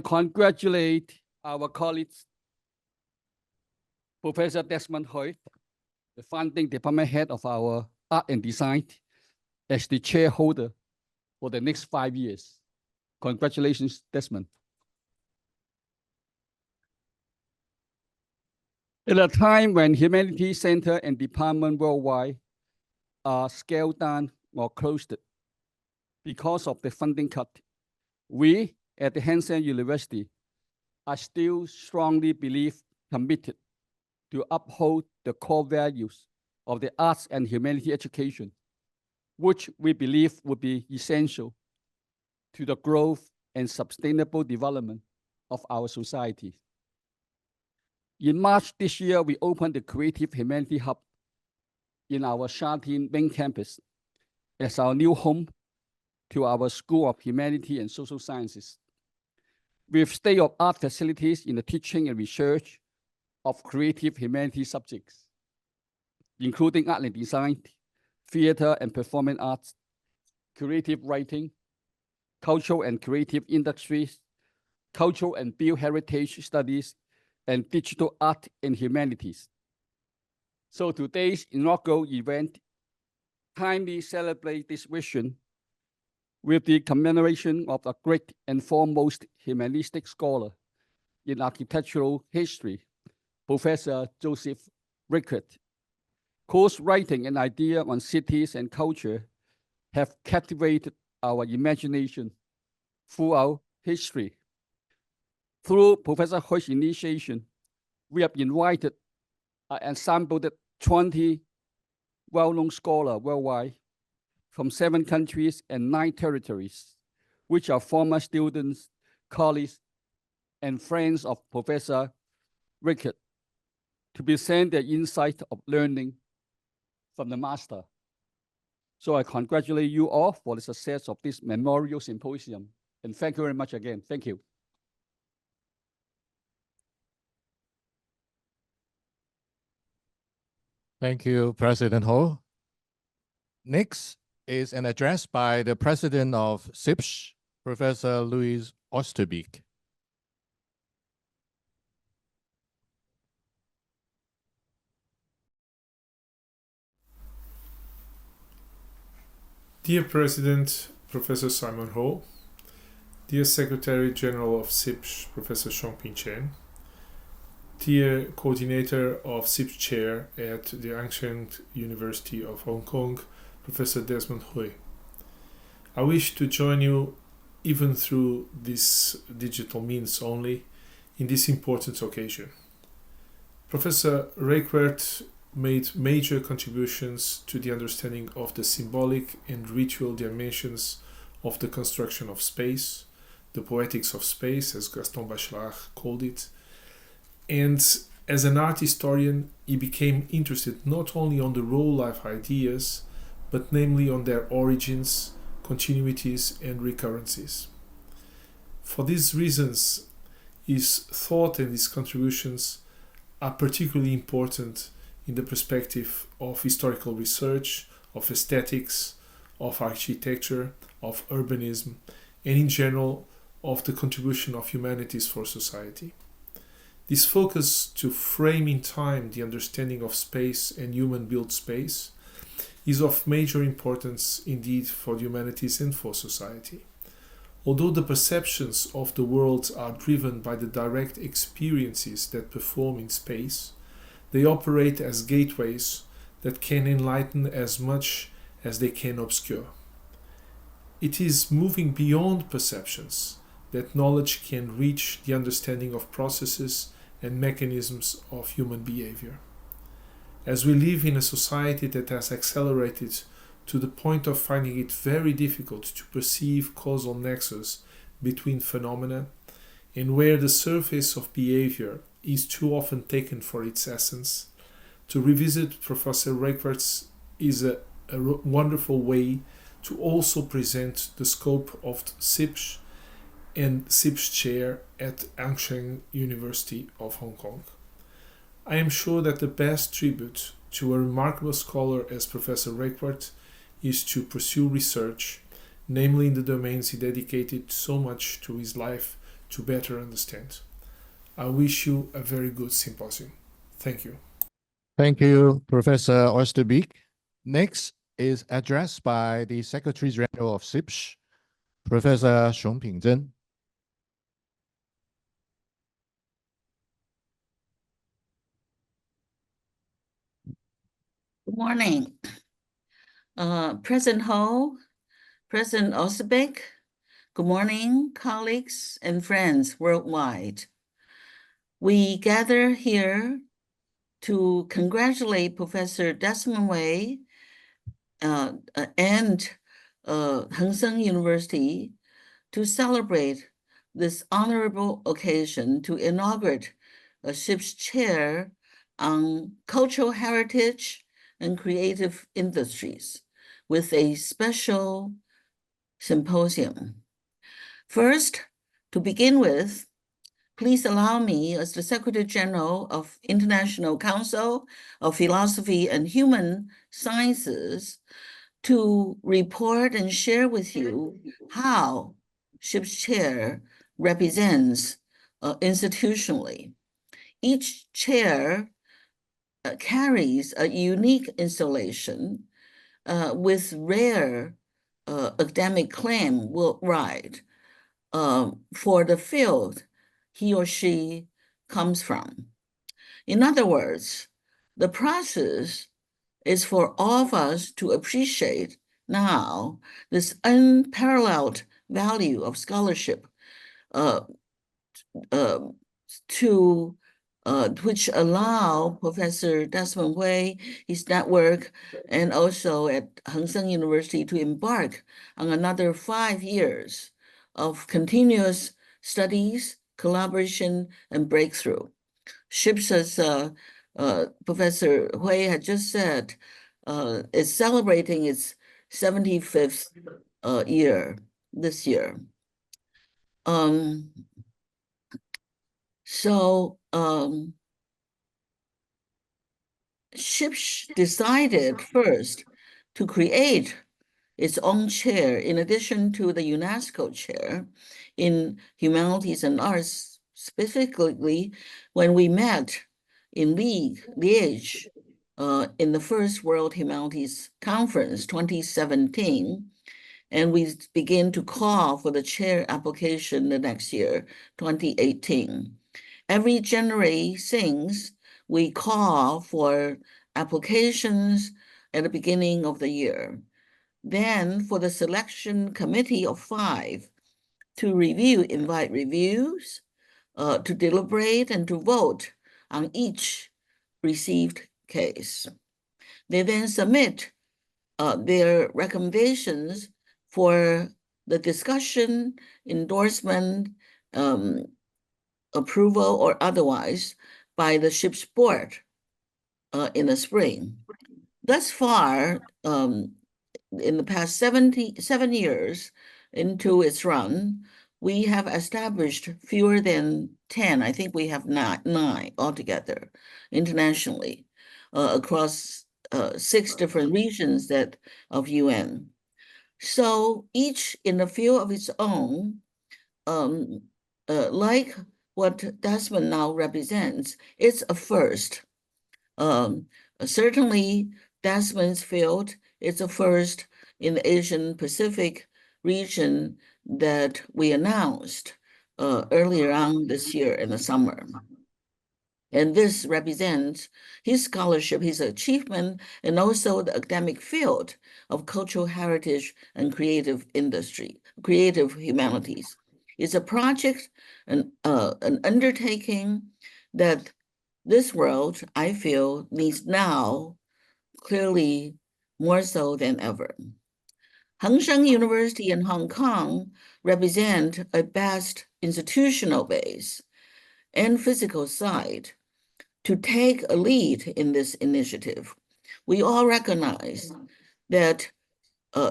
congratulate our colleagues, Professor Desmond, the founding department head of our art and design, as the chairholder for the next 5 years. Congratulations, Desmond. At a time when Humanities Center and department worldwide are scaled down or closed because of the funding cut, we at the Hsiung University are still strongly committed to uphold the core values of the arts and humanity education, which we believe would be essential to the growth and sustainable development of our society. In March this year, we opened the Creative Humanity Hub in our Sha Tin main campus as our new home to our School of Humanity and Social Sciences, with state-of-art facilities in the teaching and research of creative humanity subjects, including art and design, theater and performing arts, creative writing, cultural and creative industries, cultural and bioheritage studies, and digital art and humanities. So today's inaugural event timely celebrates this vision with the commemoration of a great and foremost humanistic scholar in architectural history, Professor Joseph Rykwert, whose writing and idea on cities and culture have captivated our imagination throughout history. Through Professor Hoy's initiation, we have invited and assembled 20 well-known scholars worldwide from 7 countries and 9 territories, which are former students, colleagues, and friends of Professor Rykwert, to present their insight of learning from the master. So I congratulate you all for the success of this memorial symposium. And thank you very much again. Thank you. Thank you, President Ho. Next is an address by the President of CIPSH, Professor Louise Oosterbeek. Dear President, Professor Simon Ho, dear Secretary General of CIPSH, Professor Ping-chen, dear Coordinator of CIPSH Chair at the Xing University of Hong Kong, Professor Desmond, I wish to join you, even through this digital means only, in this important occasion. Professor Rykwert made major contributions to the understanding of the symbolic and ritual dimensions of the construction of space, the poetics of space, as Gaston Bachelard called it. And as an art historian, he became interested not only on the raw life ideas, but namely on their origins, continuities, and recurrences. For these reasons, his thought and his contributions are particularly important in the perspective of historical research, of aesthetics, of architecture, of urbanism, and in general of the contribution of humanities for society. This focus to frame in time the understanding of space and human-built space is of major importance indeed for the humanities and for society. Although the perceptions of the world are driven by the direct experiences that perform in space, they operate as gateways that can enlighten as much as they can obscure. It is moving beyond perceptions that knowledge can reach the understanding of processes and mechanisms of human behavior. As we live in a society that has accelerated to the point of finding it very difficult to perceive causal nexus between phenomena, and where the surface of behavior is too often taken for its essence, to revisit Professor Rykwert's is a wonderful way to also present the scope of CIPSH and CIPSH Chair at Xing University of Hong Kong. I am sure that the best tribute to a remarkable scholar as Professor Rykwert is to pursue research, namely in the domains he dedicated so much to his life to better understand. I wish you a very good symposium. Thank you. Thank you, Professor Oosterbeek. Next is addressed by the Secretary General of CIPSH, Professor Ping-chen. Good morning. President Ho, President Oosterbeek, good morning, colleagues and friends worldwide. We gather here to congratulate Professor Desmond Wei and Hsiung University to celebrate this honorable occasion to inaugurate a CIPSH chair on cultural heritage and creative industries with a special symposium. First, to begin with, please allow me, as the Secretary General of International Council of Philosophy and Human Sciences, to report and share with you how CIPSH chair represents institutionally. Each chair carries a unique installation with rare academic claim worldwide for the field he or she comes from. In other words, the process is for all of us to appreciate now this unparalleled value of scholarship which allow Professor Desmond Wei, his network, and also at Hsiung University to embark on another 5 years of continuous studies, collaboration, and breakthrough. CIPSH, as Professor Hui had just said, is celebrating its 75th year this year. CIPSH decided first to create its own chair in addition to the UNESCO chair in Humanities and Arts, specifically when we met in Liège in the first World Humanities Conference 2017, and we began to call for the chair application the next year, 2018. Every January since, we call for applications at the beginning of the year. Then for the selection committee of 5 to invite reviews, to deliberate and to vote on each received case. They then submit their recommendations for the discussion, endorsement, approval, or otherwise by the CIPSH board in the spring. Thus far, in the past 7 years into its run, we have established fewer than 10, I think we have 9 altogether internationally across 6 different regions of UN. So each in the field of its own, like what Desmond now represents, it's a first. Certainly Desmond's field is a first in the Asian Pacific region that we announced earlier on this year in the summer. And this represents his scholarship, his achievement, and also the academic field of cultural heritage and creative humanities. It's a project, an undertaking that this world, I feel, needs now clearly more so than ever. Hsiung University in Hong Kong represent a vast institutional base and physical side to take a lead in this initiative. We all recognize that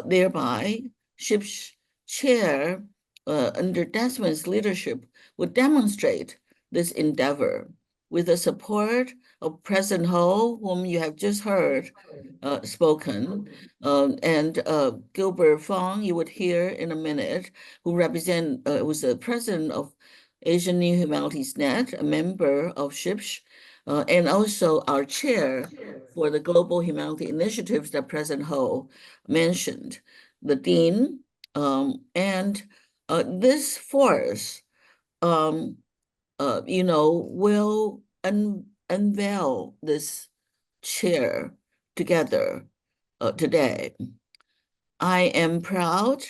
thereby CIPSH chair under Desmond's leadership would demonstrate this endeavor with the support of President Ho, whom you have just heard spoken, and Gilbert Fong, you would hear in a minute, who was the president of Asian New Humanities Net, a member of CIPSH, and also our chair for the Global Humanity Initiatives that President Ho mentioned, the dean, and this force, will unveil this chair together today. I am proud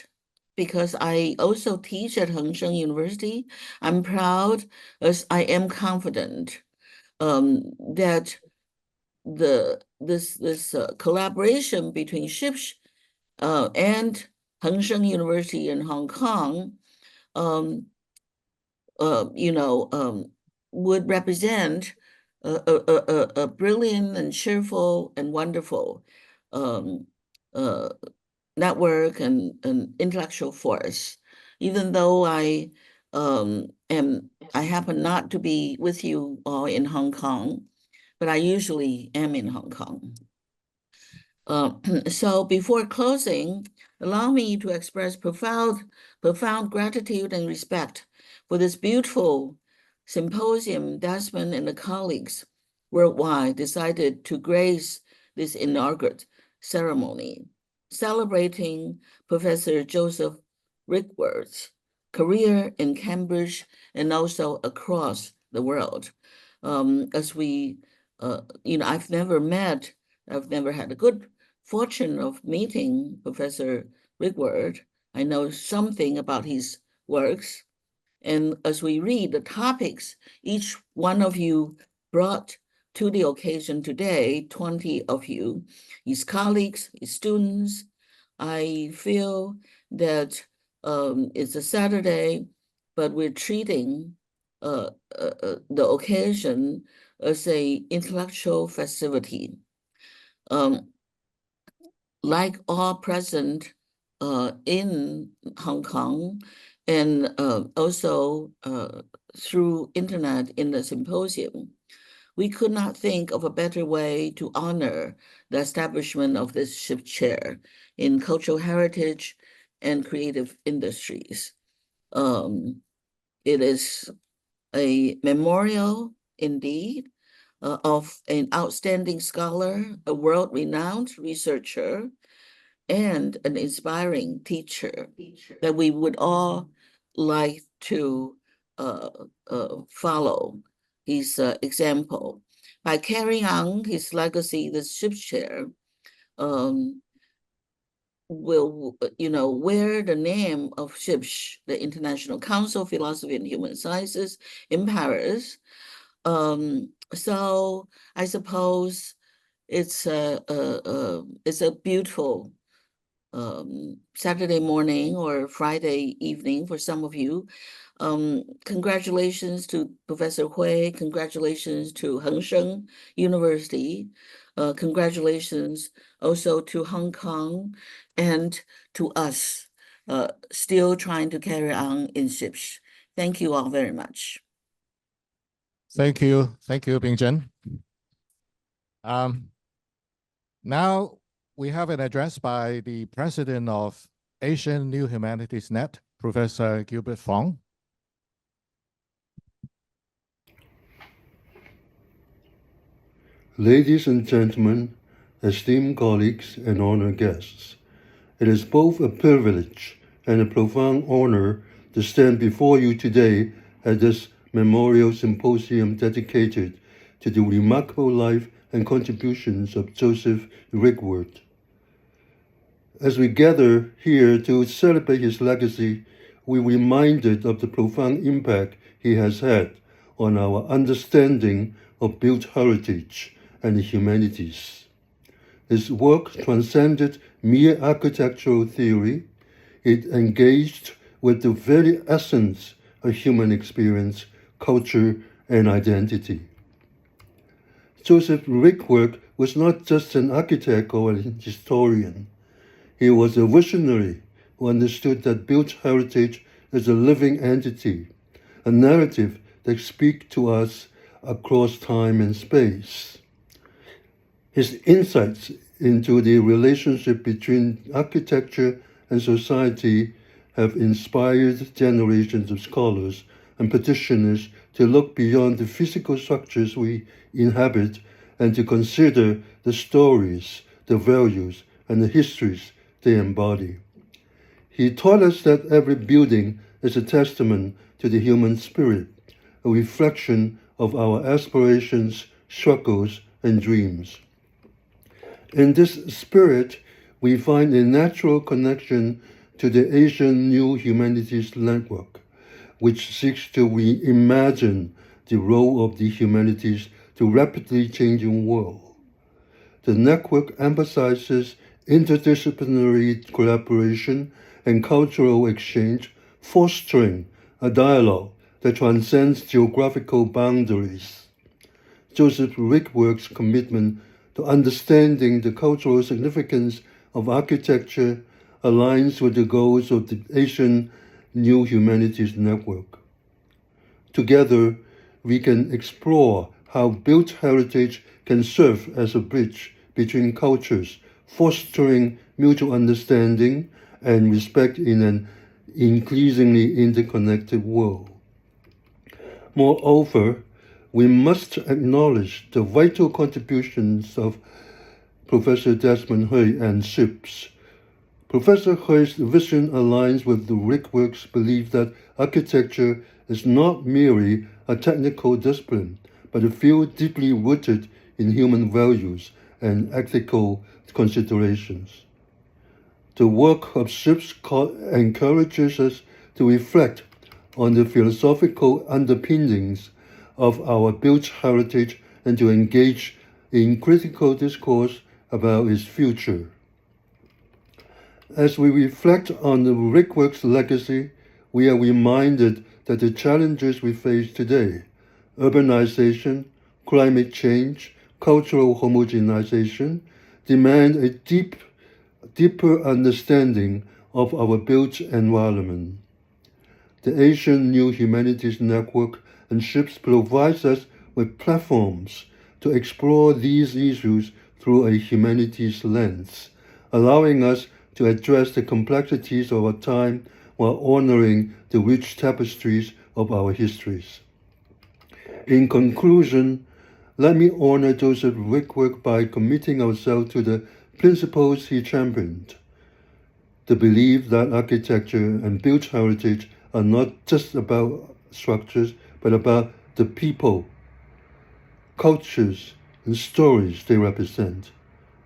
because I also teach at Hsiung University. I'm proud as I am confident that this collaboration between CIPSH and Hsiung University in Hong Kong, would represent a brilliant and cheerful and wonderful network and intellectual force. Even though I happen not to be with you all in Hong Kong, but I usually am in Hong Kong. So before closing, allow me to express profound gratitude and respect for this beautiful symposium Desmond and the colleagues worldwide decided to grace this inaugural ceremony, celebrating Professor Joseph Rykwert career in Cambridge and also across the world. As we, I've never had a good fortune of meeting Professor Rykwert. I know something about his works. And as we read the topics, each one of you brought to the occasion today, 20 of you, his colleagues, his students, I feel that it's a Saturday, but we're treating the occasion as an intellectual festivity. Like all present in Hong Kong and also through internet in the symposium, we could not think of a better way to honor the establishment of this CIPSH chair in cultural heritage and creative industries. It is a memorial indeed of an outstanding scholar, a world-renowned researcher, and an inspiring teacher that we would all like to follow his example. By carrying on his legacy, the CIPSH chair will, wear the name of CIPSH, the International Council of Philosophy and Human Sciences in Paris. So I suppose it's a beautiful Saturday morning or Friday evening for some of you. Congratulations to Professor Hui, congratulations to Hsiung University, congratulations also to Hong Kong and to us still trying to carry on in CIPSH. Thank you all very much. Thank you, Ping-chen. Now we have an address by the president of Asian New Humanities Net, Professor Gilbert Fong. Ladies and gentlemen, esteemed colleagues and honored guests, it is both a privilege and a profound honor to stand before you today at this memorial symposium dedicated to the remarkable life and contributions of Joseph Rykwert. As we gather here to celebrate his legacy, we're reminded of the profound impact he has had on our understanding of built heritage and the humanities. His work transcended mere architectural theory. It engaged with the very essence of human experience, culture, and identity. Joseph Rykwert was not just an architect or a historian. He was a visionary who understood that built heritage is a living entity, a narrative that speaks to us across time and space. His insights into the relationship between architecture and society have inspired generations of scholars and petitioners to look beyond the physical structures we inhabit and to consider the stories, the values, and the histories they embody. He taught us that every building is a testament to the human spirit, a reflection of our aspirations, struggles, and dreams. In this spirit, we find a natural connection to the Asian New Humanities Network, which seeks to reimagine the role of the humanities to rapidly changing world. The network emphasizes interdisciplinary collaboration and cultural exchange, fostering a dialogue that transcends geographical boundaries. Joseph Rykwert's commitment to understanding the cultural significance of architecture aligns with the goals of the Asian New Humanities Network. Together, we can explore how built heritage can serve as a bridge between cultures, fostering mutual understanding and respect in an increasingly interconnected world. Moreover, we must acknowledge the vital contributions of Professor Desmond and CIPSH. Professor He's vision aligns with the Rykwert's belief that architecture is not merely a technical discipline, but a field deeply rooted in human values and ethical considerations. The work of CIPSH encourages us to reflect on the philosophical underpinnings of our built heritage and to engage in critical discourse about its future. As we reflect on the Rykwert's legacy, we are reminded that the challenges we face today, urbanization, climate change, cultural homogenization, demand a deeper understanding of our built environment. The Asian New Humanities Network and CIPSH provides us with platforms to explore these issues through a humanities lens, allowing us to address the complexities of our time while honoring the rich tapestries of our histories. In conclusion, let me honor Joseph Rykwert by committing ourselves to the principles he championed. The belief that architecture and built heritage are not just about structures, but about the people, cultures, and stories they represent.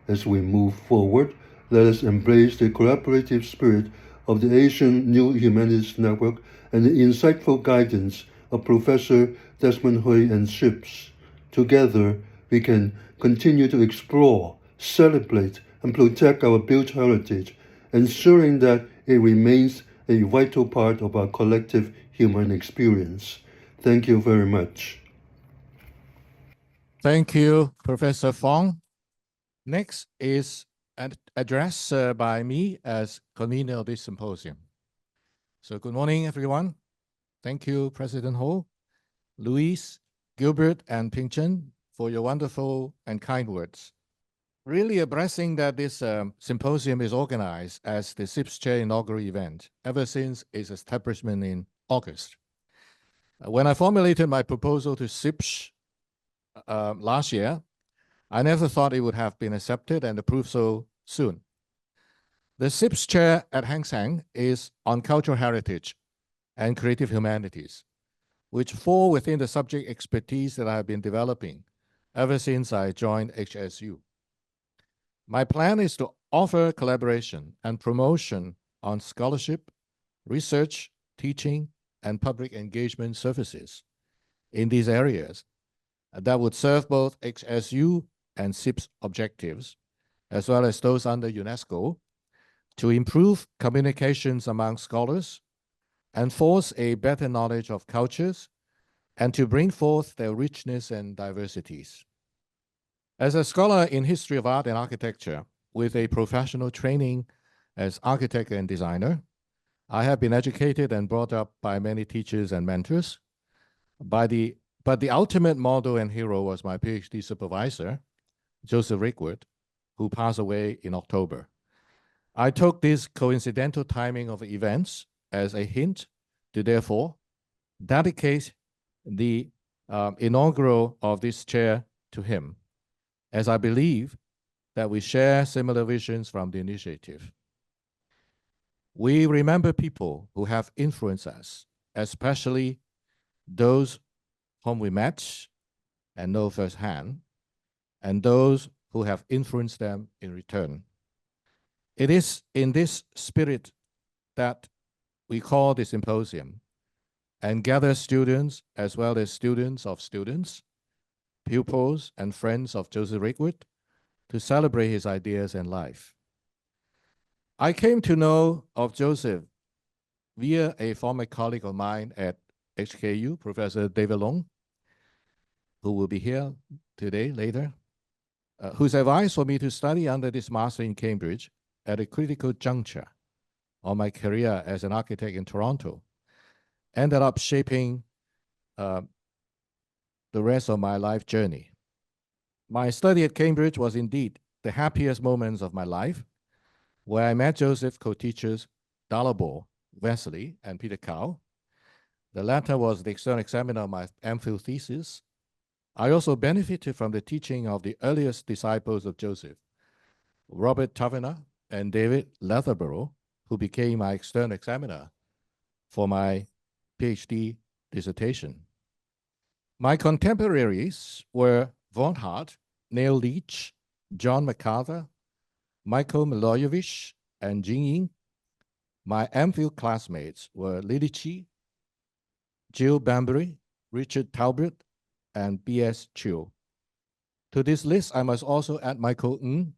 As we move forward, let us embrace the collaborative spirit of the Asian New Humanities Network and the insightful guidance of Professor Desmond and CIPSH. Together, we can continue to explore, celebrate, and protect our built heritage, ensuring that it remains a vital part of our collective human experience. Thank you very much. Thank you, Professor Fong. Next is an address by me as convener of this symposium. So good morning, everyone. Thank you, President Ho, Luiz, Gilbert, and Ping-chen for your wonderful and kind words. Really a blessing that this symposium is organized as the CIPSH Chair inaugural event ever since its establishment in August. When I formulated my proposal to CIPSH last year, I never thought it would have been accepted and approved so soon. The CIPSH Chair at Hang Seng is on cultural heritage and creative humanities, which fall within the subject expertise that I have been developing ever since I joined HSU. My plan is to offer collaboration and promotion on scholarship, research, teaching, and public engagement services in these areas that would serve both HSU and CIPSH objectives, as well as those under UNESCO, to improve communications among scholars, enforce a better knowledge of cultures, and to bring forth their richness and diversities. As a scholar in history of art and architecture with a professional training as architect and designer, I have been educated and brought up by many teachers and mentors. But the ultimate model and hero was my PhD supervisor, Joseph Rykwert, who passed away in October. I took this coincidental timing of events as a hint to therefore dedicate the inaugural of this chair to him, as I believe that we share similar visions from the initiative. We remember people who have influenced us, especially those whom we met and know firsthand, and those who have influenced them in return. It is in this spirit that we call the symposium and gather students as well as students of students, pupils and friends of Joseph Rykwert to celebrate his ideas and life. I came to know of Joseph via a former colleague of mine at HKU, Professor David Long, who will be here today later, whose advice for me to study under this master in Cambridge at a critical juncture of my career as an architect in Toronto ended up shaping the rest of my life journey. My study at Cambridge was indeed the happiest moments of my life, where I met Joseph's co-teachers Dalibor, Wesley, and Peter Cow. The latter was the external examiner of my MPhil thesis. I also benefited from the teaching of the earliest disciples of Joseph, Robert Tavener and David Leatherborough, who became my external examiner for my PhD dissertation. My contemporaries were Von Hart, Neil Leach, John MacArthur, Michael Milojevic, and Jing Ying. My MPhil classmates were Lai Chee, Jill Bambury, Richard Talbert, and B.S. Chiu. To this list, I must also add Michael Ng,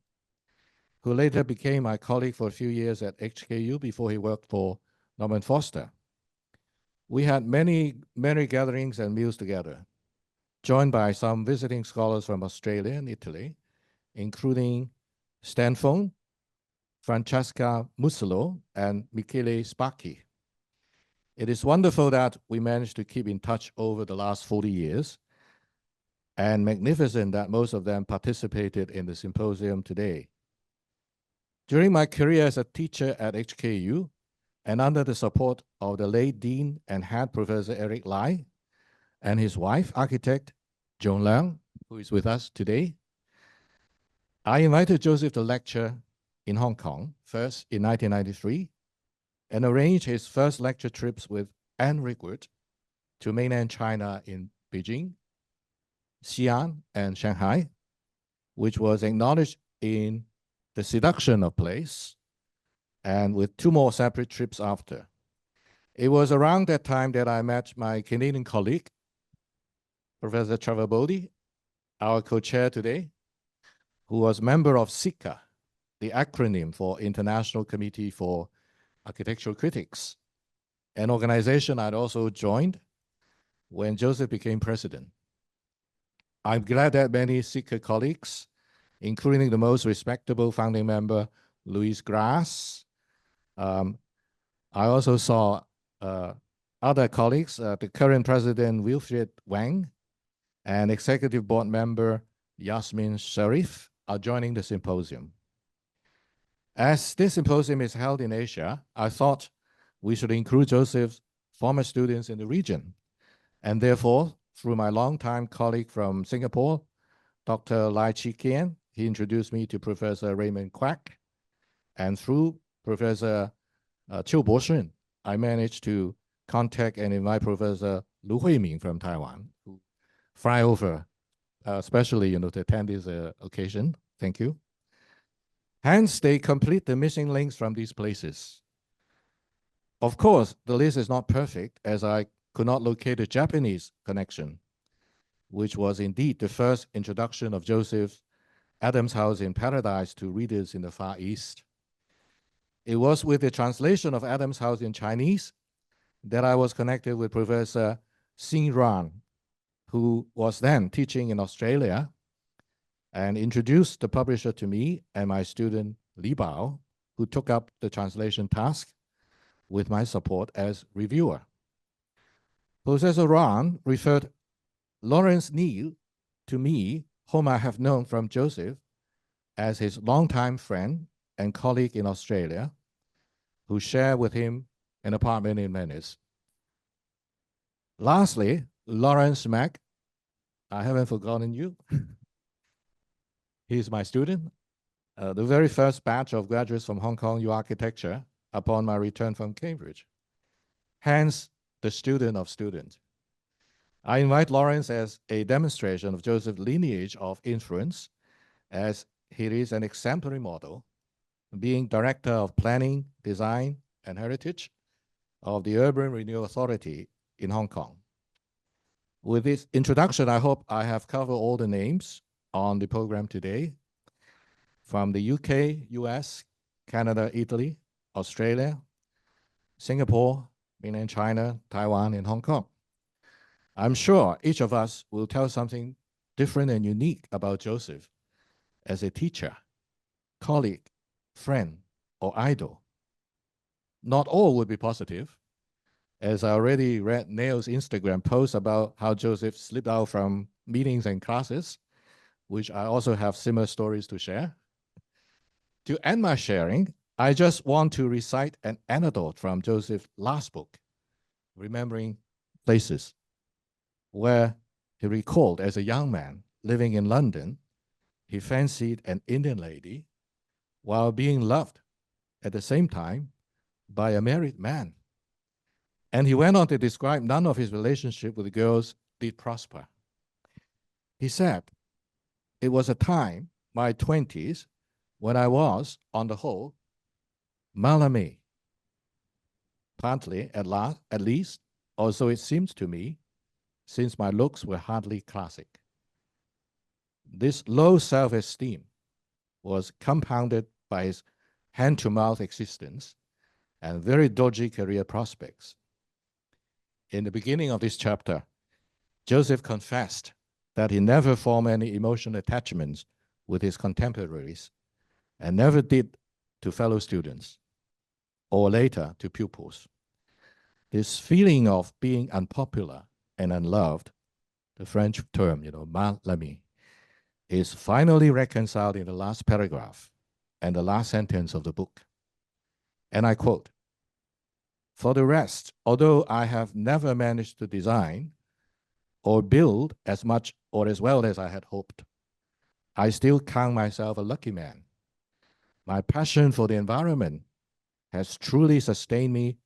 who later became my colleague for a few years at HKU before he worked for Norman Foster. We had many gatherings and meals together, joined by some visiting scholars from Australia and Italy, including Stan Fong, Francesca Musillo, and Michele Spacchi. It is wonderful that we managed to keep in touch over the last 40 years, and magnificent that most of them participated in the symposium today. During my career as a teacher at HKU, and under the support of the late Dean and Head Professor Eric Lai, and his wife, architect Joan Leung, who is with us today, I invited Joseph to lecture in Hong Kong, first in 1993, and arranged his first lecture trips with Anne Rykwert to mainland China in Beijing, Xi'an, and Shanghai, which was acknowledged in The Seduction of Place, and with 2 more separate trips after. It was around that time that I met my Canadian colleague, Professor Trevor Boddy, our co-chair today, who was member of SICA, the acronym for International Committee for Architectural Critics, an organization I'd also joined when Joseph became president. I'm glad that many SICA colleagues, including the most respectable founding member, Louise Gras, I also saw other colleagues, the current president, Wilfried Wang, and executive board member, Yasmin Sharif, are joining the symposium. As this symposium is held in Asia, I thought we should include Joseph's former students in the region. And therefore, through my longtime colleague from Singapore, Dr. Lai Chee Kien, he introduced me to Professor Raymond Quack. And through Professor Qiu Boshun, I managed to contact and invite Professor Lu Huiming from Taiwan, who fly over, especially to attend this occasion. Thank you. Hence, they complete the missing links from these places. Of course, the list is not perfect, as I could not locate a Japanese connection, which was indeed the first introduction of Joseph's Adam's House in Paradise to readers in the Far East. It was with the translation of Adam's House in Chinese that I was connected with Professor Xing Ruan, who was then teaching in Australia, and introduced the publisher to me and my student Li Bao, who took up the translation task with my support as reviewer. Professor Ruan referred Lawrence Neal to me, whom I have known from Joseph as his longtime friend and colleague in Australia, who shared with him an apartment in Venice. Lastly, Lawrence Mack. I haven't forgotten you. He's my student. The very first batch of graduates from Hong Kong U Architecture upon my return from Cambridge. Hence, the student of students. I invite Lawrence as a demonstration of Joseph's lineage of influence, as he is an exemplary model, being Director of Planning, Design, and Heritage of the Urban Renewal Authority in Hong Kong. With this introduction, I hope I have covered all the names on the program today, from the UK, US, Canada, Italy, Australia, Singapore, mainland China, Taiwan, and Hong Kong. I'm sure each of us will tell something different and unique about Joseph as a teacher, colleague, friend, or idol. Not all would be positive, as I already read Neil's Instagram post about how Joseph slipped out from meetings and classes, which I also have similar stories to share. To end my sharing, I just want to recite an anecdote from Joseph's last book, Remembering Places, where he recalled as a young man living in London, he fancied an Indian lady while being loved at the same time by a married man. And he went on to describe none of his relationship with the girls did prosper. He said, it was a time, my 20s, when I was, on the whole, malame. Partly, at least, or so it seems to me, since my looks were hardly classic. This low self-esteem was compounded by his hand-to-mouth existence and very dodgy career prospects. In the beginning of this chapter, Joseph confessed that he never formed any emotional attachments with his contemporaries and never did to fellow students or later to pupils. This feeling of being unpopular and unloved, the French term, mal ami, is finally reconciled in the last paragraph and the last sentence of the book. And I quote, "For the rest, although I have never managed to design or build as much or as well as I had hoped, I still count myself a lucky man. My passion for the environment has truly sustained me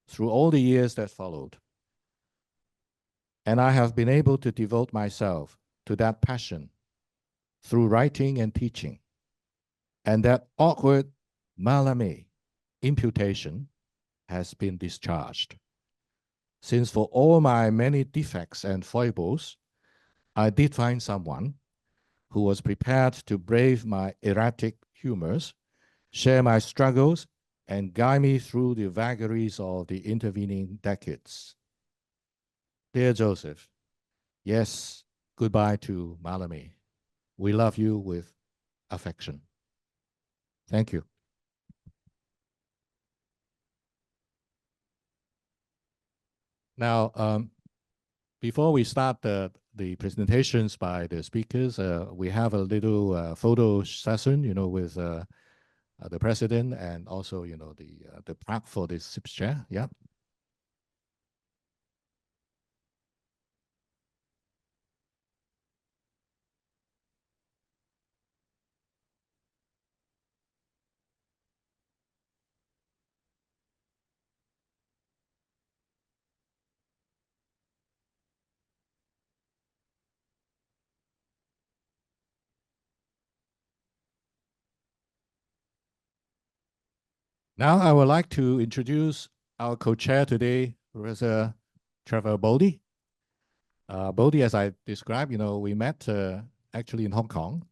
through all the years that followed. And I have been able to devote myself to that passion through writing and teaching. And that awkward malame imputation has been discharged. Since for all my many defects and foibles, I did find someone who was prepared to brave my erratic humors, share my struggles, and guide me through the vagaries of the intervening decades. Dear Joseph, yes, goodbye to malame. We love you with affection." Thank you. Now, before we start the presentations by the speakers, we have a little photo session, with the president and also, the plaque for the CIPSH chair. Yeah. Now I would like to introduce our co-chair today, Professor Trevor Boddy. Boddy, as I described, we met actually in Hong Kong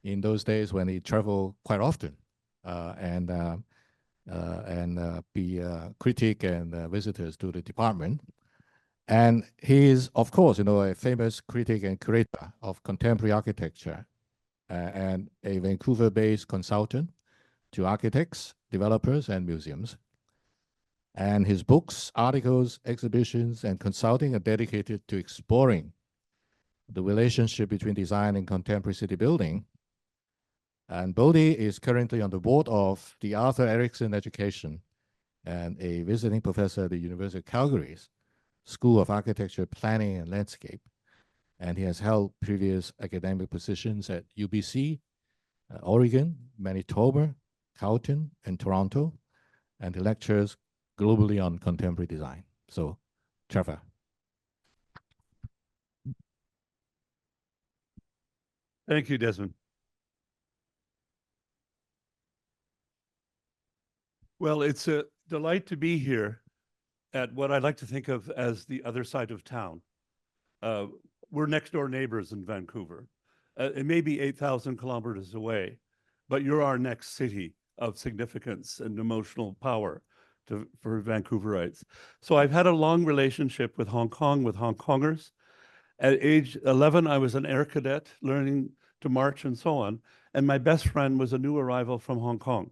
in those days when he traveled quite often and be critic and visitors to the department. And he is, of course, a famous critic and curator of contemporary architecture and a Vancouver-based consultant to architects, developers, and museums. And his books, articles, exhibitions, and consulting are dedicated to exploring the relationship between design and contemporary city building. And Boddy is currently on the board of the Arthur Erickson Education and a visiting professor at the University of Calgary School of Architecture, Planning and Landscape. And he has held previous academic positions at UBC, Oregon, Manitoba, Carleton, and Toronto. And he lectures globally on contemporary design. So, Trevor. Thank you, Desmond. Well, it's a delight to be here at what I like to think of as the other side of town. We're next door neighbors in Vancouver. It may be 8,000 kilometers away, but you're our next city of significance and emotional power for Vancouverites. So I've had a long relationship with Hong Kong, with Hong Kongers. At age 11, I was an air cadet learning to march and so on. And my best friend was a new arrival from Hong Kong.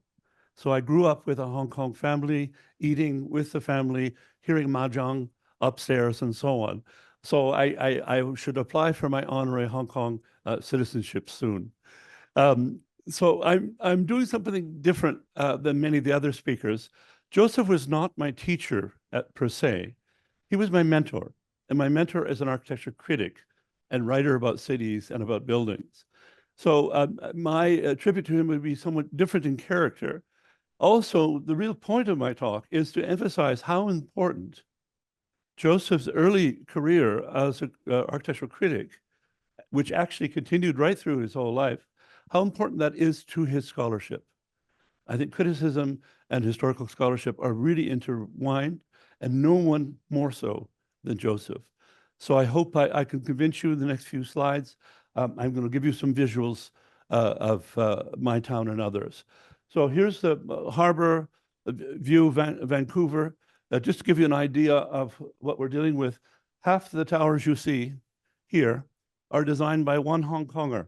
So I grew up with a Hong Kong family, eating with the family, hearing mahjong upstairs and so on. So I should apply for my honorary Hong Kong citizenship soon. So I'm doing something different than many of the other speakers. Joseph was not my teacher per se. He was my mentor, and my mentor as an architecture critic and writer about cities and about buildings. So my tribute to him would be somewhat different in character. Also, the real point of my talk is to emphasize how important Joseph's early career as an architectural critic, which actually continued right through his whole life, how important that is to his scholarship. I think criticism and historical scholarship are really intertwined, and no one more so than Joseph. So I hope I can convince you in the next few slides. I'm going to give you some visuals of my town and others. So here's the harbor view of Vancouver. Just to give you an idea of what we're dealing with, half the towers you see here are designed by one Hong Konger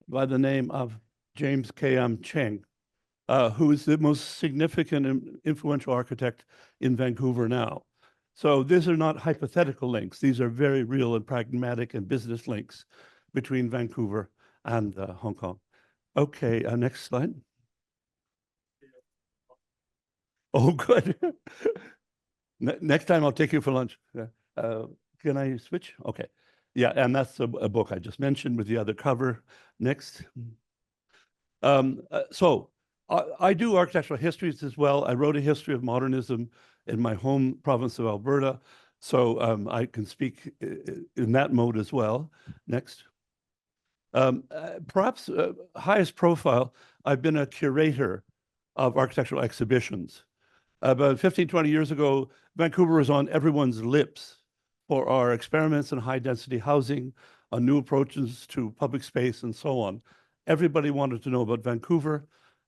by the name of James K.M. Cheng, who is the most significant and influential architect in Vancouver now. So these are not hypothetical links. These are very real and pragmatic and business links between Vancouver and Hong Kong. Okay, next slide. Oh, good. Next time I'll take you for lunch. Can I switch? Okay. Yeah, and that's a book I just mentioned with the other cover. Next. So I do architectural histories as well. I wrote a history of modernism in my home province of Alberta. So I can speak in that mode as well. Next. Perhaps highest profile, I've been a curator of architectural exhibitions. About 15, 20 years ago, Vancouver was on everyone's lips for our experiments in high-density housing, on new approaches to public space, and so on. Everybody wanted to know about Vancouver.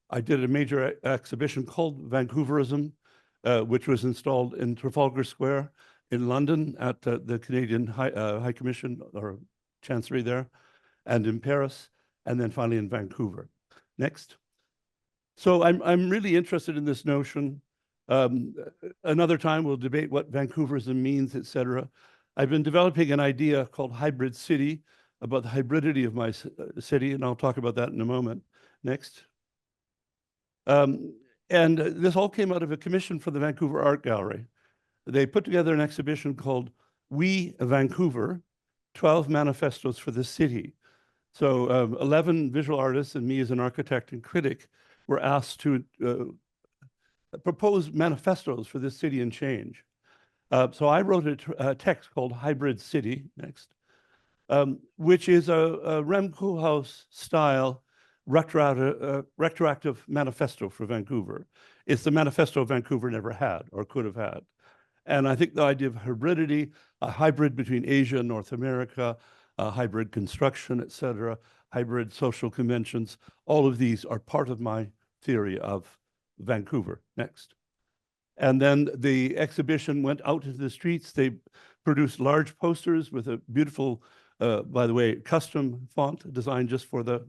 I did a major exhibition called Vancouverism, which was installed in Trafalgar Square in London at the Canadian High Commission or Chancery there, and in Paris, and then finally in Vancouver. Next. So I'm really interested in this notion. Another time we'll debate what Vancouverism means, etc. I've been developing an idea called hybrid city, about the hybridity of my city, and I'll talk about that in a moment. Next. And this all came out of a commission for the Vancouver Art Gallery. They put together an exhibition called We Vancouver, 12 Manifestos for the City. So 11 visual artists and me as an architect and critic were asked to propose manifestos for this city and change. So I wrote a text called Hybrid City, next, which is a Rem Koolhaas style retroactive manifesto for Vancouver. It's the manifesto Vancouver never had or could have had. And I think the idea of hybridity, a hybrid between Asia and North America, hybrid construction, et cetera, hybrid social conventions, all of these are part of my theory of Vancouver. Next. And then the exhibition went out into the streets. They produced large posters with a beautiful, by the way, custom font designed just for the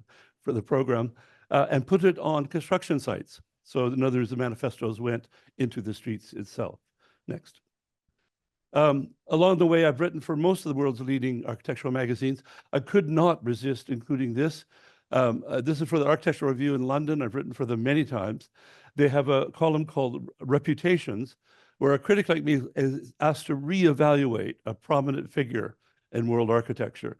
program, and put it on construction sites. So in other words, the manifestos went into the streets itself. Next. Along the way, I've written for most of the world's leading architectural magazines. I could not resist including this. This is for the Architectural Review in London. I've written for them many times. They have a column called Reputations, where a critic like me is asked to reevaluate a prominent figure in world architecture.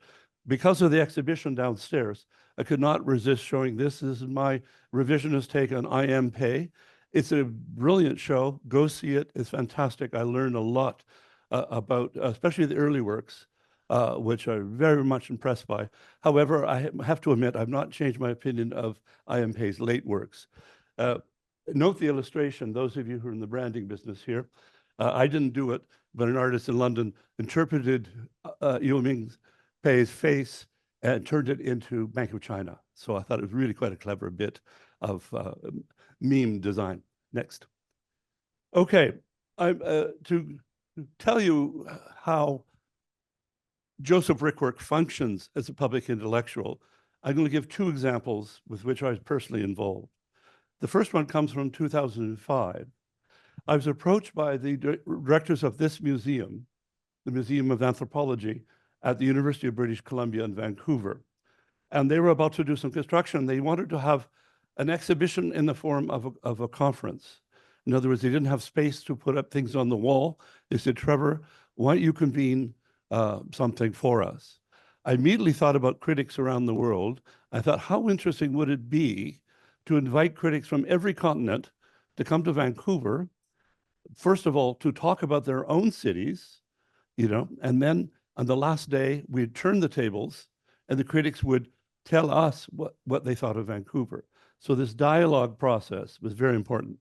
Because of the exhibition downstairs, I could not resist showing this. This is my revisionist take on I Am Pei. It's a brilliant show. Go see it. It's fantastic. I learned a lot about, especially the early works, which I'm very much impressed by. However, I have to admit, I've not changed my opinion of I Am Pei's late works. Note the illustration, those of you who are in the branding business here. I didn't do it, but an artist in London interpreted Yu Pei's face and turned it into Bank of China. So I thought it was really quite a clever bit of meme design. Next. Okay, to tell you how Joseph Rykwert functions as a public intellectual, I'm going to give two examples with which I was personally involved. The first one comes from 2005. I was approached by the directors of this museum, the Museum of Anthropology at the University of British Columbia in Vancouver. And they were about to do some construction. They wanted to have an exhibition in the form of a conference. In other words, they didn't have space to put up things on the wall. They said, Trevor, why don't you convene something for us? I immediately thought about critics around the world. I thought, how interesting would it be to invite critics from every continent to come to Vancouver, first of all, to talk about their own cities, and then on the last day, we'd turn the tables and the critics would tell us what they thought of Vancouver. So this dialogue process was very important.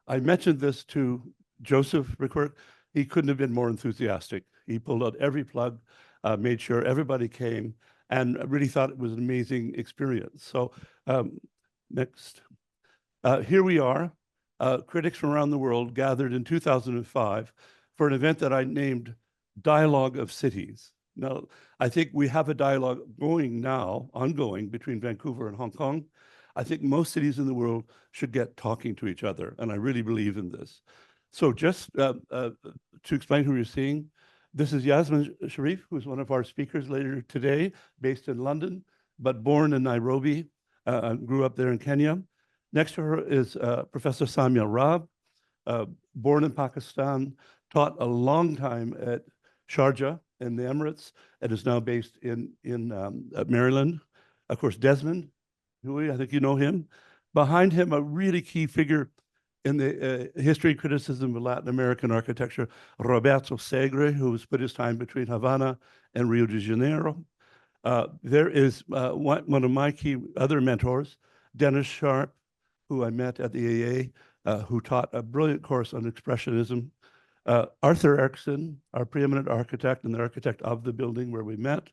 I mentioned this to Joseph Rykwert. He couldn't have been more enthusiastic. He pulled out every plug, made sure everybody came, and really thought it was an amazing experience. So next. Here we are, critics from around the world gathered in 2005 for an event that I named Dialogue of Cities. Now, I think we have a dialogue ongoing between Vancouver and Hong Kong. I think most cities in the world should get talking to each other, and I really believe in this. So just to explain who you're seeing, this is Yasmin Sharif, who's one of our speakers later today, based in London, but born in Nairobi, grew up there in Kenya. Next to her is Professor Samia Rab, born in Pakistan, taught a long time at Sharjah in the Emirates, and is now based in Maryland. Of course, Desmond, I think you know him. Behind him, a really key figure in the history and criticism of Latin American architecture, Roberto Segre, who split his time between Havana and Rio de Janeiro. There is one of my key other mentors, Dennis Sharp, who I met at the AA, who taught a brilliant course on Expressionism. Arthur Erickson, our preeminent architect and the architect of the building where we met.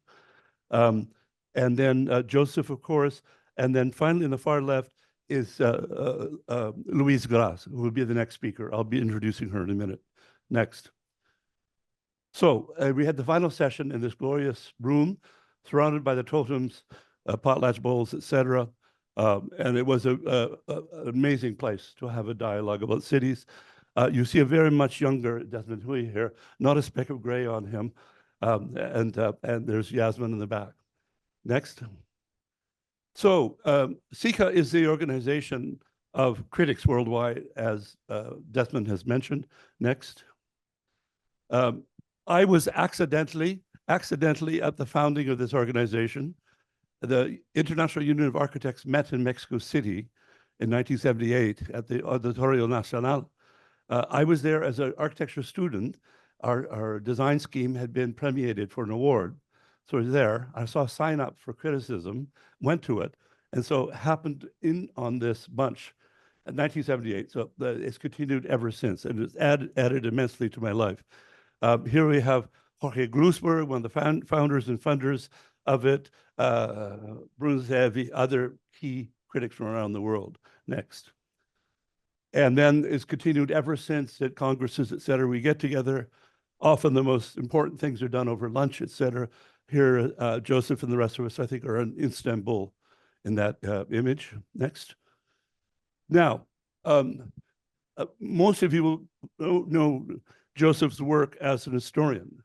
And then Joseph, of course. And then finally, in the far left is Louise Gras, who will be the next speaker. I'll be introducing her in a minute. Next. So we had the final session in this glorious room, surrounded by the totems, potlatch bowls, etc. And it was an amazing place to have a dialogue about cities. You see a very much younger Desmond here, not a speck of gray on him. And there's Yasmin in the back. Next. So CICA is the organization of critics worldwide, as Desmond has mentioned. Next. I was accidentally at the founding of this organization. The International Union of Architects met in Mexico City in 1978 at the Auditorio Nacional. I was there as an architecture student. Our design scheme had been premiated for an award. So I was there. I saw a sign up for criticism, went to it, and so happened in on this bunch in 1978. So it's continued ever since, and it's added immensely to my life. Here we have Jorge Grusberg, one of the founders and funders of it, Bruno Zevi, other key critics from around the world. Next. And then it's continued ever since at congresses, et cetera. We get together. Often the most important things are done over lunch, et cetera. Here, Joseph and the rest of us, I think, are in Istanbul in that image. Next. Now, most of you will know Joseph's work as an historian.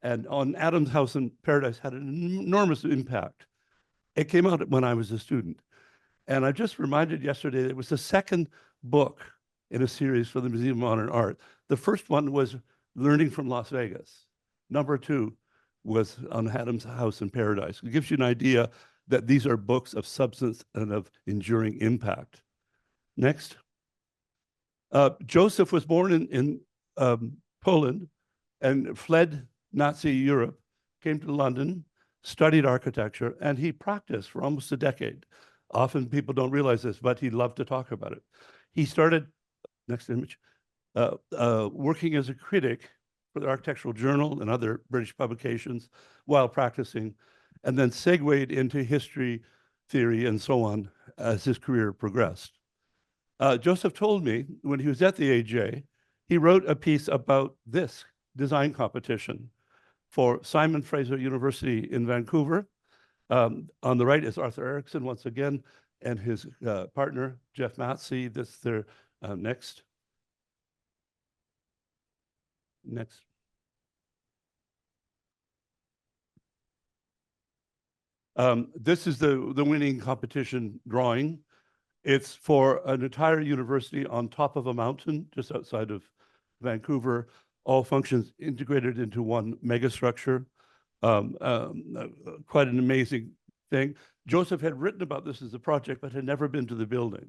And on Adam's House in Paradise had an enormous impact. It came out when I was a student. And I just reminded yesterday that it was the second book in a series for the Museum of Modern Art. The first one was Learning from Las Vegas. Number 2 was on Adam's House in Paradise. It gives you an idea that these are books of substance and of enduring impact. Next. Joseph was born in Poland and fled Nazi Europe, came to London, studied architecture, and he practiced for almost a decade. Often people don't realize this, but he loved to talk about it. He started, next image, working as a critic for the Architectural Journal and other British publications while practicing, and then segued into history, theory, and so on as his career progressed. Joseph told me when he was at the AJ, he wrote a piece about this design competition for Simon Fraser University in Vancouver. On the right is Arthur Erickson once again, and his partner, Jeff Matsey. This their next. Next. This is the winning competition drawing. It's for an entire university on top of a mountain just outside of Vancouver, all functions integrated into one megastructure. Quite an amazing thing. Joseph had written about this as a project, but had never been to the building.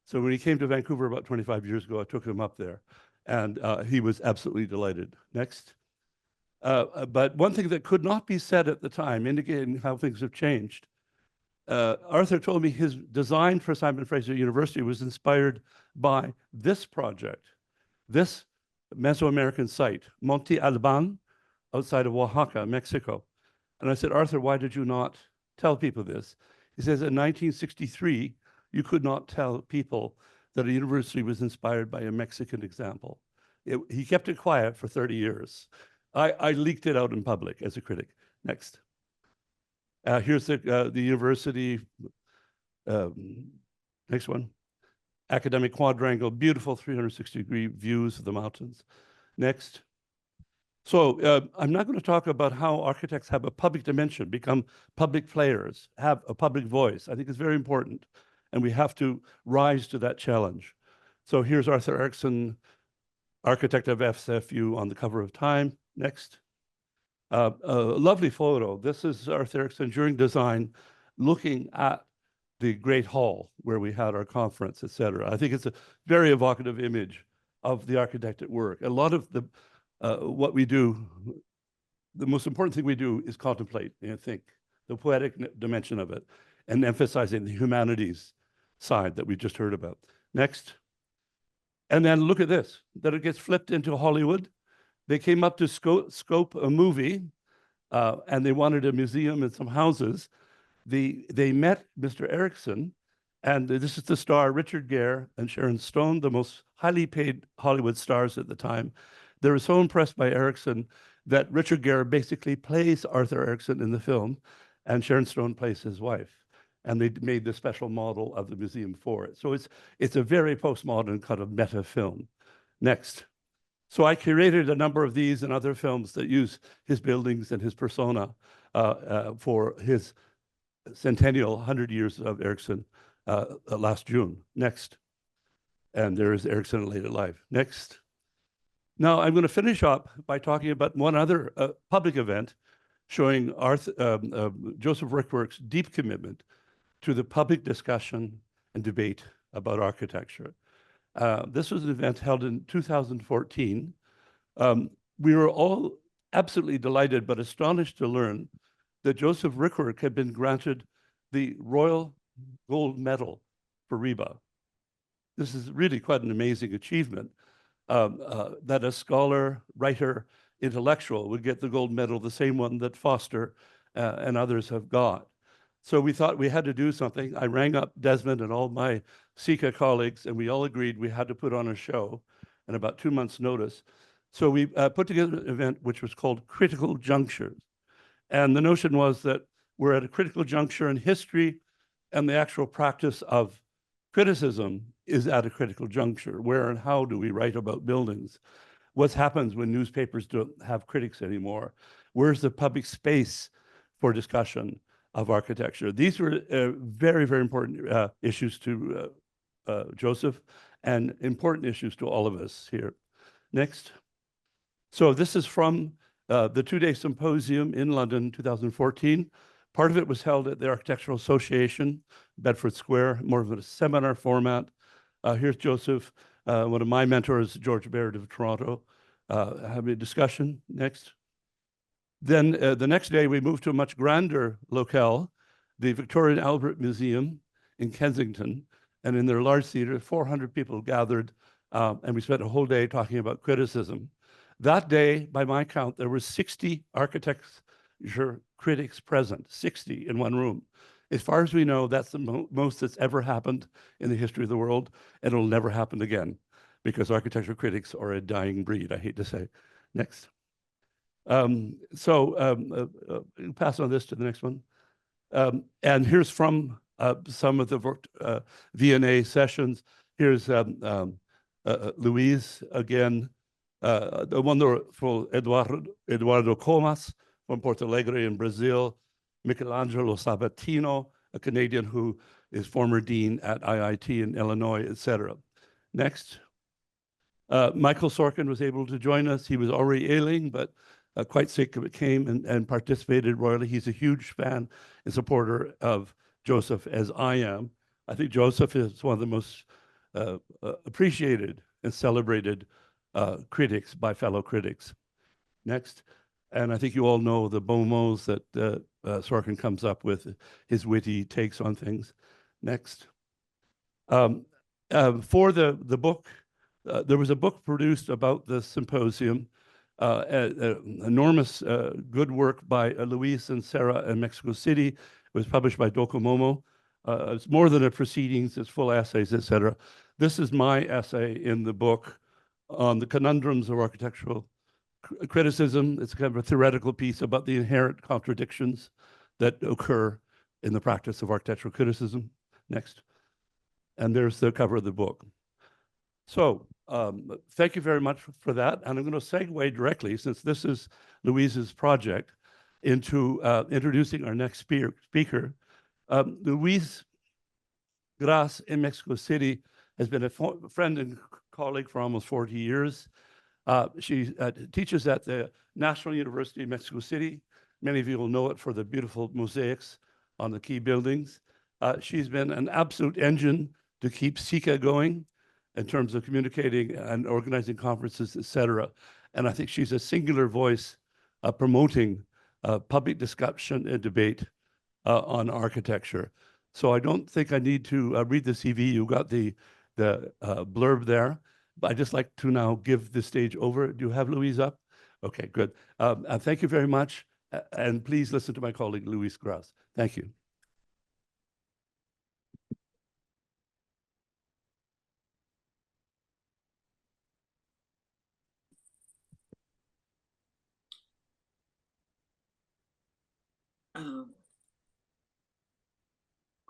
So when he came to Vancouver about 25 years ago, I took him up there, and he was absolutely delighted. Next. But one thing that could not be said at the time, indicating how things have changed, Arthur told me his design for Simon Fraser University was inspired by this project, this Mesoamerican site, Monte Alban, outside of Oaxaca, Mexico. And I said, Arthur, why did you not tell people this? He says, in 1963, you could not tell people that a university was inspired by a Mexican example. He kept it quiet for 30 years. I leaked it out in public as a critic. Next. Here's the university. Next one. Academic quadrangle, beautiful 360-degree views of the mountains. Next. So I'm not going to talk about how architects have a public dimension, become public players, have a public voice. I think it's very important, and we have to rise to that challenge. So here's Arthur Erickson, architect of FSFU, on the cover of Time. Next. A lovely photo. This is Arthur Erickson during design, looking at the Great Hall where we had our conference, et cetera. I think it's a very evocative image of the architect at work. A lot of the what we do, the most important thing we do is contemplate and think, the poetic dimension of it, and emphasizing the humanities side that we just heard about. Next. And then look at this, that it gets flipped into Hollywood. They came up to scope a movie, and they wanted a museum and some houses. They met Mr. Erickson, and this is the star, Richard Gere and Sharon Stone, the most highly paid Hollywood stars at the time. They were so impressed by Erickson that Richard Gere basically plays Arthur Erickson in the film, and Sharon Stone plays his wife. And they made the special model of the museum for it. So it's a very postmodern kind of meta film. Next. So I curated a number of these and other films that use his buildings and his persona for his centennial 100 years of Erickson last June. Next. And there is Erickson in later life. Next. Now I'm going to finish up by talking about one other public event showing Joseph Ryckwert's deep commitment to the public discussion and debate about architecture. This was an event held in 2014. We were all absolutely delighted but astonished to learn that Joseph Rykwert had been granted the Royal Gold Medal for RIBA. This is really quite an amazing achievement, that a scholar, writer, intellectual would get the gold medal, the same one that Foster and others have got. So we thought we had to do something. I rang up Desmond and all my SICA colleagues, and we all agreed we had to put on a show in about 2 months' notice. So we put together an event which was called Critical Junctures. And the notion was that we're at a critical juncture in history, and the actual practice of criticism is at a critical juncture. Where and how do we write about buildings? What happens when newspapers don't have critics anymore? Where's the public space for discussion of architecture? These were very, very important issues to Joseph, and important issues to all of us here. Next. So this is from the two-day symposium in London, 2014. Part of it was held at the Architectural Association, Bedford Square, more of a seminar format. Here's Joseph, one of my mentors, George Baird of Toronto, having a discussion. Next. Then the next day, we moved to a much grander locale, the Victoria and Albert Museum in Kensington. And in their large theater, 400 people gathered, and we spent a whole day talking about criticism. That day, by my count, there were 60 architecture critics present, 60 in one room. As far as we know, that's the most that's ever happened in the history of the world, and it'll never happen again, because architecture critics are a dying breed, I hate to say. Next. Pass on this to the next one. And here's from some of the V&A sessions. Here's Luiz again, the wonderful Eduardo Comas from Porto Alegre in Brazil, Michelangelo Sabatino, a Canadian who is former dean at IIT in Illinois, etc. Next. Michael Sorkin was able to join us. He was already ailing, but quite sick of it, came and participated royally. He's a huge fan and supporter of Joseph, as I am. I think Joseph is one of the most appreciated and celebrated critics by fellow critics. Next. And I think you all know the bon mots that Sorkin comes up with, his witty takes on things. Next. For the book, there was a book produced about the symposium, enormous good work by Luiz and Sarah in Mexico City. It was published by Docomomo. It's more than a proceedings, it's full essays, etc. This is my essay in the book on the conundrums of architectural criticism. It's kind of a theoretical piece about the inherent contradictions that occur in the practice of architectural criticism. Next. And there's the cover of the book. So thank you very much for that. And I'm going to segue directly, since this is Louise's project, into introducing our next speaker. Louise Gras in Mexico City has been a friend and colleague for almost 40 years. She teaches at the National University of Mexico City. Many of you will know it for the beautiful mosaics on the key buildings. She's been an absolute engine to keep SICA going in terms of communicating and organizing conferences, et cetera. And I think she's a singular voice promoting public discussion and debate on architecture. So I don't think I need to read the CV. You got the blurb there. But I'd just like to now give the stage over. Do you have Louise up? Okay, good. Thank you very much. And please listen to my colleague, Louise Gras. Thank you.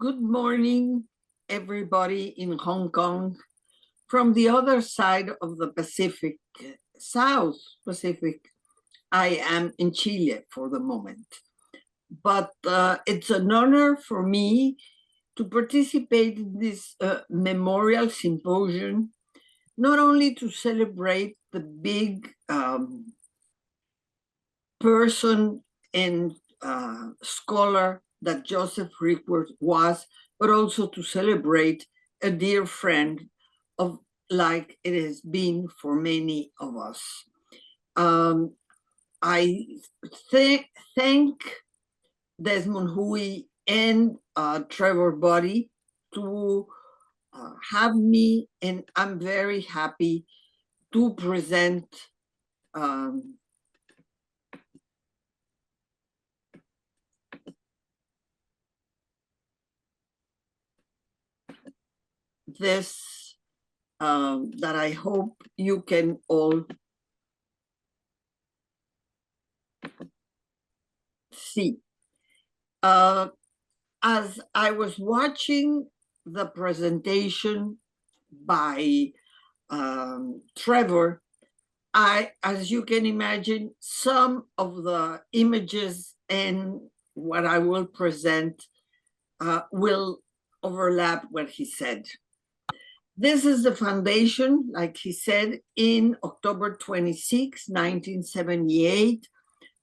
Good morning, everybody in Hong Kong. From the other side of the Pacific, South Pacific, I am in Chile for the moment. But it's an honor for me to participate in this memorial symposium, not only to celebrate the big person and scholar that Joseph Rykwert was, but also to celebrate a dear friend of, like it has been for many of us. I thank Desmond Hui and Trevor Boddy to have me, and I'm very happy to present this that I hope you can all see. As I was watching the presentation by Trevor, as you can imagine, some of the images and what I will present will overlap what he said. This is the foundation, like he said, in October 26, 1978,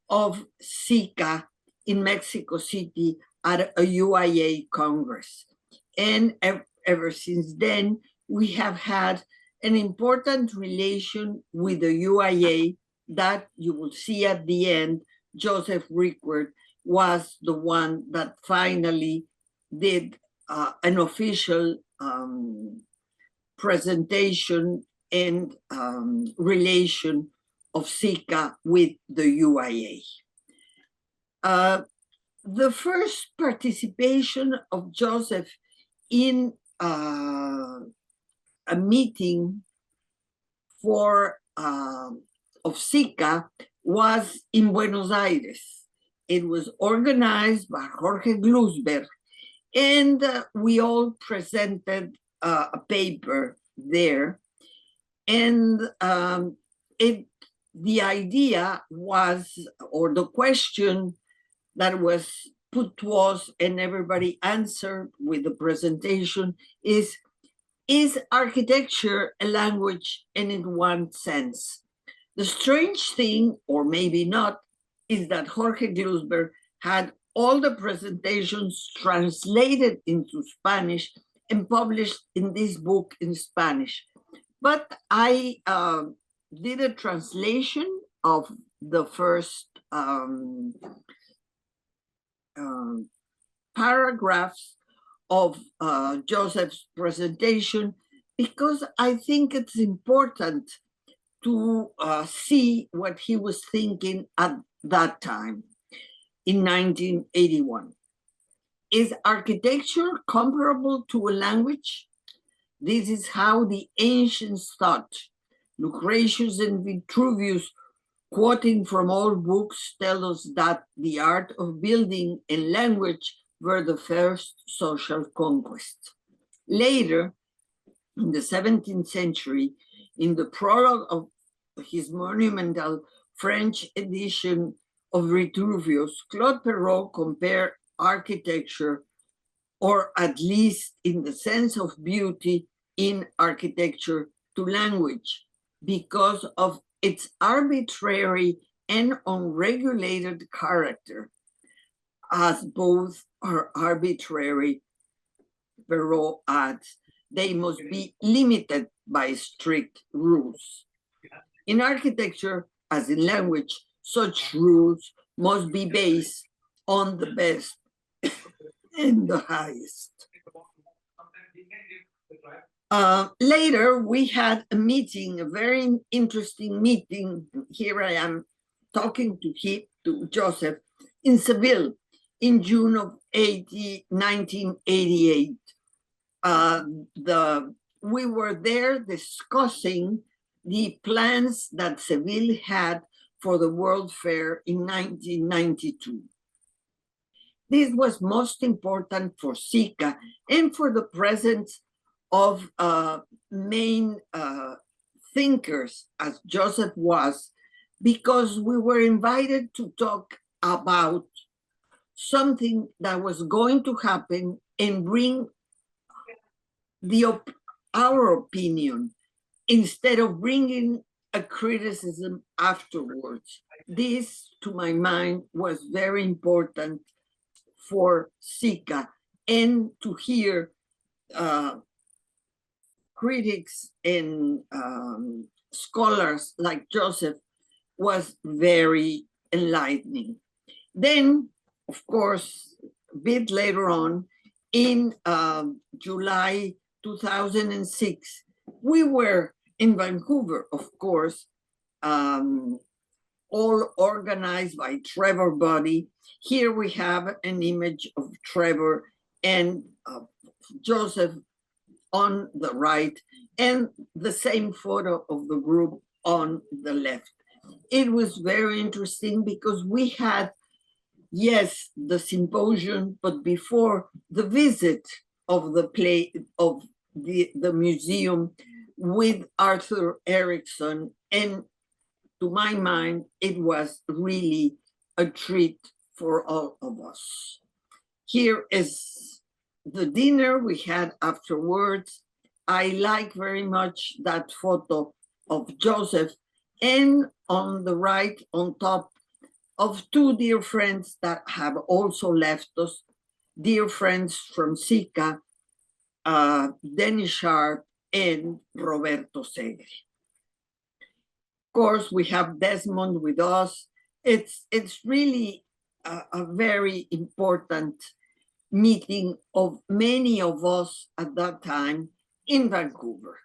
of CICA in Mexico City at a UIA Congress. And ever since then, we have had an important relation with the UIA that you will see at the end. Joseph Rykwert was the one that finally did an official presentation and relation of CICA with the UIA. The first participation of Joseph in a meeting for of CICA was in Buenos Aires. It was organized by Jorge Gilbert, and we all presented a paper there. And the idea was, or the question that was put to us and everybody answered with the presentation is architecture a language? And in one sense. The strange thing, or maybe not, is that Jorge Gilbert had all the presentations translated into Spanish and published in this book in Spanish. But I did a translation of the first paragraphs of Joseph's presentation, because I think it's important to see what he was thinking at that time in 1981. Is architecture comparable to a language? This is how the ancients thought. Lucretius and Vitruvius, quoting from old books, tell us that the art of building and language were the first social conquest. Later, in the 17th century, in the prologue of his monumental French edition of Vitruvius, Claude Perrault compared architecture, or at least in the sense of beauty in architecture, to language because of its arbitrary and unregulated character. As both are arbitrary, Perrault adds, they must be limited by strict rules. In architecture, as in language, such rules must be based on the best and the highest. Later, we had a meeting, a very interesting meeting. Here I am talking to Joseph in Seville in June of 1988. We were there discussing the plans that Seville had for the World Fair in 1992. This was most important for CICA and for the presence of main thinkers, as Joseph was, because we were invited to talk about something that was going to happen and bring our opinion instead of bringing a criticism afterwards. This, to my mind, was very important for CICA, and to hear critics and scholars like Joseph was very enlightening. Then, of course, a bit later on, in July 2006, we were in Vancouver, of course, all organized by Trevor Boddy. Here we have an image of Trevor and Joseph on the right, and the same photo of the group on the left. It was very interesting because we had, yes, the symposium, but before the visit of the the museum with Arthur Erickson, and to my mind, it was really a treat for all of us. Here is the dinner we had afterwards. I like very much that photo of Joseph, and on the right, on top, of two dear friends that have also left us, dear friends from SICA, Dennis Sharp and Roberto Segre. Of course, we have Desmond with us. It's really a very important meeting of many of us at that time in Vancouver.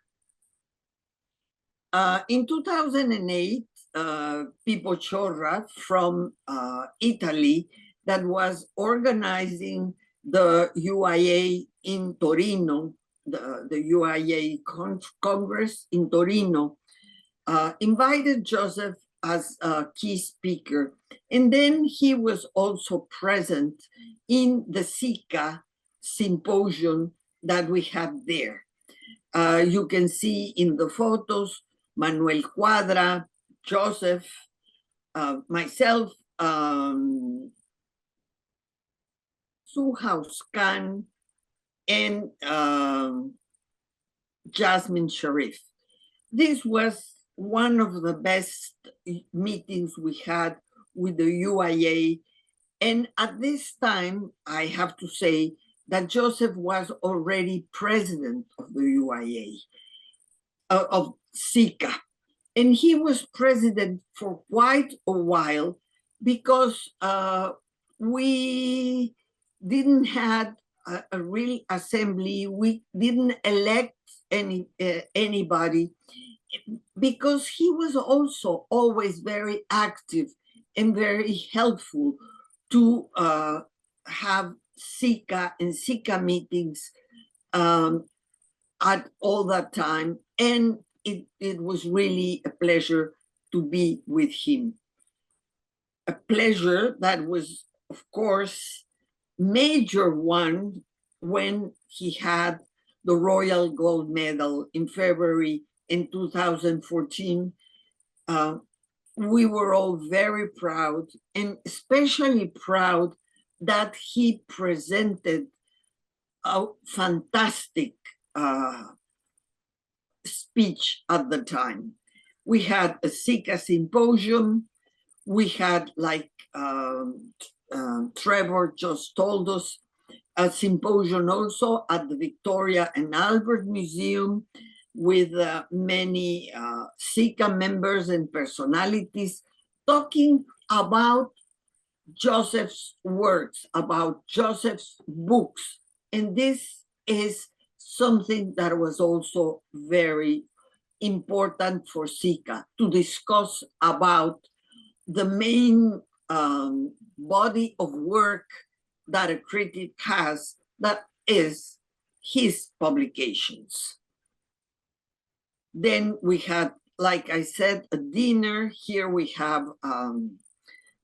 In 2008, Pippo Ciorra from Italy, that was organizing the UIA in Torino, the UIA Congress in Torino, invited Joseph as a key speaker. And then he was also present in the SICA symposium that we had there. You can see in the photos, Manuel Cuadra, Joseph, myself, Suhaus Khan, and Jasmine Sharif. This was one of the best meetings we had with the UIA. And at this time, I have to say that Joseph was already president of the UIA, of SICA. And he was president for quite a while because we didn't have a real assembly. We didn't elect anybody, because he was also always very active and very helpful to have SICA and SICA meetings at all that time. And it was really a pleasure to be with him. A pleasure that was, of course, major one when he had the Royal Gold Medal in February in 2014. We were all very proud, and especially proud that he presented a fantastic speech at the time. We had a SICA symposium. We had, like Trevor just told us, a symposium also at the Victoria and Albert Museum with many SICA members and personalities talking about Joseph's works, about Joseph's books. And this is something that was also very important for SICA, to discuss about the main body of work that a critic has, that is his publications. Then we had, like I said, a dinner. Here we have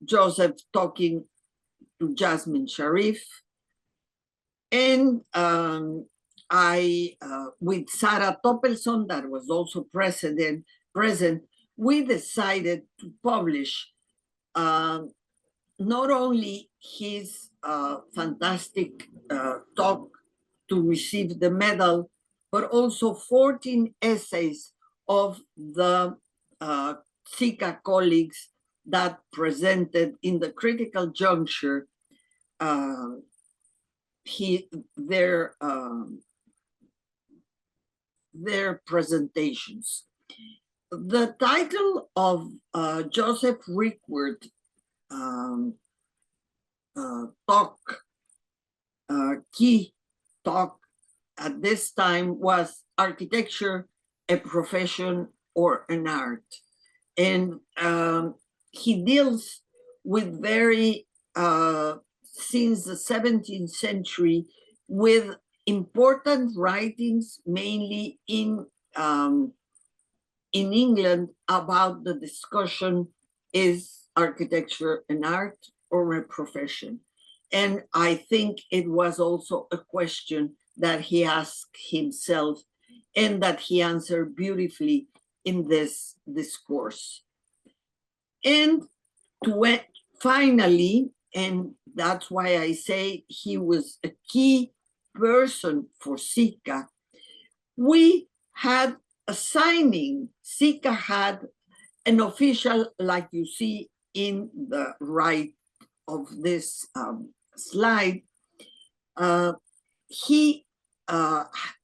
Joseph talking to Jasmine Sharif. And with Sarah Toppelson, that was also present, we decided to publish not only his fantastic talk to receive the medal, but also 14 essays of the SICA colleagues that presented in the critical juncture their presentations. The title of Joseph Rykwert key talk at this time was Architecture, a Profession or an Art. And he deals with since the 17th century, with important writings, mainly in England, about the discussion, is architecture an art or a profession? And I think it was also a question that he asked himself and that he answered beautifully in this discourse. And finally, and that's why I say he was a key person for SICA, we had a signing. CICA had an official, like you see in the right of this slide. He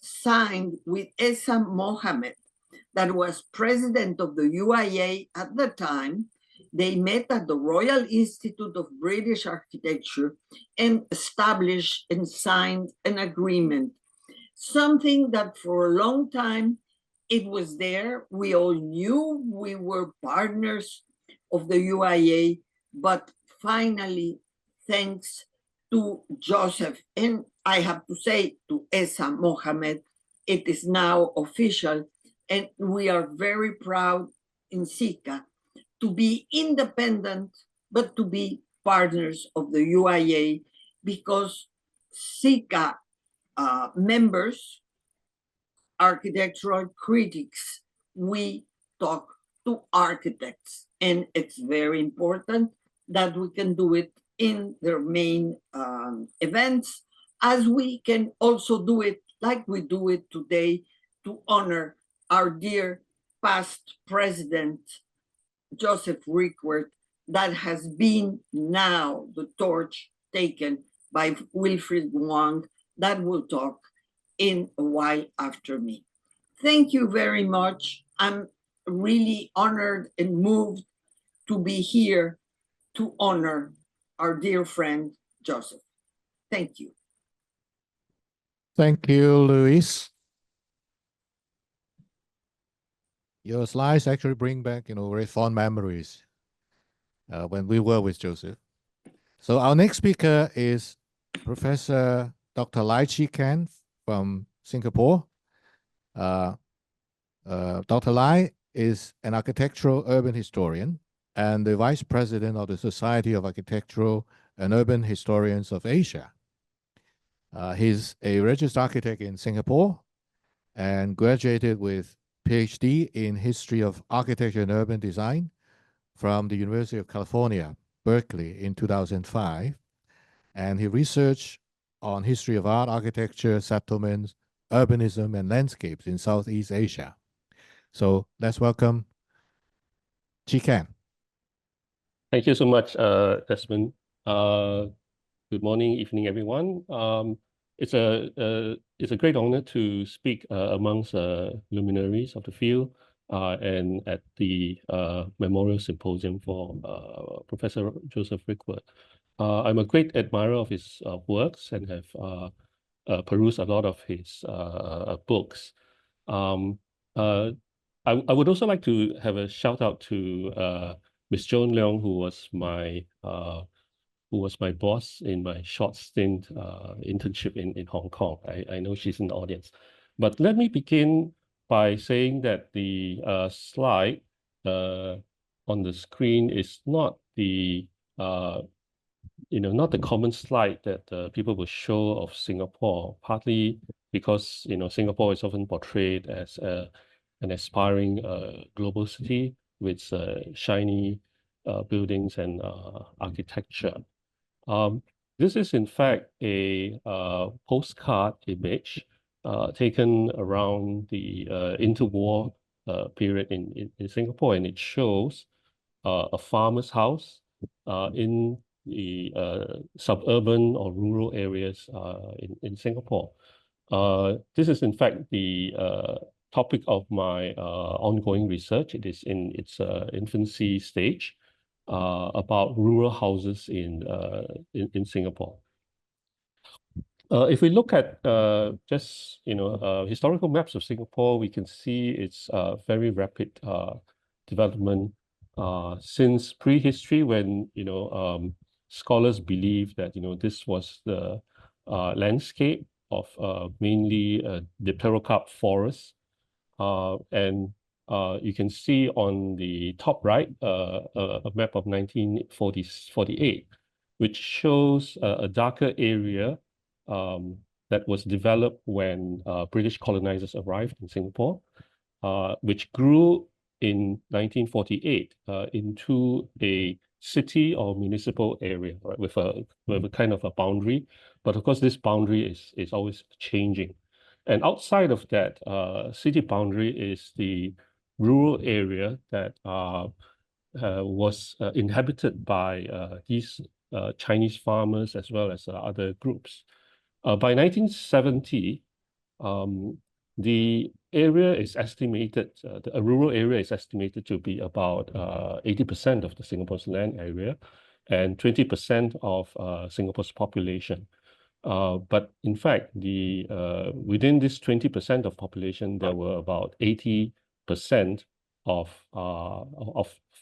signed with Esa Mohammed, that was president of the UIA at the time. They met at the Royal Institute of British Architecture and established and signed an agreement, something that for a long time it was there. We all knew we were partners of the UIA, but finally, thanks to Joseph, and I have to say to Esa Mohammed, it is now official, and we are very proud in SICA to be independent, but to be partners of the UIA, because SICA members, architectural critics, we talk to architects, and it's very important that we can do it in their main events, as we can also do it like we do it today to honor our dear past president, Joseph Rykwert, that has been now the torch taken by Wilfried Wang, that will talk in a while after me. Thank you very much. I'm really honored and moved to be here to honor our dear friend, Joseph. Thank you. Thank you, Luiz. Your slides actually bring back, very fond memories when we were with Joseph. So our next speaker is Professor Dr. Lai Chee Kien from Singapore. Dr. Lai is an architectural urban historian and the vice president of the Society of Architectural and Urban Historians of Asia. He's a registered architect in Singapore and graduated with PhD in History of Architecture and Urban Design from the University of California, Berkeley in 2005. And he researched on history of art, architecture, settlements, urbanism, and landscapes in Southeast Asia. So let's welcome Chee Kien. Thank you so much, Desmond. Good morning, evening, everyone. It's a great honor to speak amongst luminaries of the field and at the Memorial Symposium for Professor Joseph Rykwert. I'm a great admirer of his works and have perused a lot of his books. I would also like to have a shout out to Ms. Joan Leong, who was my boss in my short stint internship in Hong Kong. I know she's in the audience. But let me begin by saying that the slide on the screen is not the not the common slide that people will show of Singapore, partly because Singapore is often portrayed as an aspiring global city with shiny buildings and architecture. This is in fact a postcard image taken around the interwar period in Singapore, and it shows a farmer's house in the suburban or rural areas in Singapore. This is in fact the topic of my ongoing research. It is in its infancy stage, about rural houses in Singapore. If we look at just historical maps of Singapore, we can see its very rapid development since prehistory, when scholars believe that this was the landscape of mainly dipterocarp forests, and you can see on the top right a map of 1948, which shows a darker area that was developed when British colonizers arrived in Singapore, which grew in 1948 into a city or municipal area, right, with a kind of a boundary. But of course, this boundary is always changing. And outside of that city boundary is the rural area that was inhabited by these Chinese farmers as well as other groups. By 1970, the area is estimated, the rural area is estimated to be about 80% of the Singapore's land area and 20% of Singapore's population. But in fact, within this 20% of population, there were about 80% of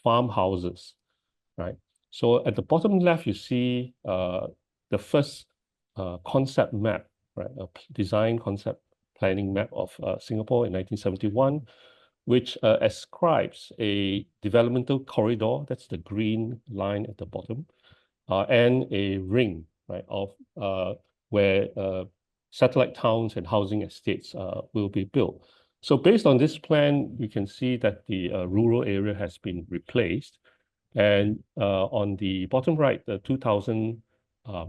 farmhouses, right? So at the bottom left, you see the first concept map, right? A design concept planning map of Singapore in 1971, which ascribes a developmental corridor, that's the green line at the bottom, and a ring, right, of where satellite towns and housing estates will be built. So based on this plan, you can see that the rural area has been replaced. And on the bottom right, the 2000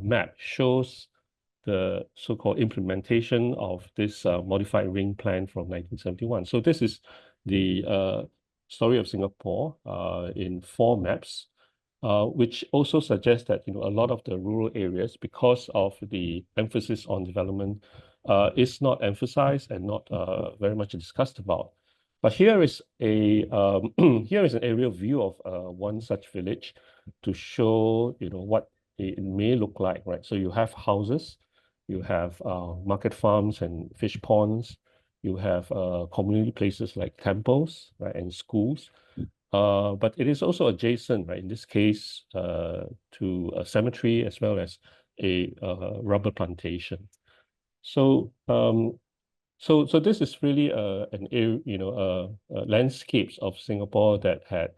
map shows the so-called implementation of this modified ring plan from 1971. So this is the story of Singapore in 4 maps, which also suggests that a lot of the rural areas, because of the emphasis on development, is not emphasized and not very much discussed about. But here is here is an aerial view of one such village to show what it may look like, right? So you have houses, you have market farms and fish ponds, you have community places like temples, right, and schools. But it is also adjacent, right, in this case, to a cemetery as well as a rubber plantation. So so this is really landscapes of Singapore that had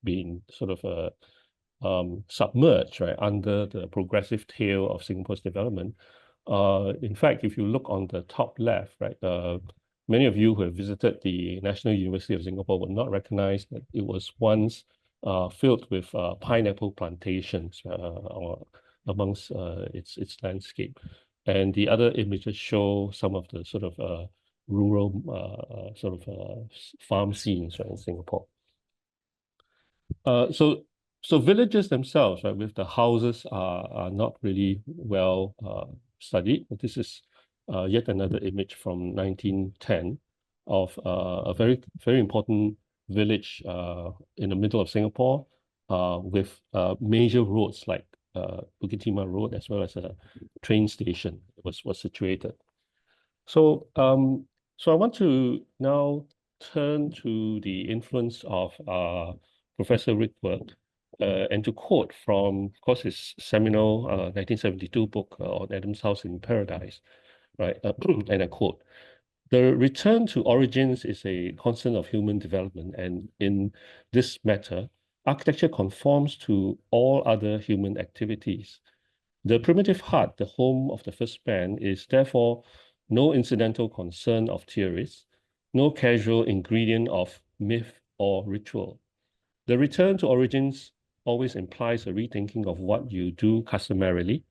been sort of submerged, right, under the progressive tail of Singapore's development. In fact, if you look on the top left, right, many of you who have visited the National University of Singapore will not recognize that it was once filled with pineapple plantations amongst its landscape. And the other images show some of the sort of rural farm scenes, right, in Singapore. So villages themselves, right, with the houses are not really well studied. This is yet another image from 1910 of a very, very important village in the middle of Singapore with major roads like Bukit Timah Road as well as a train station was situated. So so I want to now turn to the influence of Professor Rykwert and to quote from, of course, his seminal 1972 book on Adam's House in Paradise, right? And I quote, "The return to origins is a constant of human development, and in this matter, architecture conforms to all other human activities. The primitive hut, the home of the first man, is therefore no incidental concern of theorists, no casual ingredient of myth or ritual. The return to origins always implies a rethinking of what you do customarily,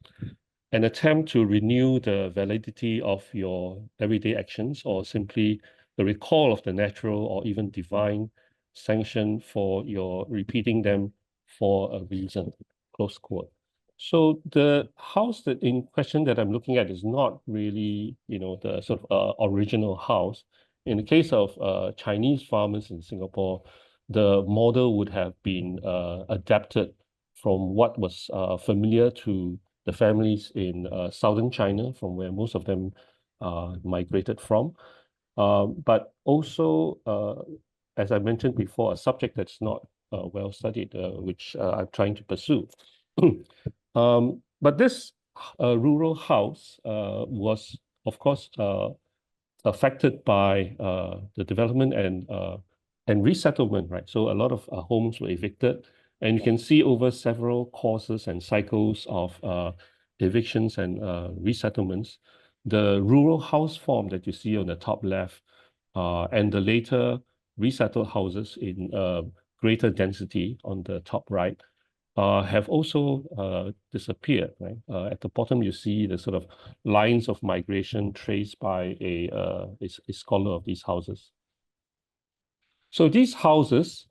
an attempt to renew the validity of your everyday actions, or simply the recall of the natural or even divine sanction for your repeating them for a reason," close quote. So the house that in question that I'm looking at is not really, the sort of original house. In the case of Chinese farmers in Singapore, the model would have been adapted from what was familiar to the families in southern China, from where most of them migrated from. But also, as I mentioned before, a subject that's not well studied, which I'm trying to pursue. But this rural house was, of course, affected by the development and resettlement, right? So a lot of homes were evicted, and you can see over several courses and cycles of evictions and resettlements, the rural house form that you see on the top left, and the later resettled houses in greater density on the top right, have also disappeared, right? At the bottom, you see the sort of lines of migration traced by a scholar of these houses. So these houses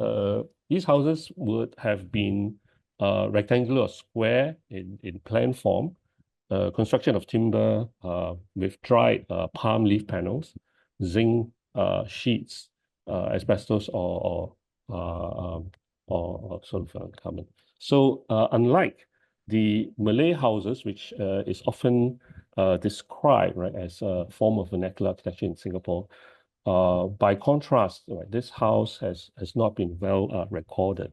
would have been rectangular or square in plan form, construction of timber with dried palm leaf panels, zinc sheets, asbestos or sort of carbon. So unlike the Malay houses, which is often described, right, as a form of vernacular architecture in Singapore, by contrast, right, this house has not been well recorded,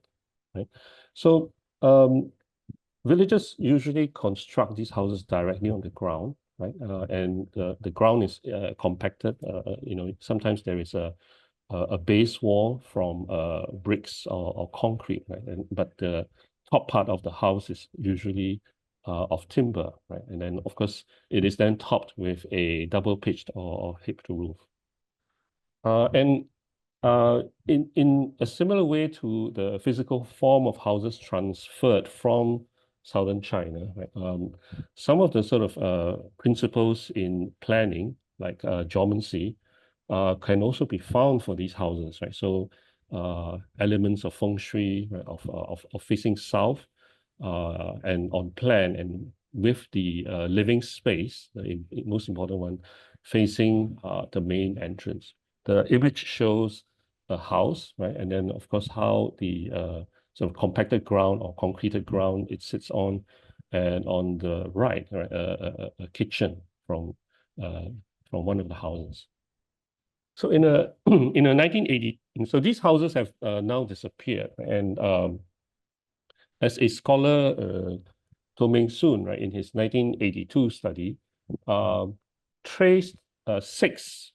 right? So villagers usually construct these houses directly on the ground, right? And the ground is compacted. You know, sometimes there is a base wall from bricks or concrete, right? But the top part of the house is usually of timber, right? And then, of course, it is then topped with a double pitched or hipped roof. And in a similar way to the physical form of houses transferred from southern China, right? Some of the sort of principles in planning, like geomancy, can also be found for these houses, right? So elements of feng shui, right, of facing south, and on plan and with the living space, the most important one, facing the main entrance. The image shows a house, right? And then, of course, how the sort of compacted ground or concreted ground it sits on, and on the right, right, a kitchen from one of the houses. So in a 1980, so these houses have now disappeared, and as a scholar, To Ming Soon, right, in his 1982 study, traced 6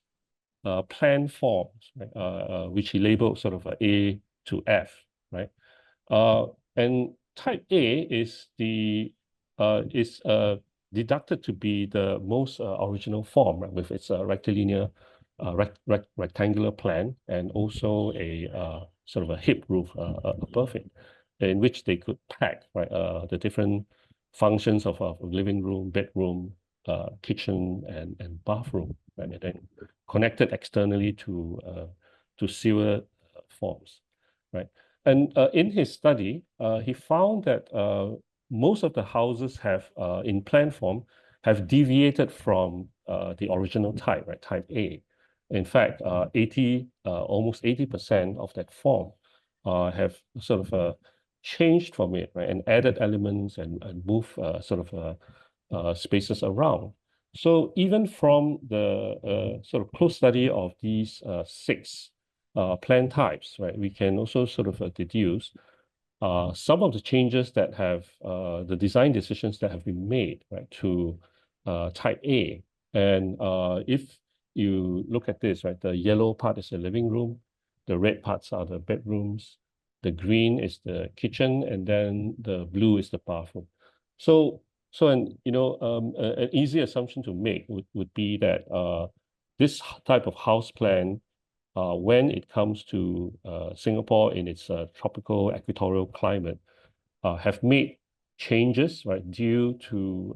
plan forms, right, which he labeled sort of A to F, right? And type A is deducted to be the most original form, right, with its rectilinear, rectangular plan, and also a sort of a hip roof above it, in which they could pack, right, the different functions of a living room, bedroom, kitchen, and bathroom, right, and then connected externally to sewer forms, right? And in his study, he found that most of the houses have, in plan form, have deviated from the original type, right, type A. In fact, almost 80% of that form have sort of changed from it, right, and added elements and moved sort of spaces around. So even from the sort of close study of these 6 plan types, right, we can also sort of deduce some of the changes that have, the design decisions that have been made, right, to type A. And if you look at this, right, the yellow part is the living room, the red parts are the bedrooms, the green is the kitchen, and then the blue is the bathroom. So an easy assumption to make would be that this type of house plan, when it comes to Singapore in its tropical equatorial climate, have made changes, right, due to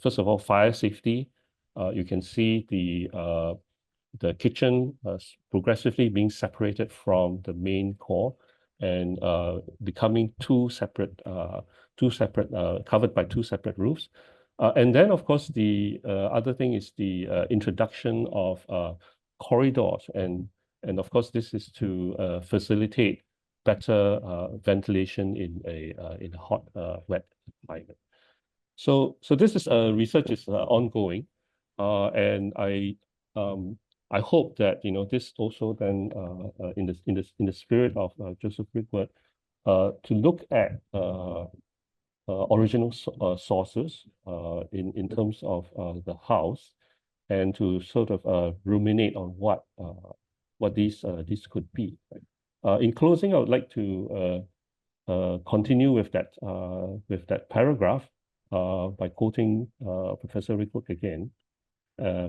first of all, fire safety. You can see the kitchen progressively being separated from the main core and becoming two separate covered by 2 separate roofs. And then, of course, the other thing is the introduction of corridors, and of course, this is to facilitate better ventilation in a hot, wet climate. So this is research is ongoing, and I hope that this also then in the spirit of Joseph Rykwert, to look at original sources in terms of the house, and to sort of ruminate on what these could be. Right? In closing, I would like to continue with that paragraph by quoting Professor Rykwert again.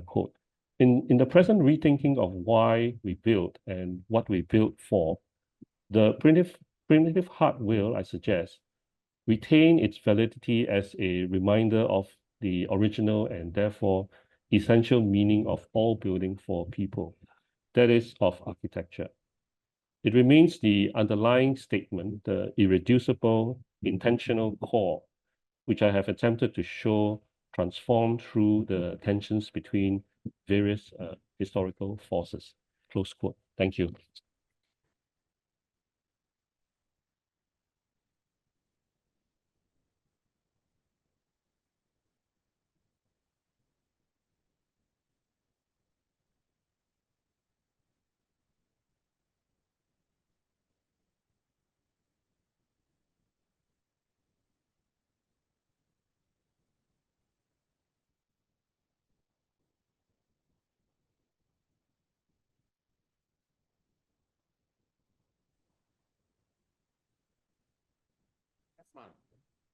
Quote: In the present rethinking of why we build and what we build for, the primitive heart will, I suggest, retain its validity as a reminder of the original and therefore essential meaning of all building for people, that is, of architecture. It remains the underlying statement, the irreducible, intentional core, which I have attempted to show transformed through the tensions between various historical forces. Close quote. Thank you.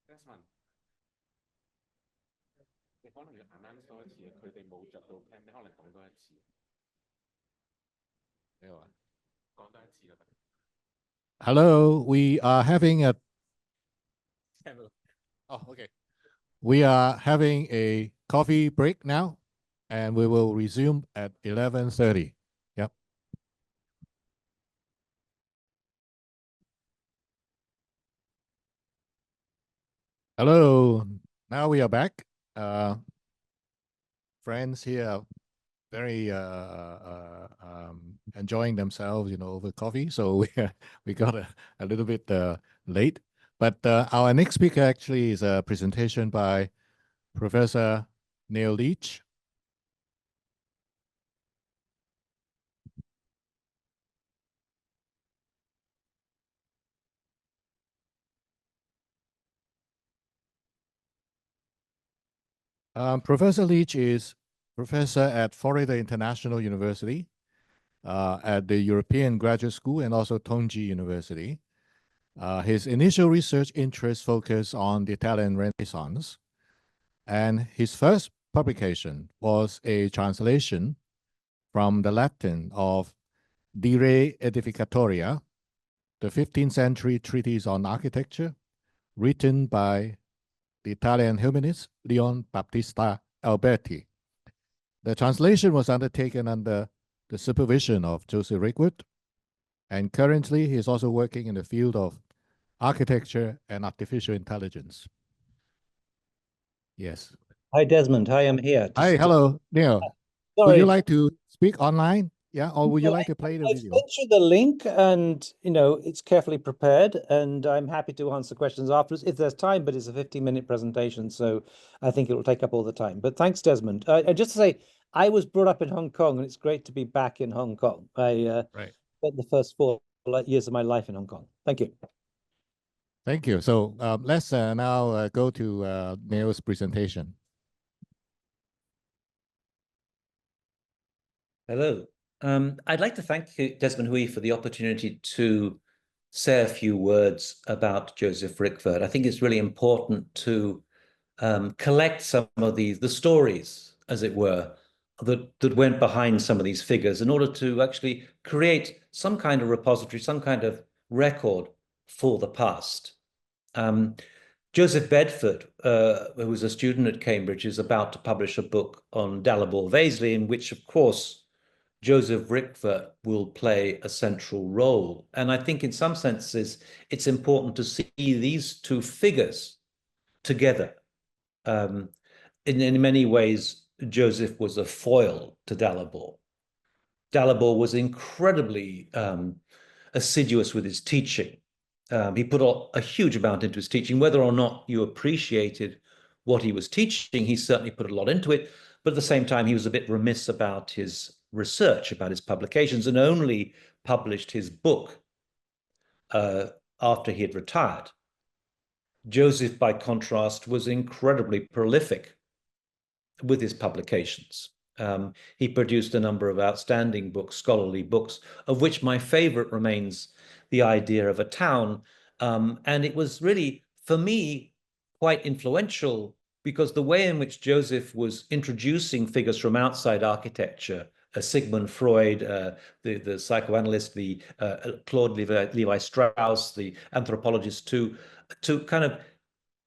Desmond. 你可能要 announce 多一次，佢哋冇着到 plan， 你可能講多一次。沒有啊？講多一次啦。Hello, we are having a. Oh, okay. We are having a coffee break now, and we will resume at 11:30. Yep. Hello. Now we are back. Friends here very enjoying themselves, over coffee. So we got a little bit late. But our next speaker actually is a presentation by Professor Neil Leach. Professor Leach is professor at Florida International University, at the European Graduate School, and also Tongji University. His initial research interests focus on the Italian Renaissance, and his first publication was a translation from the Latin of De Re Edificatoria, the 15th century treatise on architecture, written by the Italian humanist Leon Battista Alberti. The translation was undertaken under the supervision of Joseph Rykwert, and currently he is also working in the field of architecture and artificial intelligence. Yes. Hi, Desmond. Hi, I'm here. Hi, hello, Neil. Sorry. Would you like to speak online? Yeah, or would you like to play the video? I sent you the link, and it's carefully prepared, and I'm happy to answer questions afterwards if there's time. But it's a 15-minute presentation, so I think it will take up all the time. But thanks, Desmond. Just to say, I was brought up in Hong Kong, and it's great to be back in Hong Kong. I spent the first 4 years of my life in Hong Kong. Thank you. Thank you. So let's now go to Neil's presentation. Hello. I'd like to thank Desmond Hui for the opportunity to say a few words about Joseph Rykwert. I think it's really important to collect some of the stories, as it were, that went behind some of these figures in order to actually create some kind of repository, some kind of record for the past. Joseph Bedford, who was a student at Cambridge, is about to publish a book on Dalibor Vesely, in which, of course, Joseph Rykwert will play a central role. And I think in some senses, it's important to see these two figures together. In many ways, Joseph was a foil to Dalibor. Dalibor was incredibly assiduous with his teaching. He put a huge amount into his teaching. Whether or not you appreciated what he was teaching, he certainly put a lot into it. But at the same time, he was a bit remiss about his research, about his publications, and only published his book after he had retired. Joseph, by contrast, was incredibly prolific with his publications. He produced a number of outstanding books, scholarly books, of which my favorite remains The Idea of a Town. And it was really, for me, quite influential, because the way in which Joseph was introducing figures from outside architecture, Sigmund Freud, the psychoanalyst, the Claude Levi-Strauss, the anthropologist, to kind of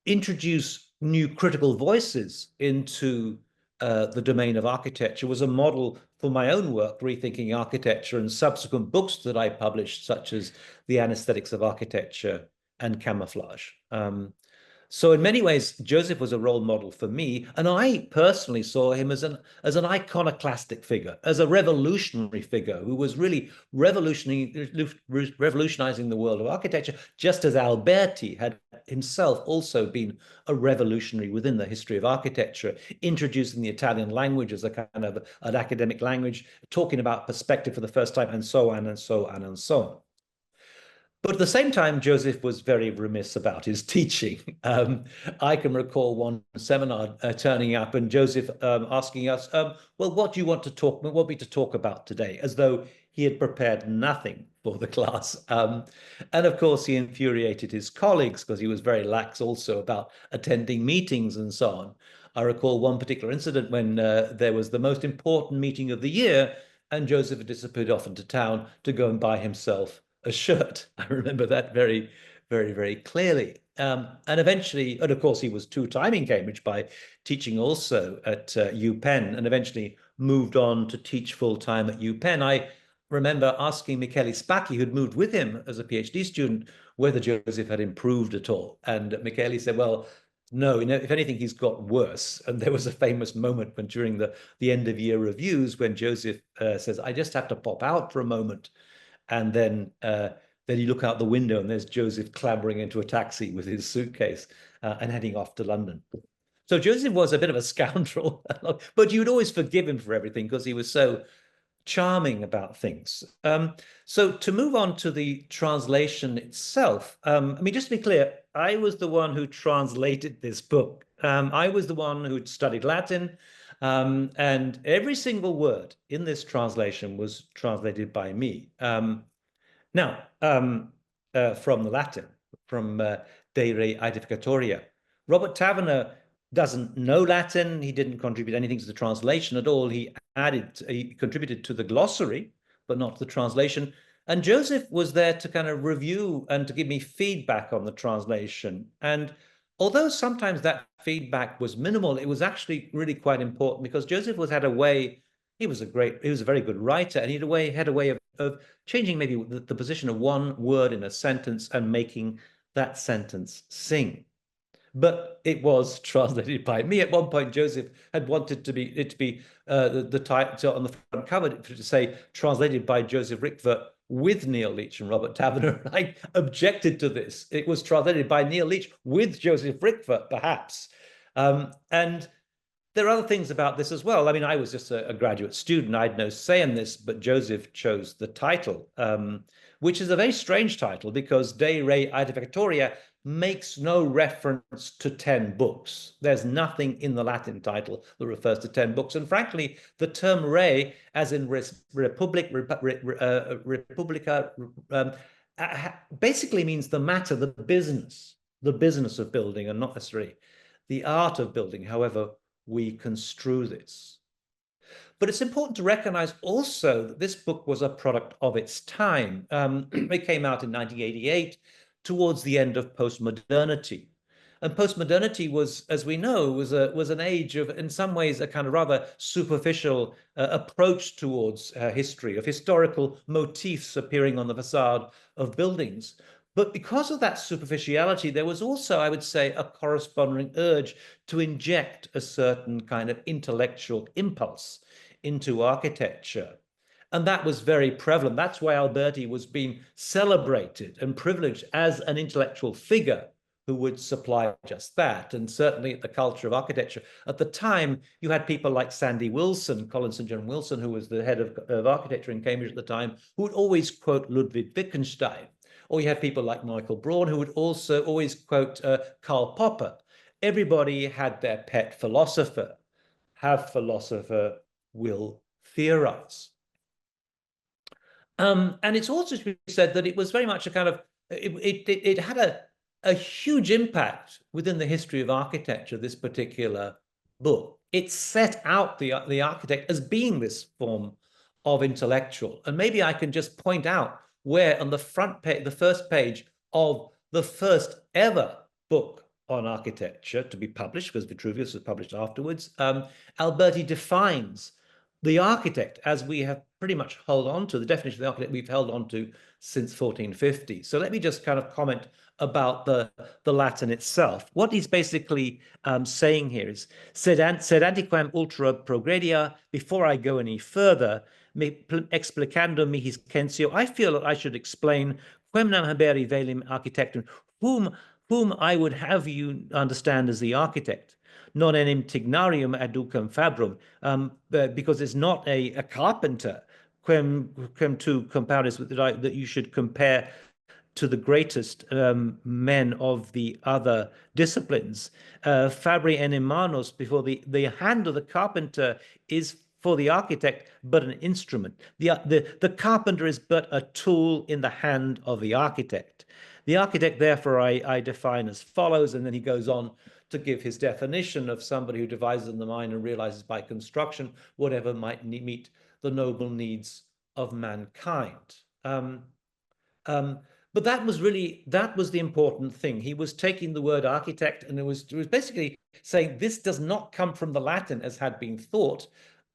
introduce new critical voices into the domain of architecture was a model for my own work, Rethinking Architecture, and subsequent books that I published, such as The Anesthetics of Architecture and Camouflage. So in many ways, Joseph was a role model for me, and I personally saw him as an iconoclastic figure, as a revolutionary figure who was really revolutionizing the world of architecture, just as Alberti had himself also been a revolutionary within the history of architecture, introducing the Italian language as a kind of an academic language, talking about perspective for the first time, and so on and so on and so on. But at the same time, Joseph was very remiss about his teaching. I can recall one seminar turning up and Joseph asking us, well, what do you want me to talk about today? As though he had prepared nothing for the class. And of course, he infuriated his colleagues because he was very lax also about attending meetings and so on. I recall one particular incident when there was the most important meeting of the year and Joseph had disappeared off into town to go and buy himself a shirt. I remember that very, very, very clearly. And eventually, and of course, he was two-time in Cambridge by teaching also at UPenn, and eventually moved on to teach full-time at UPenn. I remember asking Michele Spacchi, who'd moved with him as a PhD student, whether Joseph had improved at all. And Michele said, well, no, if anything, he's got worse. And there was a famous moment when during the end of year reviews when Joseph says, I just have to pop out for a moment. And then you look out the window and there's Joseph clambering into a taxi with his suitcase and heading off to London. So Joseph was a bit of a scoundrel, but you'd always forgive him for everything because he was so charming about things. So to move on to the translation itself, I mean, just to be clear, I was the one who translated this book. I was the one who'd studied Latin. And every single word in this translation was translated by me. From the Latin, from De Re Edificatoria. Robert Taverner doesn't know Latin. He didn't contribute anything to the translation at all. He contributed to the glossary, but not the translation. And Joseph was there to kind of review and to give me feedback on the translation. And although sometimes that feedback was minimal, it was actually really quite important because Joseph had a way, he was a very good writer, and he had a way of changing maybe the position of one word in a sentence and making that sentence sing. But it was translated by me. At one point, Joseph had wanted it to be the title on the front cover to say translated by Joseph Rykwert with Neil Leach and Robert Taverner. I objected to this. It was translated by Neil Leach with Joseph Rykwert, perhaps. And there are other things about this as well. I mean, I was just a graduate student. I had no say in this, but Joseph chose the title, which is a very strange title because De Re Edificatoria makes no reference to 10 books. There's nothing in the Latin title that refers to 10 books. And frankly, the term re, as in republica, basically means the matter, the business of building, and not necessarily the art of building, however we construe this. But it's important to recognize also that this book was a product of its time. It came out in 1988, towards the end of postmodernity. And postmodernity was, as we know, was an age of, in some ways, a kind of rather superficial approach towards history, of historical motifs appearing on the facade of buildings. But because of that superficiality, there was also, I would say, a corresponding urge to inject a certain kind of intellectual impulse into architecture. And that was very prevalent. That's why Alberti was being celebrated and privileged as an intellectual figure who would supply just that. And certainly at the culture of architecture at the time, you had people like Sandy Wilson, Colin St. John Wilson, who was the head of architecture in Cambridge at the time, who would always quote Ludwig Wittgenstein. Or you had people like Michael Braun, who would also always quote Karl Popper. Everybody had their pet philosopher. Have philosopher will theorize. And it's also to be said that it was very much a kind of, it had a huge impact within the history of architecture, this particular book. It set out the architect as being this form of intellectual. And maybe I can just point out where on the front page, the first page of the first ever book on architecture to be published, because Vitruvius was published afterwards, Alberti defines the architect as we have pretty much held on to, the definition of the architect we've held on to since 1450. So let me just kind of comment about the Latin itself. What he's basically saying here is, sed antiquam ultra progredia, before I go any further, explicando mihi censio, I feel that I should explain quem nam haberi velim architectum, whom I would have you understand as the architect, non enim tignarium aducam fabrum, because it's not a carpenter, quem tu comparis, that you should compare to the greatest men of the other disciplines. Fabri enim manos, before the hand of the carpenter is for the architect but an instrument. The carpenter is but a tool in the hand of the architect. The architect, therefore, I define as follows, and then he goes on to give his definition of somebody who devises in the mind and realizes by construction whatever might meet the noble needs of mankind. But that was the important thing. He was taking the word architect, and it was basically saying this does not come from the Latin as had been thought,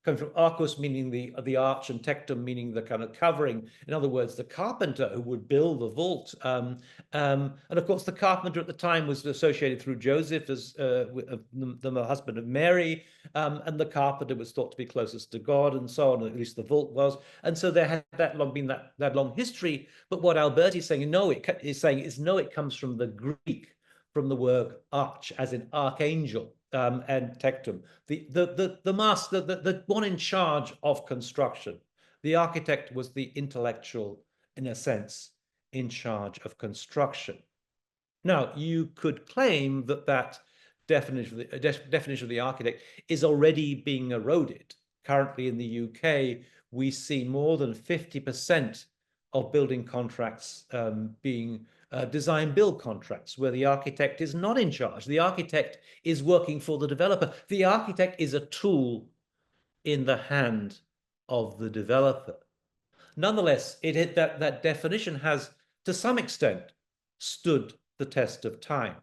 coming from arcus, meaning the arch, and tectum, meaning the kind of covering. In other words, the carpenter who would build the vault. And of course, the carpenter at the time was associated through Joseph as the husband of Mary, and the carpenter was thought to be closest to God, and so on. At least the vault was, and so there had been that long history. But what Alberti is saying, it comes from the Greek, from the word arch, as in archangel. And tectum, the master, the one in charge of construction. The architect was the intellectual, in a sense, in charge of construction. Now, you could claim that definition of the architect is already being eroded. Currently in the UK, we see more than 50% of building contracts being design-build contracts, where the architect is not in charge. The architect is working for the developer. The architect is a tool in the hand of the developer. Nonetheless, that definition has, to some extent, stood the test of time.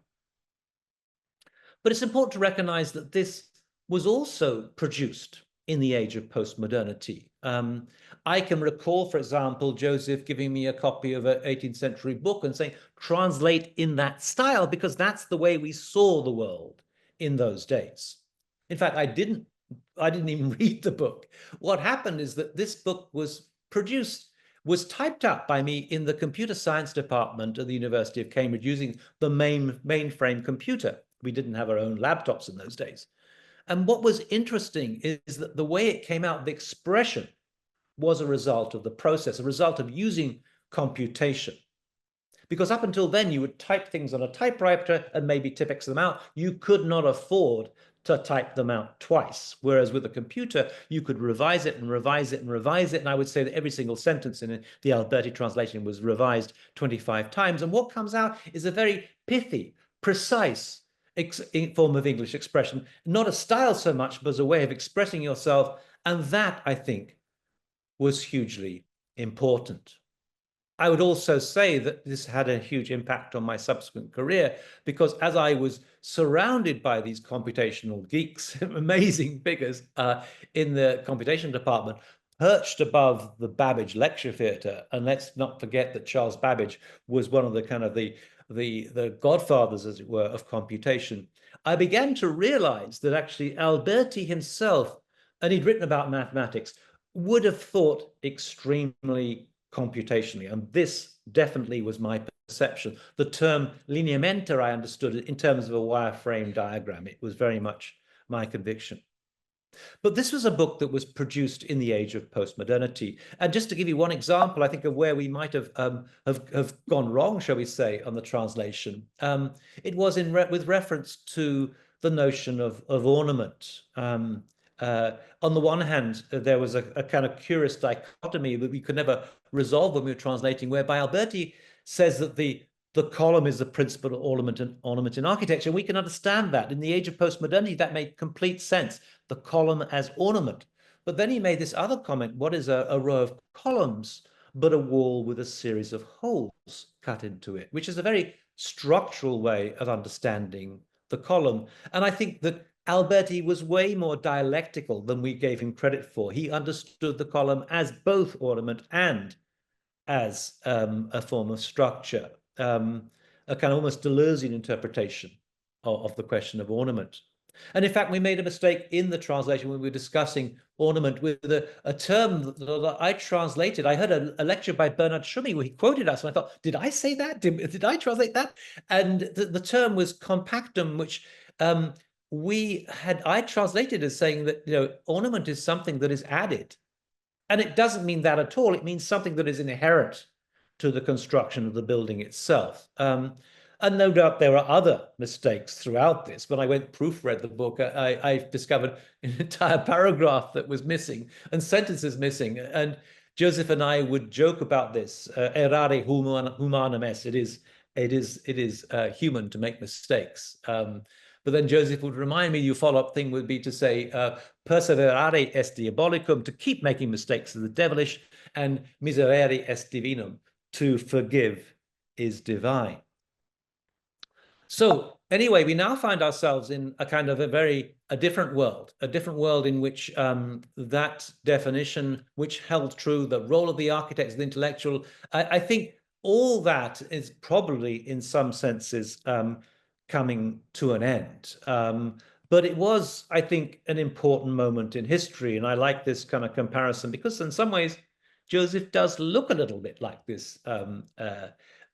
But it's important to recognize that this was also produced in the age of postmodernity. I can recall, for example, Joseph giving me a copy of an 18th century book and saying, translate in that style, because that's the way we saw the world in those days. In fact, I didn't even read the book. What happened is that this book was typed up by me in the computer science department at the University of Cambridge using the mainframe computer. We didn't have our own laptops in those days. And what was interesting is that the way it came out, the expression, was a result of the process, a result of using computation. Because up until then, you would type things on a typewriter and maybe typex them out. You could not afford to type them out twice. Whereas with a computer, you could revise it and revise it and revise it. And I would say that every single sentence in the Alberti translation was revised 25 times. And what comes out is a very pithy, precise form of English expression, not a style so much, but as a way of expressing yourself. And that, I think, was hugely important. I would also say that this had a huge impact on my subsequent career, because as I was surrounded by these computational geeks, amazing figures in the computation department, perched above the Babbage lecture theatre, and let's not forget that Charles Babbage was one of the kind of the godfathers, as it were, of computation, I began to realize that actually Alberti himself, and he'd written about mathematics, would have thought extremely computationally. And this definitely was my perception. The term lineamenta, I understood it in terms of a wireframe diagram. It was very much my conviction. But this was a book that was produced in the age of postmodernity. And just to give you one example, I think, of where we might have gone wrong, shall we say, on the translation, it was with reference to the notion of ornament. On the one hand, there was a kind of curious dichotomy that we could never resolve when we were translating, whereby Alberti says that the column is the principal ornament in architecture. We can understand that. In the age of postmodernity, that made complete sense, the column as ornament. But then he made this other comment: what is a row of columns but a wall with a series of holes cut into it, which is a very structural way of understanding the column. And I think that Alberti was way more dialectical than we gave him credit for. He understood the column as both ornament and as a form of structure, a kind of almost Deleuzean interpretation of the question of ornament. And in fact, we made a mistake in the translation when we were discussing ornament with a term that I translated. I heard a lecture by Bernard Schumi where he quoted us, and I thought, did I say that? Did I translate that? And the term was compactum, which I translated as saying that ornament is something that is added. And it doesn't mean that at all. It means something that is inherent to the construction of the building itself. And no doubt there are other mistakes throughout this. When I proofread the book, I discovered an entire paragraph that was missing and sentences missing. And Joseph and I would joke about this. Errare humanum est. It is human to make mistakes. But then Joseph would remind me, your follow-up thing would be to say, perseverare est diabolicum, to keep making mistakes is the devilish, and miserere est divinum, to forgive is divine. So anyway, we now find ourselves in a kind of a different world in which that definition, which held true, the role of the architect as the intellectual, I think all that is probably in some senses coming to an end. But it was, I think, an important moment in history. And I like this kind of comparison because in some ways, Joseph does look a little bit like this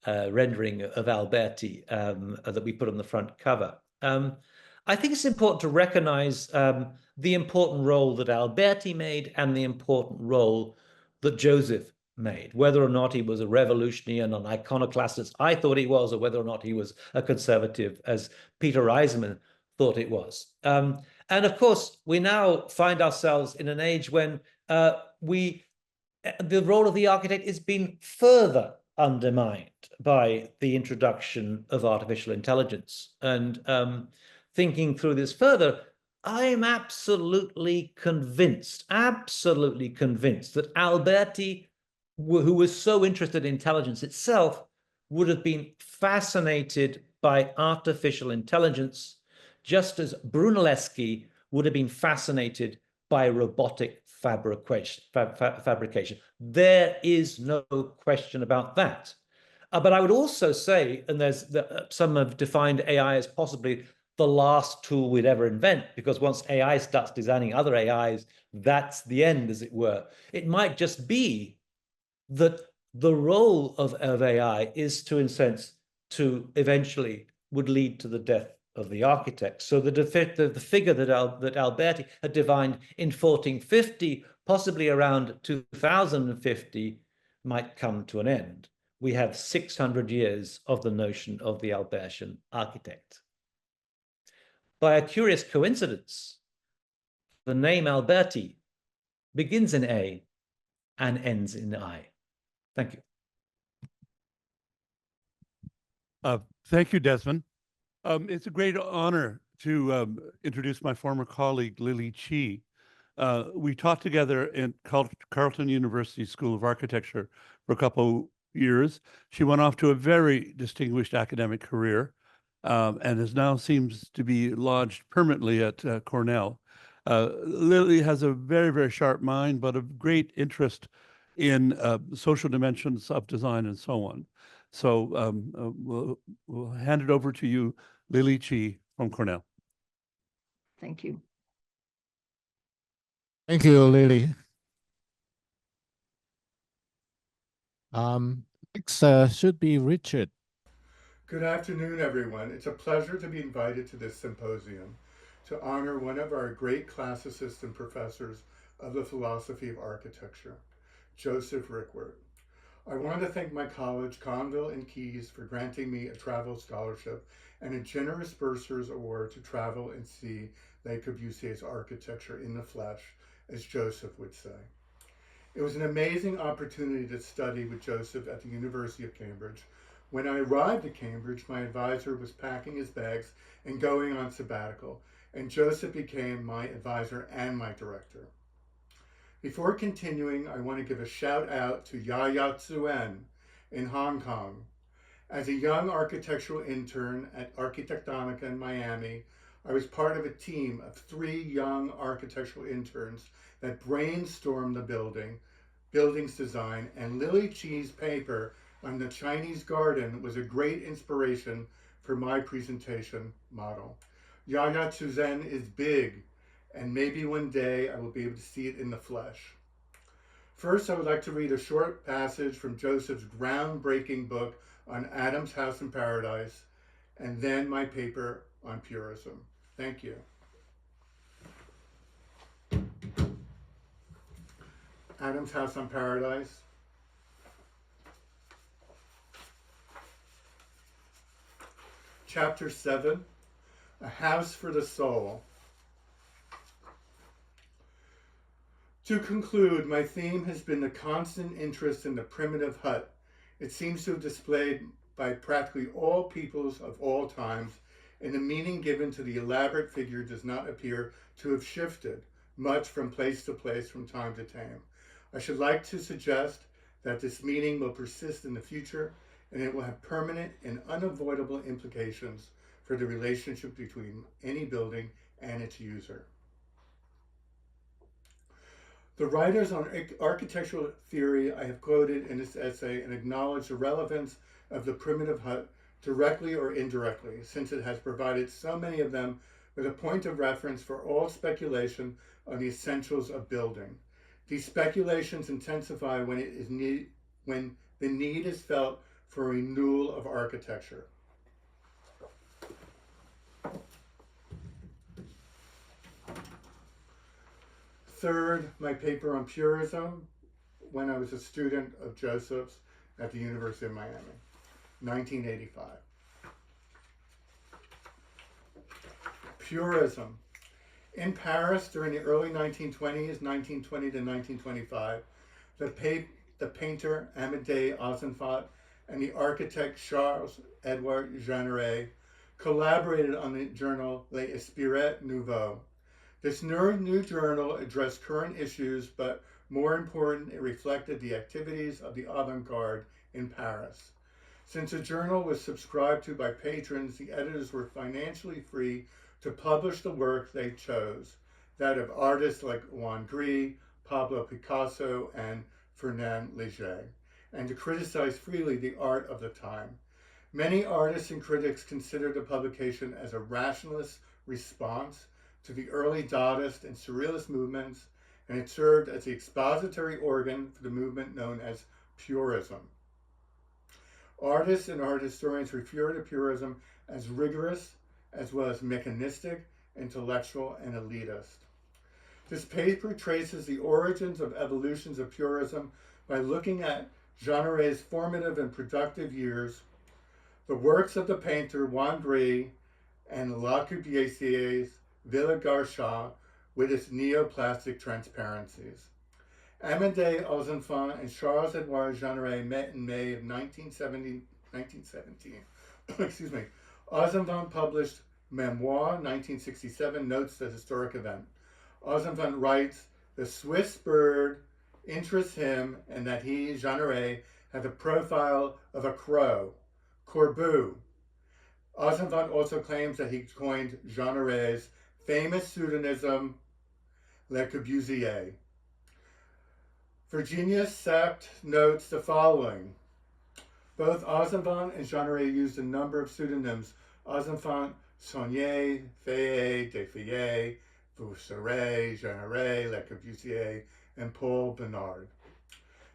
rendering of Alberti that we put on the front cover. I think it's important to recognize the important role that Alberti made and the important role that Joseph made, whether or not he was a revolutionary and an iconoclast as I thought he was, or whether or not he was a conservative as Peter Eisenman thought it was. And of course, we now find ourselves in an age when the role of the architect is being further undermined by the introduction of artificial intelligence. And thinking through this further, I'm absolutely convinced that Alberti, who was so interested in intelligence itself, would have been fascinated by artificial intelligence, just as Brunelleschi would have been fascinated by robotic fabrication. There is no question about that. But I would also say, and some have defined AI as possibly the last tool we'd ever invent, because once AI starts designing other AIs, that's the end, as it were. It might just be that the role of AI is to, in a sense, to eventually would lead to the death of the architect. So the figure that Alberti had defined in 1450, possibly around 2050, might come to an end. We have 600 years of the notion of the Albertian architect. By a curious coincidence, the name Alberti begins in A and ends in I. Thank you. Thank you, Desmond. It's a great honor to introduce my former colleague, Lai Chee. We taught together in Carleton University School of Architecture for a couple years. She went off to a very distinguished academic career and now seems to be lodged permanently at Cornell. Lily has a very, very sharp mind, but of great interest in social dimensions of design and so on. So we'll hand it over to you, Lai Chee from Cornell. Thank you. Thank you, Lily. Next should be Richard. Good afternoon, everyone. It's a pleasure to be invited to this symposium to honor one of our great class assistant professors of the philosophy of architecture, Joseph Rykwert. I want to thank my college, Conville and Keys, for granting me a travel scholarship and a generous bursar's award to travel and see Le Corbusier's architecture in the flesh, as Joseph would say. It was an amazing opportunity to study with Joseph at the University of Cambridge. When I arrived at Cambridge, my advisor was packing his bags and going on sabbatical, and Joseph became my advisor and my director. Before continuing, I want to give a shout out to Yaya Tsuen in Hong Kong. As a young architectural intern at Arquitectonica in Miami, I was part of a team of 3 young architectural interns that brainstormed the building's design, and Lai Chee's paper on the Chinese garden was a great inspiration for my presentation model. Yaya Tzuzen is big, and maybe one day I will be able to see it in the flesh. First, I would like to read a short passage from Joseph's groundbreaking book on Adam's House in Paradise, and then my paper on purism. Thank you. Adam's House on Paradise. Chapter 7, A House for the Soul. To conclude, my theme has been the constant interest in the primitive hut. It seems to have displayed by practically all peoples of all times, and the meaning given to the elaborate figure does not appear to have shifted much from place to place from time to time. I should like to suggest that this meaning will persist in the future, and it will have permanent and unavoidable implications for the relationship between any building and its user. The writers on architectural theory I have quoted in this essay and acknowledge the relevance of the primitive hut directly or indirectly, since it has provided so many of them with a point of reference for all speculation on the essentials of building. These speculations intensify when the need is felt for renewal of architecture. Third, my paper on purism when I was a student of Joseph's at the University of Miami, 1985. Purism. In Paris during the early 1920s, 1920 to 1925, the painter Amédée Ozenfant and the architect Charles-Édouard Jeanneret collaborated on the journal L'Esprit Nouveau. This new journal addressed current issues, but more important, it reflected the activities of the avant-garde in Paris. Since the journal was subscribed to by patrons, the editors were financially free to publish the work they chose, that of artists like Juan Gris, Pablo Picasso, and Fernand Léger, and to criticize freely the art of the time. Many artists and critics considered the publication as a rationalist response to the early Dadaist and Surrealist movements, and it served as the expository organ for the movement known as purism. Artists and art historians refer to purism as rigorous, as well as mechanistic, intellectual, and elitist. This paper traces the origins of evolutions of purism by looking at Jeanneret's formative and productive years, the works of the painter Juan Gris, and Le Corbusier's Villa-Garchat with its neoplastic transparencies. Amédée Ozenfant and Charles-Édouard Jeanneret met in May of 1917. Excuse me. Ozenfant published Memoir 1967, Notes to the Historic Event. Ozenfant writes, "The Swiss bird interests him and that he, Jeanneret, had the profile of a crow, corbeau." Ozenfant also claims that he coined Jeanneret's famous pseudonym Le Corbusier. Virginia Sept notes the following. Both Ozenfant and Jeanneret used a number of pseudonyms. Ozenfant, Saunier, Fayet, Defayet, Vausseret, Jeanneret, Le Corbusier, and Paul Bernard.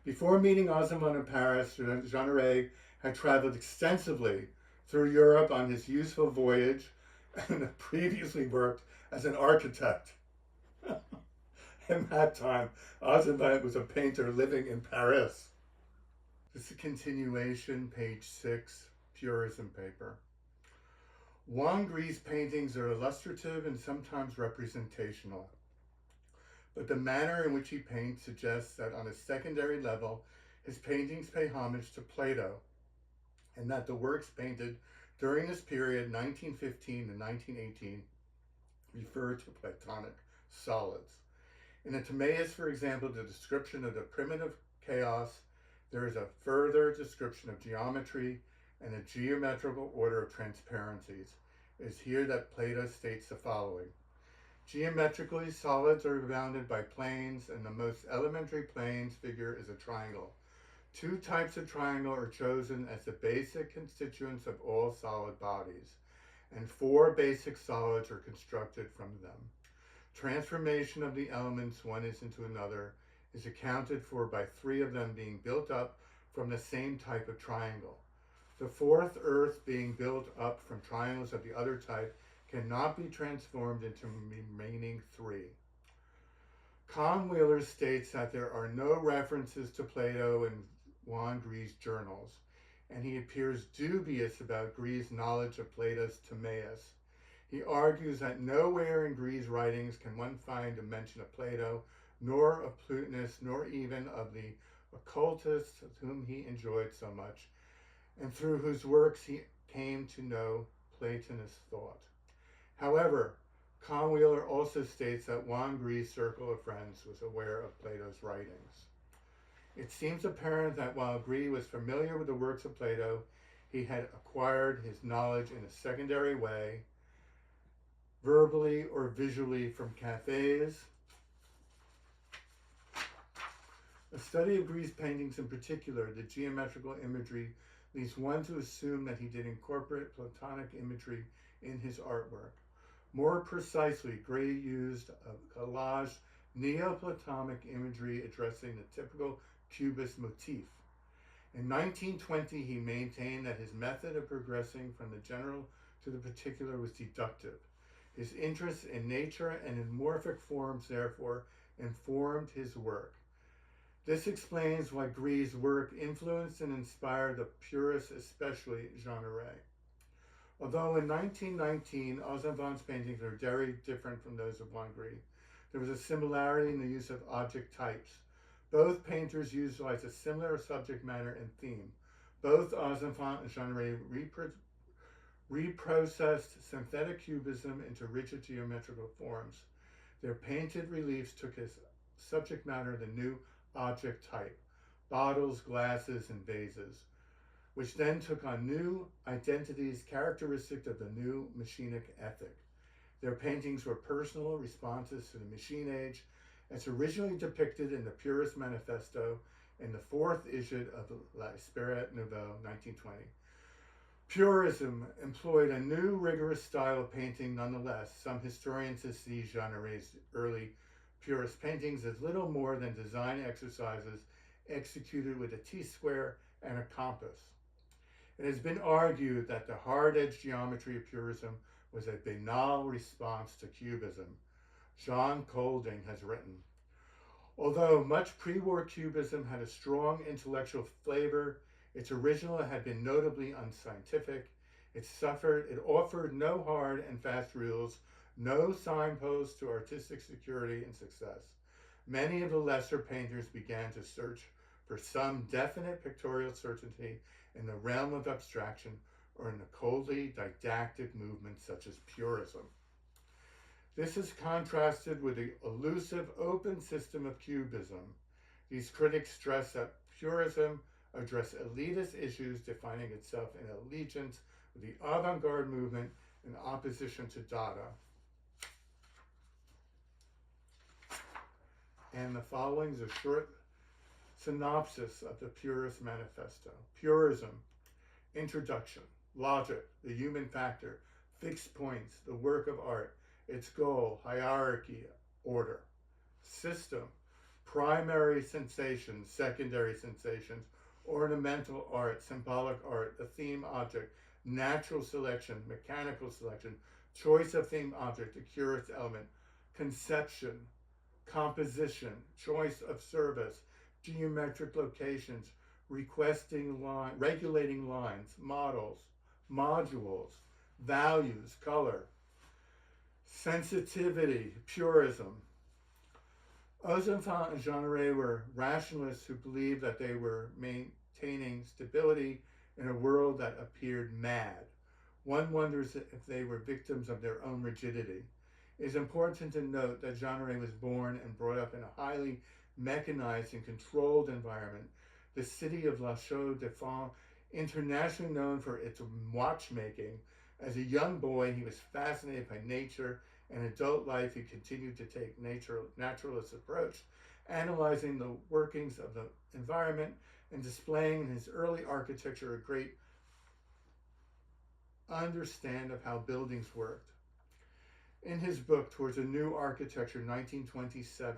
Before meeting Ozenfant in Paris, Jeanneret had traveled extensively through Europe on his useful voyage and had previously worked as an architect. In that time, Ozenfant was a painter living in Paris. This is a continuation, page 6, Purism paper. Juan Gris' paintings are illustrative and sometimes representational, but the manner in which he paints suggests that on a secondary level, his paintings pay homage to Plato, and that the works painted during this period, 1915 to 1918, refer to Platonic solids. In the Timaeus, for example, the description of the primitive chaos, there is a further description of geometry and a geometrical order of transparencies. It is here that Plato states the following. Geometrically, solids are bounded by planes, and the most elementary planes figure is a triangle. Two types of triangle are chosen as the basic constituents of all solid bodies, and four basic solids are constructed from them. Transformation of the elements one is into another is accounted for by three of them being built up from the same type of triangle. The fourth earth being built up from triangles of the other type cannot be transformed into remaining three. Convenor states that there are no references to Plato in Wang Gris' journals, and he appears dubious about Gris' knowledge of Plato's Timaeus. He argues that nowhere in Gris' writings can one find a mention of Plato, nor of Plotinus, nor even of the occultists whom he enjoyed so much, and through whose works he came to know Platonist thought. However, Convenor also states that Wang Gris' circle of friends was aware of Plato's writings. It seems apparent that while Gris was familiar with the works of Plato, he had acquired his knowledge in a secondary way, verbally or visually from cafes. A study of Gris' paintings, in particular the geometrical imagery, leads one to assume that he did incorporate Platonic imagery in his artwork. More precisely, Gris used a collage Neoplatonic imagery addressing the typical Cubist motif. In 1920, he maintained that his method of progressing from the general to the particular was deductive. His interest in nature and in morphic forms, therefore, informed his work. This explains why Gris' work influenced and inspired the purists, especially Jean Rey. Although in 1919, Ozanvant's paintings are very different from those of Wang Gris, there was a similarity in the use of object types. Both painters utilized a similar subject matter and theme. Both Ozanvant and Jean Rey reprocessed synthetic cubism into rigid geometrical forms. Their painted reliefs took as subject matter the new object type, bottles, glasses, and vases, which then took on new identities characteristic of the new machinic ethic. Their paintings were personal responses to the machine age, as originally depicted in the Purist Manifesto in the fourth issue of L'Esprit Nouveau, 1920. Purism employed a new rigorous style of painting nonetheless. Some historians see Jean Rey's early Purist paintings as little more than design exercises executed with a T-square and a compass. It has been argued that the hard-edged geometry of Purism was a banal response to Cubism. Jean Colding has written, although much pre-war Cubism had a strong intellectual flavor, its original had been notably unscientific. It offered no hard and fast rules, no signposts to artistic security and success. Many of the lesser painters began to search for some definite pictorial certainty in the realm of abstraction or in the coldly didactic movements such as Purism. This is contrasted with the elusive open system of Cubism. These critics stress that Purism addressed elitist issues, defining itself in allegiance with the avant-garde movement in opposition to Dada. And the following is a short synopsis of the Purist Manifesto. Purism, introduction, logic, the human factor, fixed points, the work of art, its goal, hierarchy, order. System, primary sensations, secondary sensations, ornamental art, symbolic art, the theme object, natural selection, mechanical selection, choice of theme object, the curious element, conception, composition, choice of service, geometric locations, regulating lines, models, modules, values, color, sensitivity, purism. Ozanvant and Jean Rey were rationalists who believed that they were maintaining stability in a world that appeared mad. One wonders if they were victims of their own rigidity. It is important to note that Jean Rey was born and brought up in a highly mechanized and controlled environment. The city of La Chaux-de-Fonds internationally known for its watchmaking. As a young boy, he was fascinated by nature. In adult life, he continued to take naturalist approach, analyzing the workings of the environment and displaying in his early architecture a great understand of how buildings worked. In his book, Towards a New Architecture, 1927,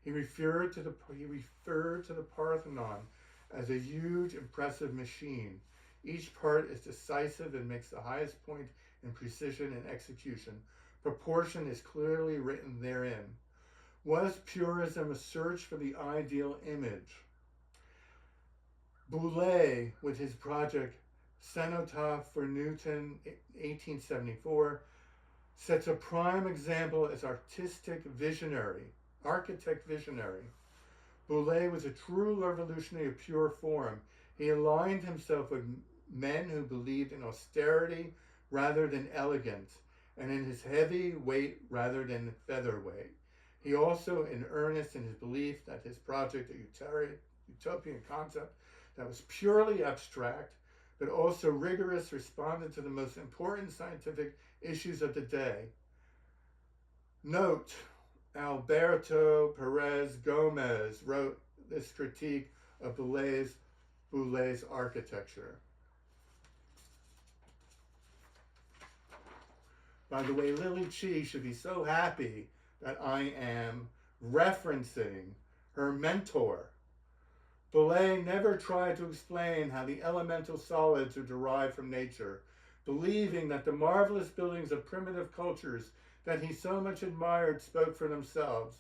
he referred to the Parthenon as a huge, impressive machine. Each part is decisive and makes the highest point in precision and execution. Proportion is clearly written therein. Was purism a search for the ideal image? Boulez, with his project Cenotaph for Newton, 1874, sets a prime example as architect visionary. Boulez was a true revolutionary of pure form. He aligned himself with men who believed in austerity rather than elegance, and in his heavy weight rather than featherweight. He also in earnest in his belief that his project, a utopian concept that was purely abstract, but also rigorous, responded to the most important scientific issues of the day. Note, Alberto Perez Gomez wrote this critique of Boulez's architecture. By the way, Lai Chee should be so happy that I am referencing her mentor. Boulez never tried to explain how the elemental solids are derived from nature, believing that the marvelous buildings of primitive cultures that he so much admired spoke for themselves.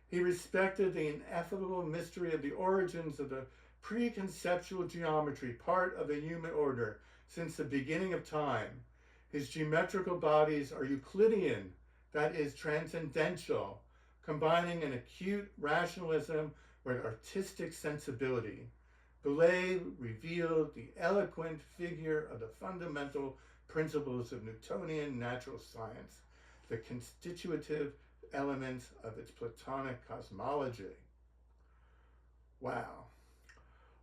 He respected the ineffable mystery of the origins of the preconceptual geometry, part of the human order since the beginning of time. His geometrical bodies are Euclidean, that is transcendental, combining an acute rationalism with artistic sensibility. Boulez revealed the eloquent figure of the fundamental principles of Newtonian natural science, the constitutive elements of its Platonic cosmology. Wow.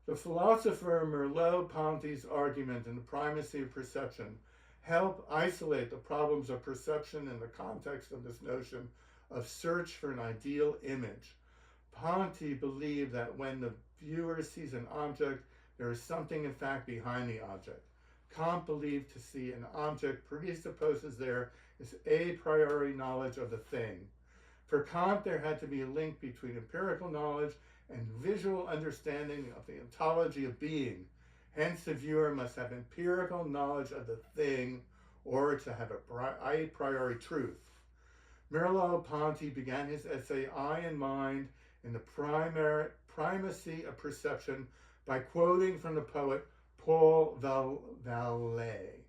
The philosopher Merleau-Ponty's argument in the primacy of perception help isolate the problems of perception in the context of this notion of search for an ideal image. Ponty believed that when the viewer sees an object, there is something in fact behind the object. Kant believed to see an object presupposes there is a priori knowledge of the thing. For Kant, there had to be a link between empirical knowledge and visual understanding of the ontology of being. Hence, the viewer must have empirical knowledge of the thing or to have a priori truth. Merleau-Ponty began his essay, I and Mind, in the primacy of perception by quoting from the poet Paul Vallée.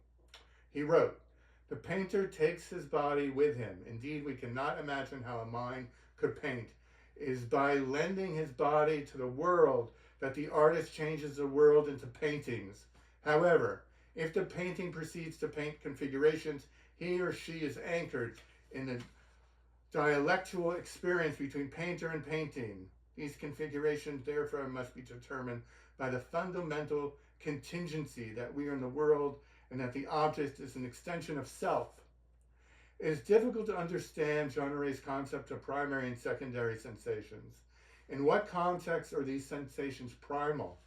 He wrote, "The painter takes his body with him. Indeed, we cannot imagine how a mind could paint. It is by lending his body to the world that the artist changes the world into paintings. However, if the painting proceeds to paint configurations, he or she is anchored in the dialectual experience between painter and painting. These configurations, therefore, must be determined by the fundamental contingency that we are in the world and that the object is an extension of self. It is difficult to understand Jean Rey's concept of primary and secondary sensations. In what context are these sensations primal?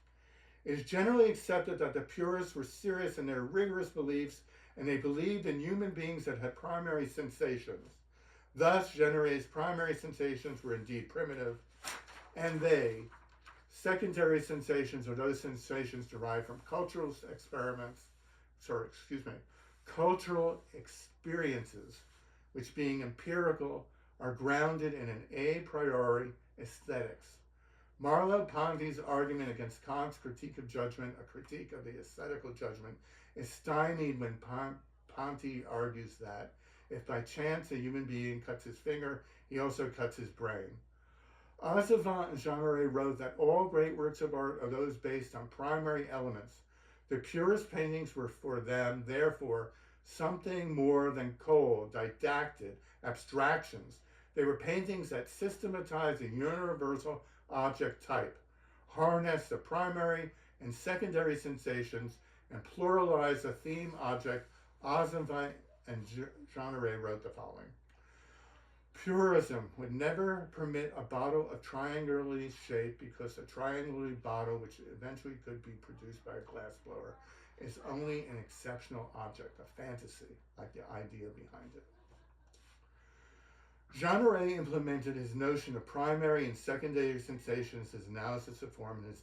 It is generally accepted that the purists were serious in their rigorous beliefs, and they believed in human beings that had primary sensations. Thus, Jean Rey's primary sensations were indeed primitive, and secondary sensations are those sensations derived from cultural experiences, which being empirical, are grounded in an a priori aesthetics. Merleau-Ponty's argument against Kant's critique of judgment, a critique of the aesthetical judgment, is stymied when Ponty argues that if by chance a human being cuts his finger, he also cuts his brain. Ossavant and Jean Rey wrote that all great works of art are those based on primary elements. The purest paintings were for them, therefore, something more than cold, didactic abstractions. They were paintings that systematized a universal object type, harnessed the primary and secondary sensations and pluralize the theme object. Ozenvine and Jeanneret wrote the following. Purism would never permit a bottle of triangularly shaped because a triangularly bottle, which eventually could be produced by a glass blower, is only an exceptional object, a fantasy, like the idea behind it. Jeanneret implemented his notion of primary and secondary sensations as analysis of form in his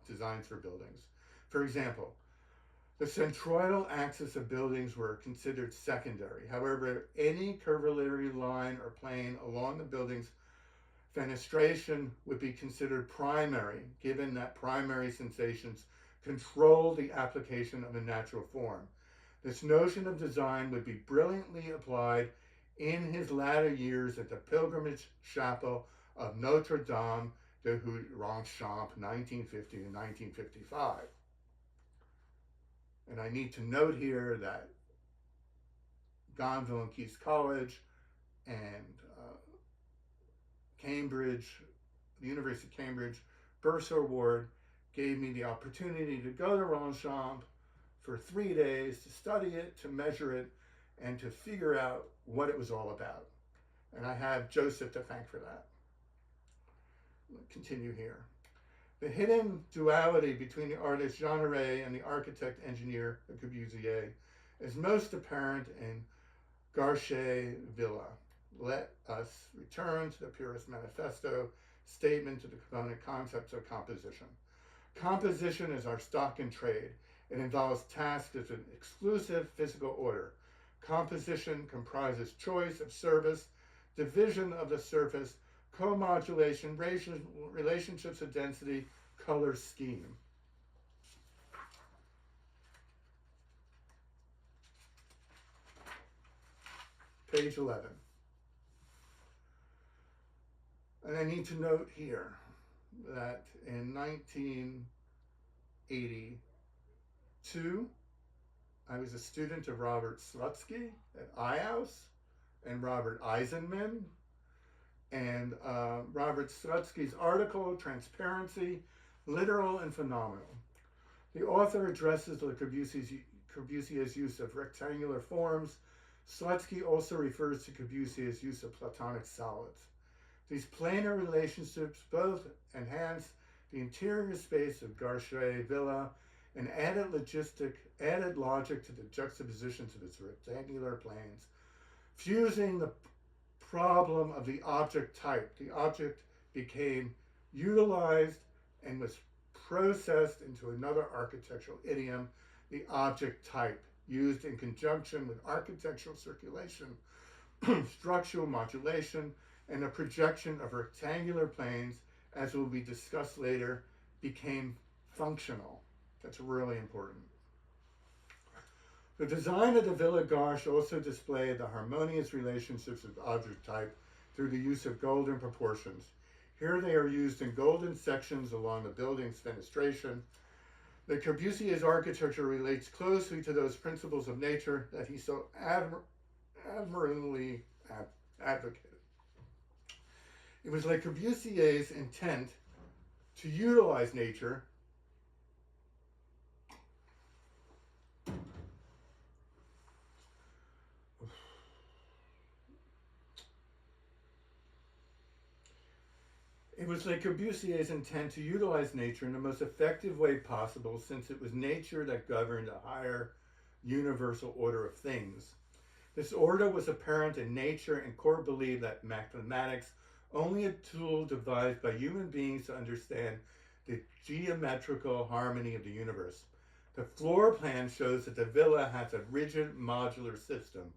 designs for buildings. For example, the centroidal axis of buildings were considered secondary. However, any curvilinear line or plane along the building's fenestration would be considered primary, given that primary sensations control the application of a natural form. This notion of design would be brilliantly applied in his latter years at the Pilgrimage Chapel of Notre Dame de Longchamp, 1950 and 1955. And I need to note here that Gonville and Keith's College and Cambridge, the University of Cambridge Bursar Award gave me the opportunity to go to Longchamp for 3 days to study it, to measure it, and to figure out what it was all about. And I have Joseph to thank for that. I'll continue here. The hidden duality between the artist Jeanneret and the architect-engineer Le Corbusier is most apparent in Garchet Villa. Let us return to the Purist Manifesto statement to the component concepts of composition. Composition is our stock in trade. It involves tasks as an exclusive physical order. Composition comprises choice of service, division of the surface, co-modulation, relationships of density, color scheme. Page 11. And I need to note here that in 1982, I was a student of Robert Slutsky at IAUS and Robert Eisenman. And Robert Slutsky's article, Transparency, Literal and Phenomenal. The author addresses Le Corbusier's use of rectangular forms. Slutsky also refers to Corbusier's use of platonic solids. These planar relationships both enhance the interior space of Garchet Villa and added logic to the juxtapositions of its rectangular planes, fusing the problem of the object type. The object became utilized and was processed into another architectural idiom, the object type, used in conjunction with architectural circulation, structural modulation, and the projection of rectangular planes, as will be discussed later, became functional. That's really important. The design of the Villa Gauche also displayed the harmonious relationships of object type through the use of golden proportions. Here they are used in golden sections along the building's fenestration. Le Corbusier's architecture relates closely to those principles of nature that he so admirably advocated. It was Le Corbusier's intent to utilize nature It was Le Corbusier's intent to utilize nature in the most effective way possible, since it was nature that governed a higher universal order of things. This order was apparent in nature, and Core believed that mathematics, only a tool devised by human beings to understand the geometrical harmony of the universe. The floor plan shows that the villa has a rigid modular system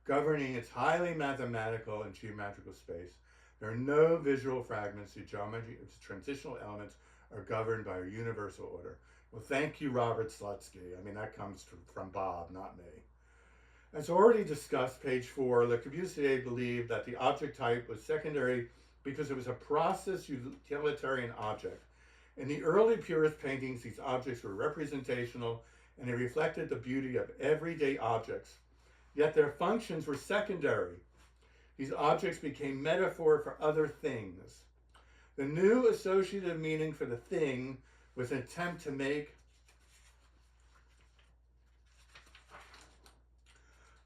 governing its highly mathematical and geometrical space. There are no visual fragments. The geometry, its transitional elements are governed by a universal order. Well, thank you, Robert Slutsky. I mean, that comes from Bob, not me. As already discussed, page 4, Le Corbusier believed that the object type was secondary because it was a process utilitarian object. In the early Purist paintings, these objects were representational and they reflected the beauty of everyday objects. Yet their functions were secondary. These objects became metaphor for other things. The new associative meaning for the thing with an attempt to make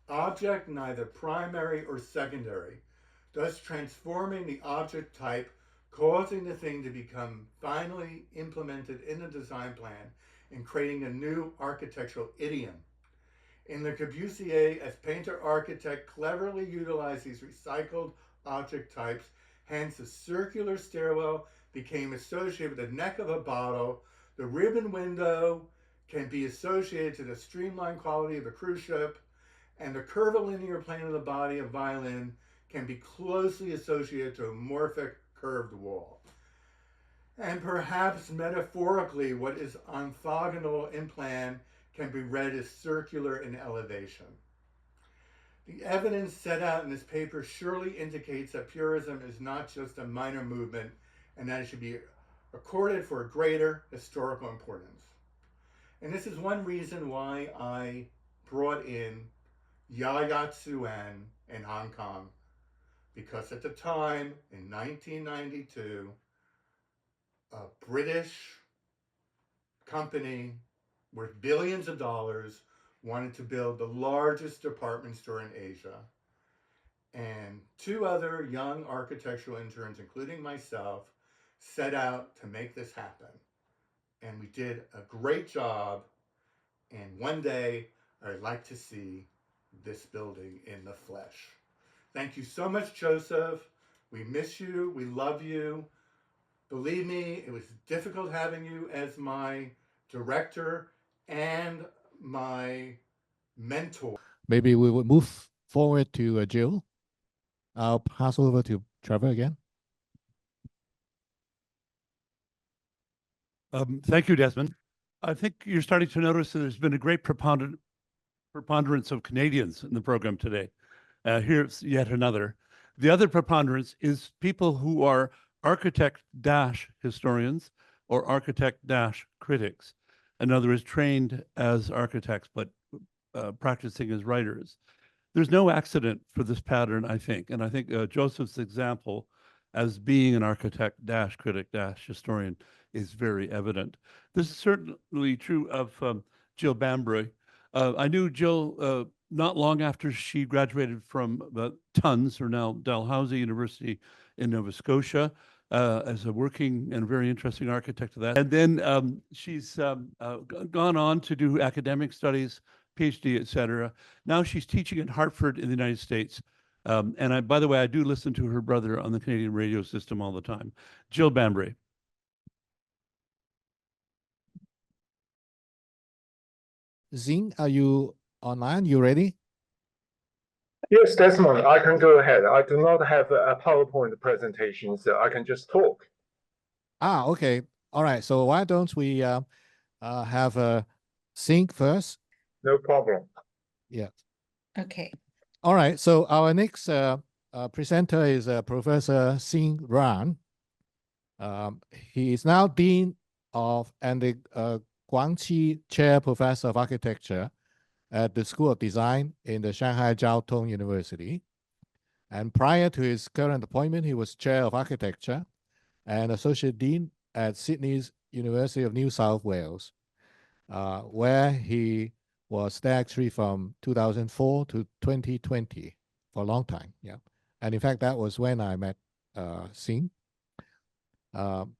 object neither primary or secondary, thus transforming the object type, causing the thing to become finally implemented in the design plan and creating a new architectural idiom. In Le Corbusier, as painter-architect, cleverly utilized these recycled object types, hence the circular stairwell became associated with the neck of a bottle. The ribbon window can be associated to the streamlined quality of a cruise ship, and the curvilinear plane of the body of violin can be closely associated to a morphic curved wall. And perhaps metaphorically, what is orthogonal in plan can be read as circular in elevation. The evidence set out in this paper surely indicates that purism is not just a minor movement and that it should be accorded for a greater historical importance. And this is one reason why I brought in Yaya Tsuan in Hong Kong, because at the time, in 1992, a British company worth billions of dollars wanted to build the largest department store in Asia. And two other young architectural interns, including myself, set out to make this happen. And we did a great job. And one day, I'd like to see this building in the flesh. Thank you so much, Joseph. We miss you. We love you. Believe me, it was difficult having you as my director and my mentor. Maybe we will move forward to Jill. I'll pass over to Trevor again. Thank you, Desmond. I think you're starting to notice that there's been a great preponderance of Canadians in the program today. Here's yet another. The other preponderance is people who are architect-historians or architect-critics. In other words, trained as architects, but practicing as writers. There's no accident for this pattern, I think. And I think Joseph's example as being an architect-critic-historian is very evident. This is certainly true of Jill Bambury. I knew Jill not long after she graduated from TUNS, or now Dalhousie University in Nova Scotia, as a working and very interesting architect of that. And then she's gone on to do academic studies, PhD, et cetera. Now she's teaching at Hartford in the United States. And by the way, I do listen to her brother on the Canadian radio system all the time. Jill Bambury. Xing, are you online? You ready? Yes, Desmond, I can go ahead. I do not have a PowerPoint presentation, so I can just talk. Ah, okay. All right. So why don't we have Xing first? No problem. Yeah. Okay. All right. So our next presenter is Professor Xing Ruan. He is now Dean of and the Guangqi Chair Professor of Architecture at the School of Design in the Shanghai Jiao Tong University. And prior to his current appointment, he was Chair of Architecture and Associate Dean at Sydney's University of New South Wales, where he was there actually from 2004 to 2020 for a long time. Yeah. And in fact, that was when I met Xing.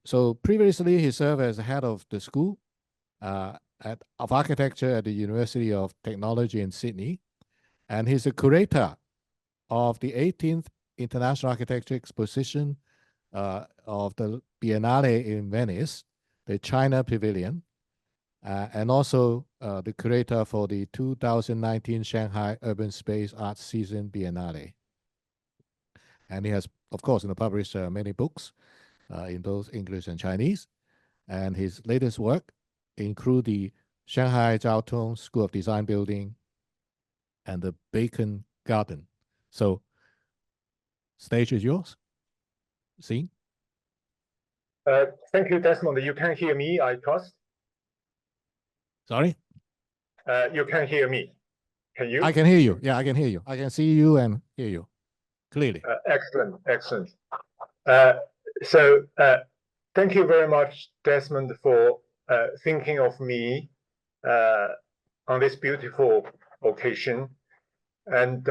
So previously, he served as head of the School of Architecture at the University of Technology in Sydney. And he's a curator of the 18th International Architecture Exposition of the Biennale in Venice, the China Pavilion, and also the curator for the 2019 Shanghai Urban Space Arts Season Biennale. And he has, of course, published many books in both English and Chinese. And his latest work include the Shanghai Jiao Tong School of Design Building and the Bacon Garden. So, stage is yours. Xing. Thank you, Desmond. You can hear me, I trust? Sorry? You can hear me. Can you? I can hear you. Yeah, I can hear you. I can see you and hear you clearly. Excellent, excellent. Thank you very much, Desmond, for thinking of me on this beautiful occasion. And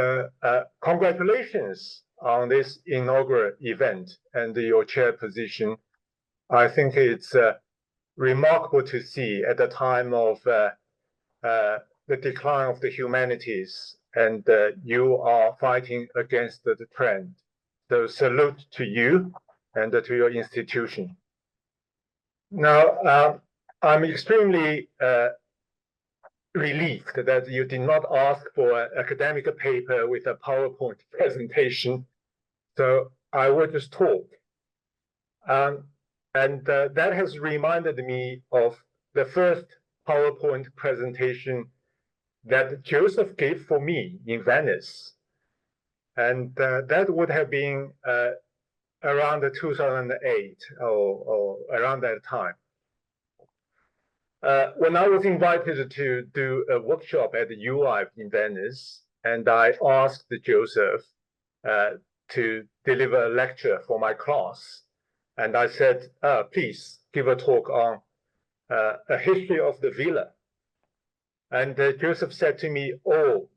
congratulations on this inaugural event and your chair position. I think it's remarkable to see at the time of the decline of the humanities, and you are fighting against the trend. So salute to you and to your institution. Now, I'm extremely relieved that you did not ask for an academic paper with a PowerPoint presentation. So I will just talk. And that has reminded me of the first PowerPoint presentation that Joseph gave for me in Venice. And that would have been around 2008 or around that time. When I was invited to do a workshop at the UI in Venice, and I asked Joseph to deliver a lecture for my class, and I said, please give a talk on a history of the villa. And Joseph said to me, oh,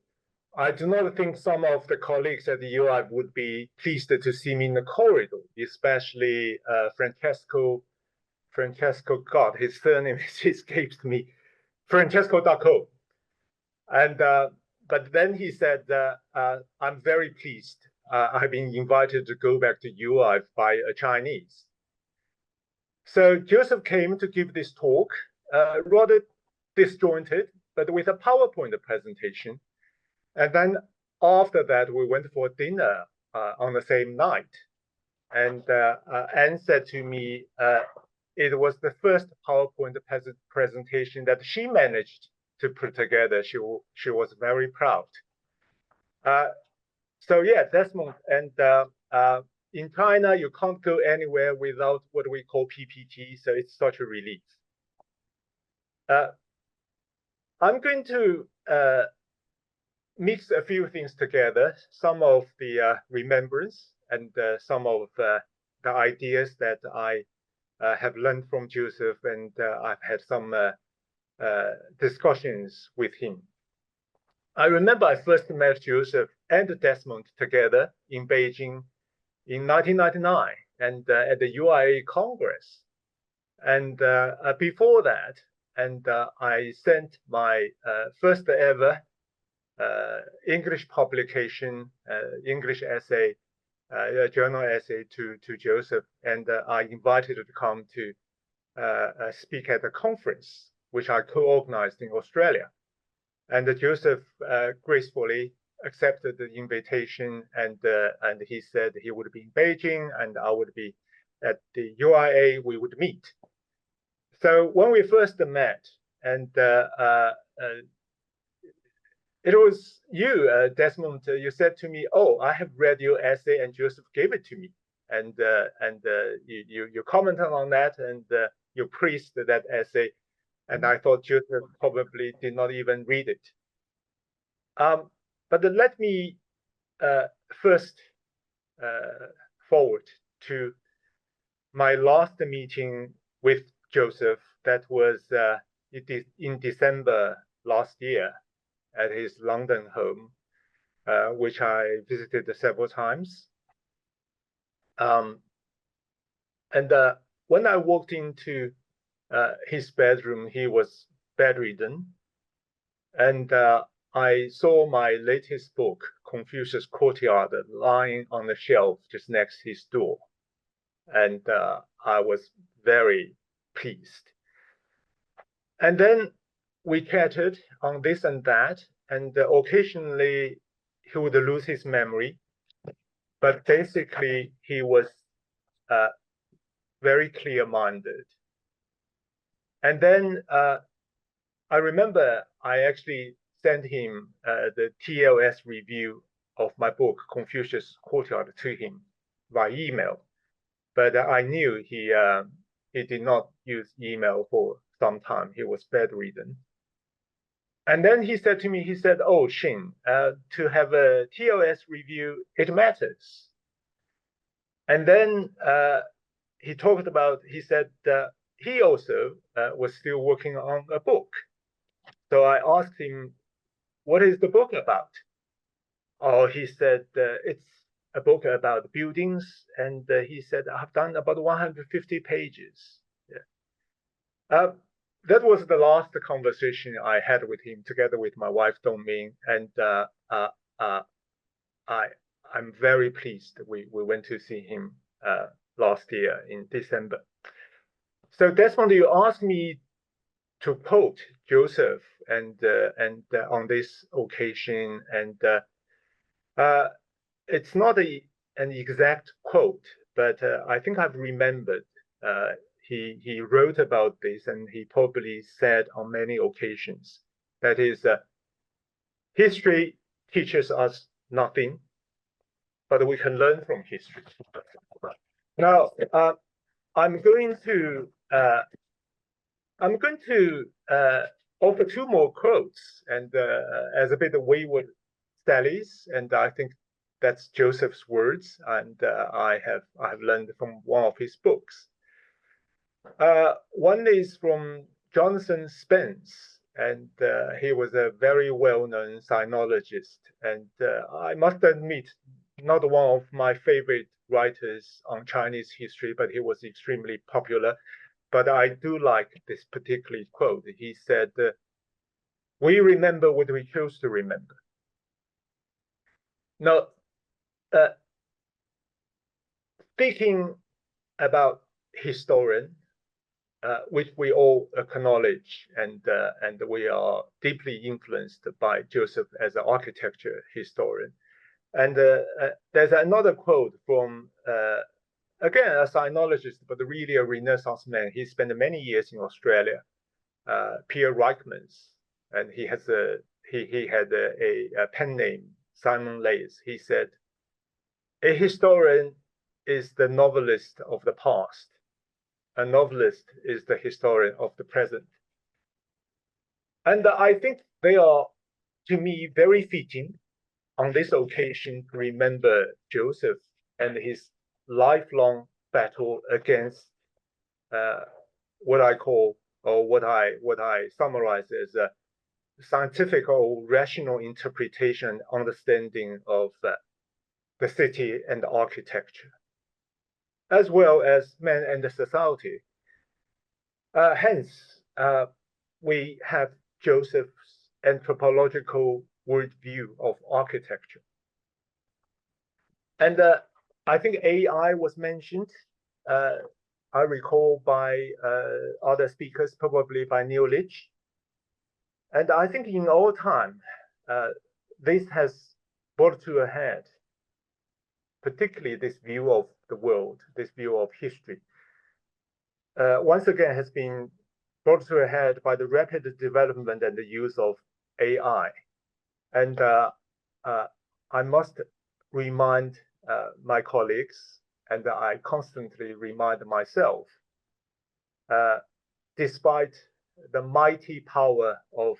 I do not think some of the colleagues at the UI would be pleased to see me in the corridor, especially Francesco, God, his surname escapes me, Francesco Dacco. And, but then he said, I'm very pleased. I've been invited to go back to UI by a Chinese. So Joseph came to give this talk, rather disjointed, but with a PowerPoint presentation. And then after that, we went for dinner on the same night. And Anne said to me, it was the first PowerPoint presentation that she managed to put together. She was very proud. So yeah, Desmond, and in China, you can't go anywhere without what we call PPT, so it's such a relief. I'm going to mix a few things together, some of the remembrance and some of the ideas that I have learned from Joseph, and I've had some discussions with him. I remember I first met Joseph and Desmond together in Beijing in 1999 and at the UIA Congress. And before that, and I sent my first ever English publication, English essay, a journal essay to Joseph, and I invited her to come to speak at a conference, which I co-organized in Australia. And Joseph gracefully accepted the invitation, and he said he would be in Beijing and I would be at the UIA, we would meet. So when we first met, and it was you, Desmond, you said to me, oh, I have read your essay, and Joseph gave it to me. And you commented on that, and you praised that essay. And I thought Joseph probably did not even read it. But let me first forward to my last meeting with Joseph. That was in December last year at his London home, which I visited several times. And when I walked into his bedroom, he was bedridden. And I saw my latest book, Confucius Courtyard, lying on the shelf just next to his door. And I was very pleased. And then we chatted on this and that, and occasionally he would lose his memory. But basically, he was very clear-minded. And then I remember I actually sent him the TLS review of my book, Confucius Courtyard, to him by email. But I knew he did not use email for some time. He was bedridden. And then he said to me, he said, oh, Xing, to have a TLS review, it matters. And then he talked about, he said, he also was still working on a book. So I asked him, what is the book about? Oh, he said, it's a book about buildings. And he said, I've done about 150 pages. Yeah. That was the last conversation I had with him together with my wife, Dongming. And I'm very pleased we went to see him last year in December. So Desmond, you asked me to quote Joseph and on this occasion, and it's not an exact quote, but I think I've remembered. He wrote about this, and he probably said on many occasions, that is, history teaches us nothing, but we can learn from history. Now, I'm going to offer two more quotes, and as a bit of wayward sallies, and I think that's Joseph's words, and I have learned from one of his books. One is from Jonathan Spence, and he was a very well-known sinologist, and I must admit, not one of my favorite writers on Chinese history, but he was extremely popular. But I do like this particular quote. He said, we remember what we choose to remember. Now, speaking about historian, which we all acknowledge, and we are deeply influenced by Joseph as an architecture historian. And there's another quote from, again, a sinologist, but really a Renaissance man. He spent many years in Australia, Pierre Rykwert, and he had a pen name, Simon Leys. He said, a historian is the novelist of the past. A novelist is the historian of the present. And I think they are, to me, very fitting on this occasion to remember Joseph and his lifelong battle against what I call, or what I summarize as a scientific or rational interpretation, understanding of the city and the architecture, as well as man and the society. Hence, we have Joseph's anthropological worldview of architecture. And I think AI was mentioned. I recall by other speakers, probably by Neil Leach. And I think in all time, this has brought to a head, particularly this view of the world, this view of history. Once again, has been brought to a head by the rapid development and the use of AI. And I must remind my colleagues, and I constantly remind myself, despite the mighty power of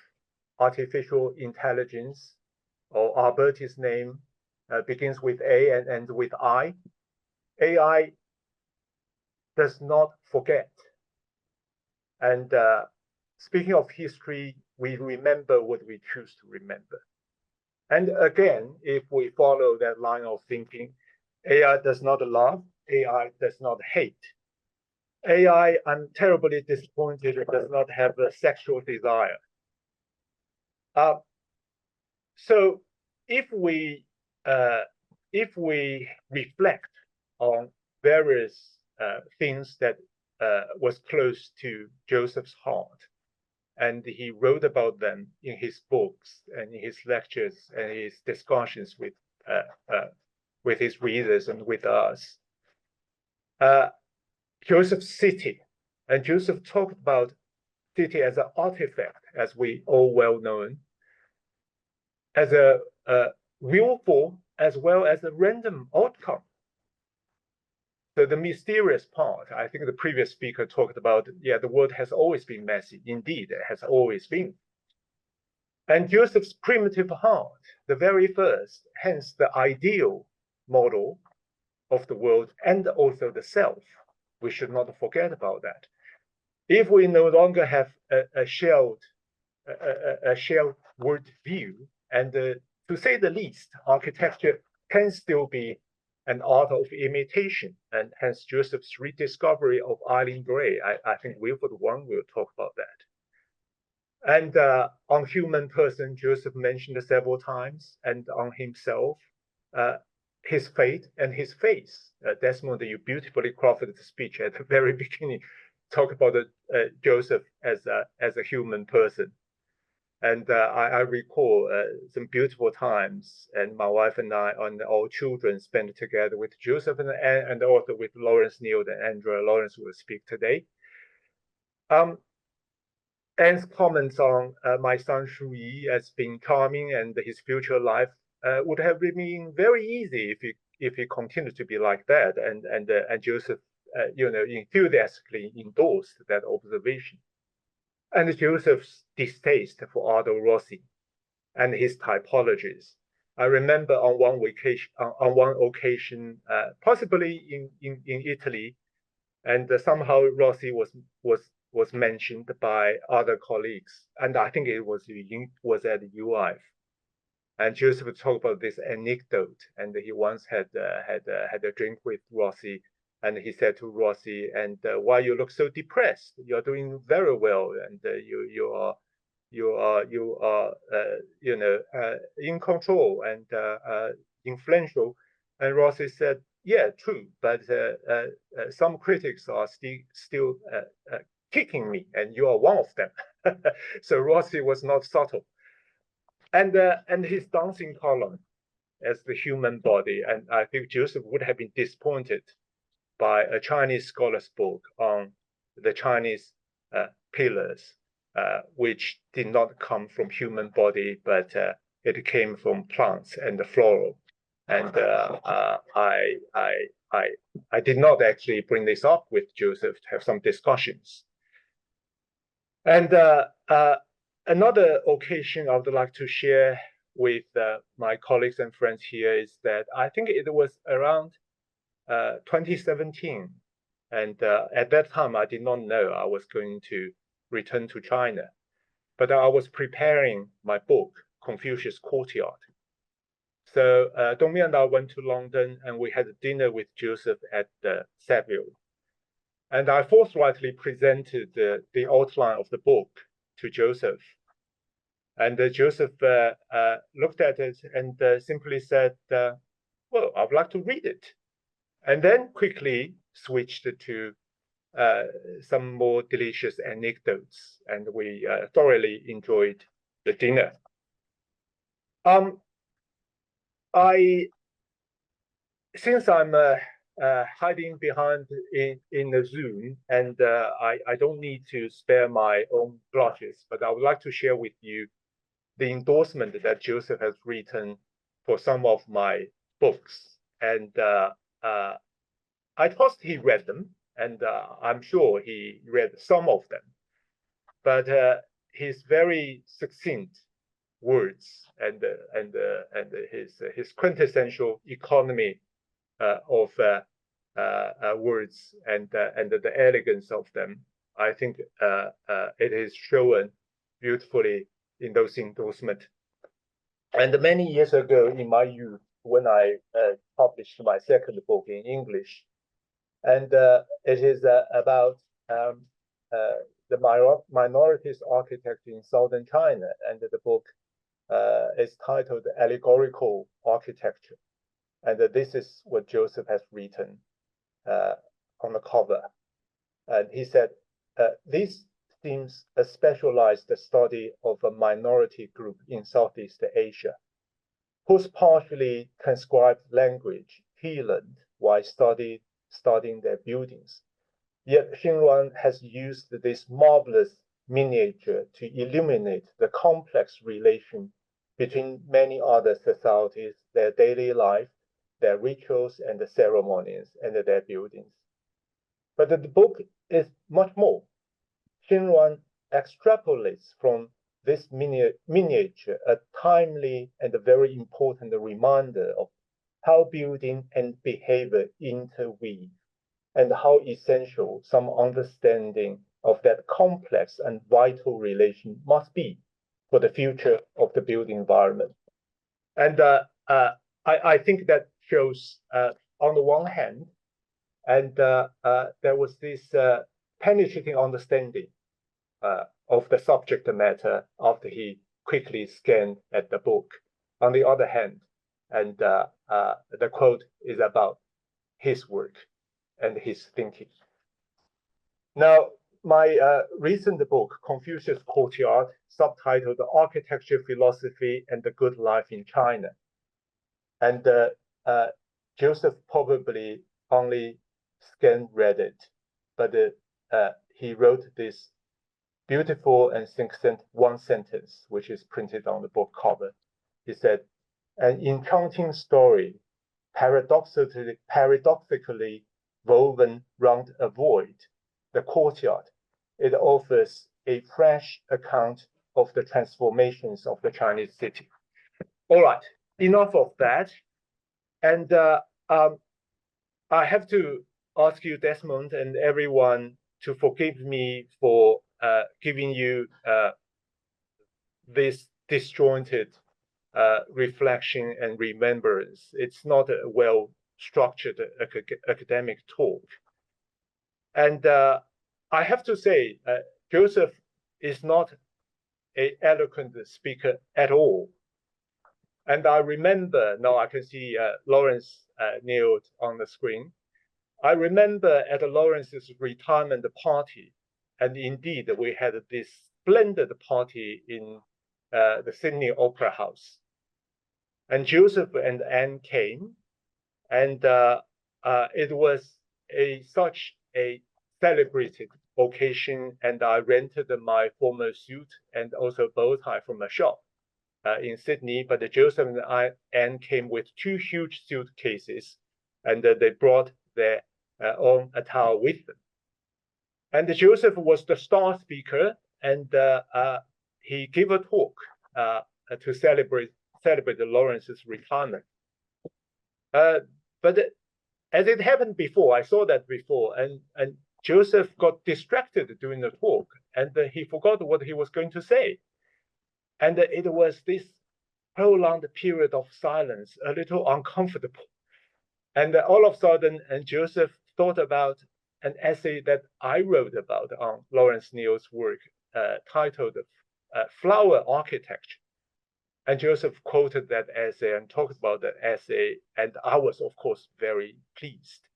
artificial intelligence, or Alberti's name begins with A and ends with I, AI does not forget. And speaking of history, we remember what we choose to remember. And again, if we follow that line of thinking, AI does not love, AI does not hate. AI, I'm terribly disappointed, it does not have a sexual desire. So if we reflect on various things that was close to Joseph's heart, and he wrote about them in his books and in his lectures and his discussions with his readers and with us. Joseph's city, and Joseph talked about city as an artifact, as we all well know, as a willful as well as a random outcome. So the mysterious part, I think the previous speaker talked about, yeah, the world has always been messy. Indeed, it has always been. And Joseph's primitive heart, the very first, hence the ideal model of the world and also the self. We should not forget about that. if we no longer have a shared world view, and to say the least, architecture can still be an art of imitation, and hence Joseph's rediscovery of Eileen Gray. I think Wilfried Wang will talk about that. And on human person, Joseph mentioned several times, and on himself, his fate and his face. Desmond, you beautifully crafted the speech at the very beginning, talk about Joseph as a human person. And I recall some beautiful times, and my wife and I and all children spent together with Joseph and also with Lawrence Neal and Andrea. Lawrence will speak today. Anne's comments on my son Shui as being charming and his future life would have been very easy if he continued to be like that, and Joseph, enthusiastically endorsed that observation. And Joseph's distaste for Aldo Rossi and his typologies. I remember on one occasion, possibly in Italy, and somehow Rossi was mentioned by other colleagues, and I think it was at UIF. And Joseph talked about this anecdote, and he once had a drink with Rossi, and he said to Rossi, "And why you look so depressed? You're doing very well, and you are in control and influential." And Rossi said, "Yeah, true, but some critics are still kicking me, and you are one of them." So Rossi was not subtle. And his dancing column as the human body, and I think Joseph would have been disappointed by a Chinese scholar's book on the Chinese pillars, which did not come from human body, but it came from plants and the floral. And I did not actually bring this up with Joseph to have some discussions. And another occasion I would like to share with my colleagues and friends here is that I think it was around 2017. And at that time, I did not know I was going to return to China. But I was preparing my book, Confucius Courtyard. So Dongmi and I went to London, and we had a dinner with Joseph at Savile. And I forthrightly presented the outline of the book to Joseph. And Joseph looked at it and simply said, "Well, I would like to read it." And then quickly switched to some more delicious anecdotes, and we thoroughly enjoyed the dinner. Since I'm hiding behind in the Zoom, and I don't need to spare my own blushes, but I would like to share with you the endorsement that Joseph has written for some of my books. And I trust he read them, and I'm sure he read some of them. But his very succinct words and his quintessential economy of words and the elegance of them, I think it is shown beautifully in those endorsements. And many years ago, in my youth, when I published my second book in English, and it is about the minorities architecture in southern China, and the book is titled Allegorical Architecture. And this is what Joseph has written on the cover. And he said, this seems a specialized study of a minority group in Southeast Asia, whose partially transcribed language he learned while studying their buildings. Yet Xing Ruan has used this marvelous miniature to illuminate the complex relation between many other societies, their daily life, their rituals and the ceremonies, and their buildings. But the book is much more. Xing Ruan extrapolates from this miniature a timely and a very important reminder of how building and behavior interweave, and how essential some understanding of that complex and vital relation must be for the future of the built environment. And I think that shows, on the one hand, and there was this penetrating understanding of the subject matter after he quickly scanned at the book. On the other hand, and the quote is about his work and his thinking. Now, my recent book, Confucius Courtyard, subtitled Architecture, Philosophy, and the Good Life in China. And Joseph probably only read it, but he wrote this beautiful and succinct one sentence, which is printed on the book cover. He said, "An enchanting story, paradoxically woven round a void, the courtyard. It offers a fresh account of the transformations of the Chinese city." All right, enough of that. And I have to ask you, Desmond, and everyone to forgive me for giving you this disjointed reflection and remembrance. It's not a well-structured academic talk. And I have to say, Joseph is not an eloquent speaker at all. And I remember, now I can see Lawrence Neil on the screen. I remember at Lawrence's retirement party, and indeed we had this splendid party in the Sydney Opera House. And Joseph and Anne came, and it was such a celebrated occasion, and I rented my formal suit and also bow tie from a shop in Sydney. But Joseph and Anne came with two huge suitcases, and they brought their own attire with them. And Joseph was the star speaker, and he gave a talk to celebrate Lawrence's retirement. But as it happened before, I saw that before, and Joseph got distracted during the talk, and he forgot what he was going to say. And it was this prolonged period of silence, a little uncomfortable. And all of a sudden, Joseph thought about an essay that I wrote about on Lawrence Neil's work, titled Flower Architecture. And Joseph quoted that essay and talked about that essay, and I was, of course, very pleased.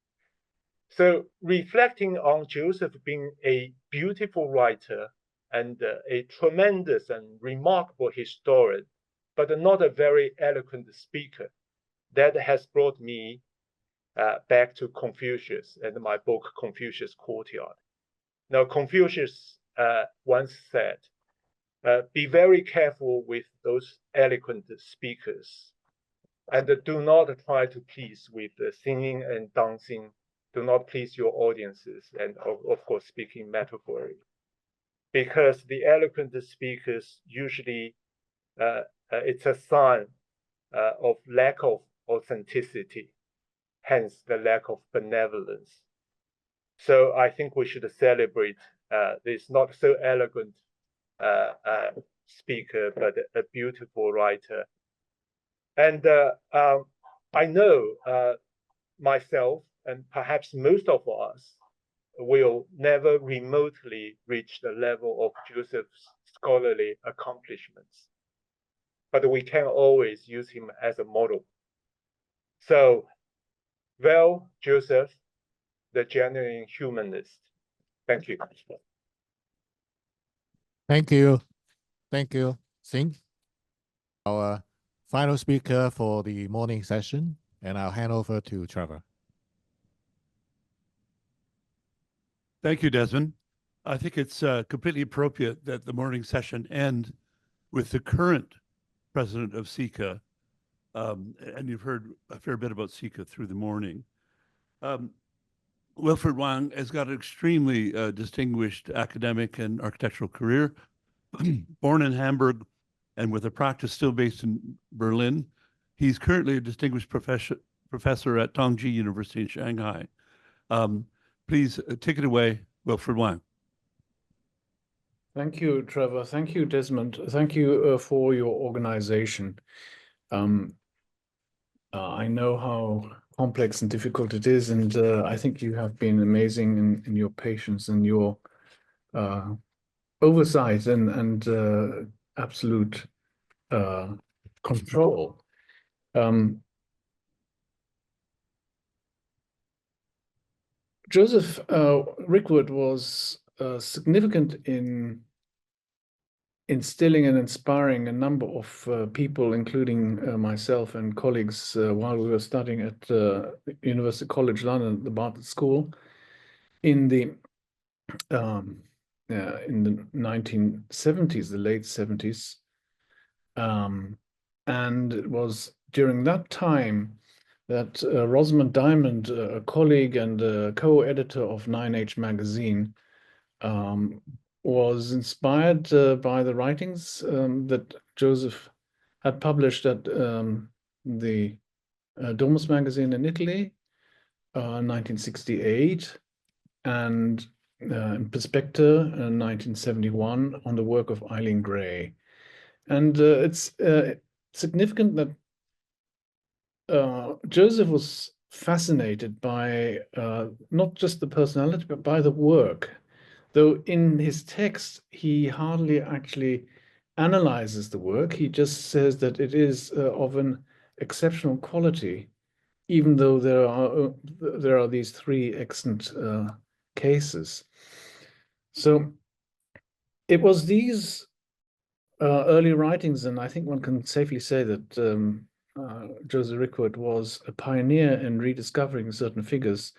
So reflecting on Joseph being a beautiful writer and a tremendous and remarkable historian, but not a very eloquent speaker, that has brought me back to Confucius and my book, Confucius Courtyard. Now, Confucius once said, be very careful with those eloquent speakers, and do not try to please with singing and dancing. Do not please your audiences, and of course, speaking metaphorically. Because the eloquent speakers usually, it's a sign of lack of authenticity, hence the lack of benevolence. So I think we should celebrate this not so eloquent speaker, but a beautiful writer. And I know myself, and perhaps most of us, will never remotely reach the level of Joseph's scholarly accomplishments. But we can always use him as a model. So, well, Joseph, the genuine humanist. Thank you. Thank you. Thank you, Xing. Our final speaker for the morning session, and I'll hand over to Trevor. Thank you, Desmond. I think it's completely appropriate that the morning session end with the current president of CICA, and you've heard a fair bit about CICA through the morning. Wilfried Wang has got an extremely distinguished academic and architectural career. Born in Hamburg and with a practice still based in Berlin, he's currently a distinguished professor at Tongji University in Shanghai. Please take it away, Wilfried Wang. Thank you, Trevor. Thank you, Desmond. Thank you for your organization. I know how complex and difficult it is, and I think you have been amazing in your patience and your oversight and absolute control. Joseph Rykwert was significant in instilling and inspiring a number of people, including myself and colleagues, while we were studying at University College London, the Bartlett School, in the 1970s, the late 70s. And it was during that time that Rosamund Diamond, a colleague and a co-editor of 9H magazine, was inspired by the writings that Joseph had published at the Domus magazine in Italy, 1968, and in Perspective, 1971, on the work of Eileen Gray. And it's significant that Joseph was fascinated by not just the personality, but by the work. Though in his text, he hardly actually analyzes the work. He just says that it is of an exceptional quality, even though there are these three excellent cases. So it was these early writings, and I think one can safely say that Joseph Rykwert was a pioneer in rediscovering certain figures,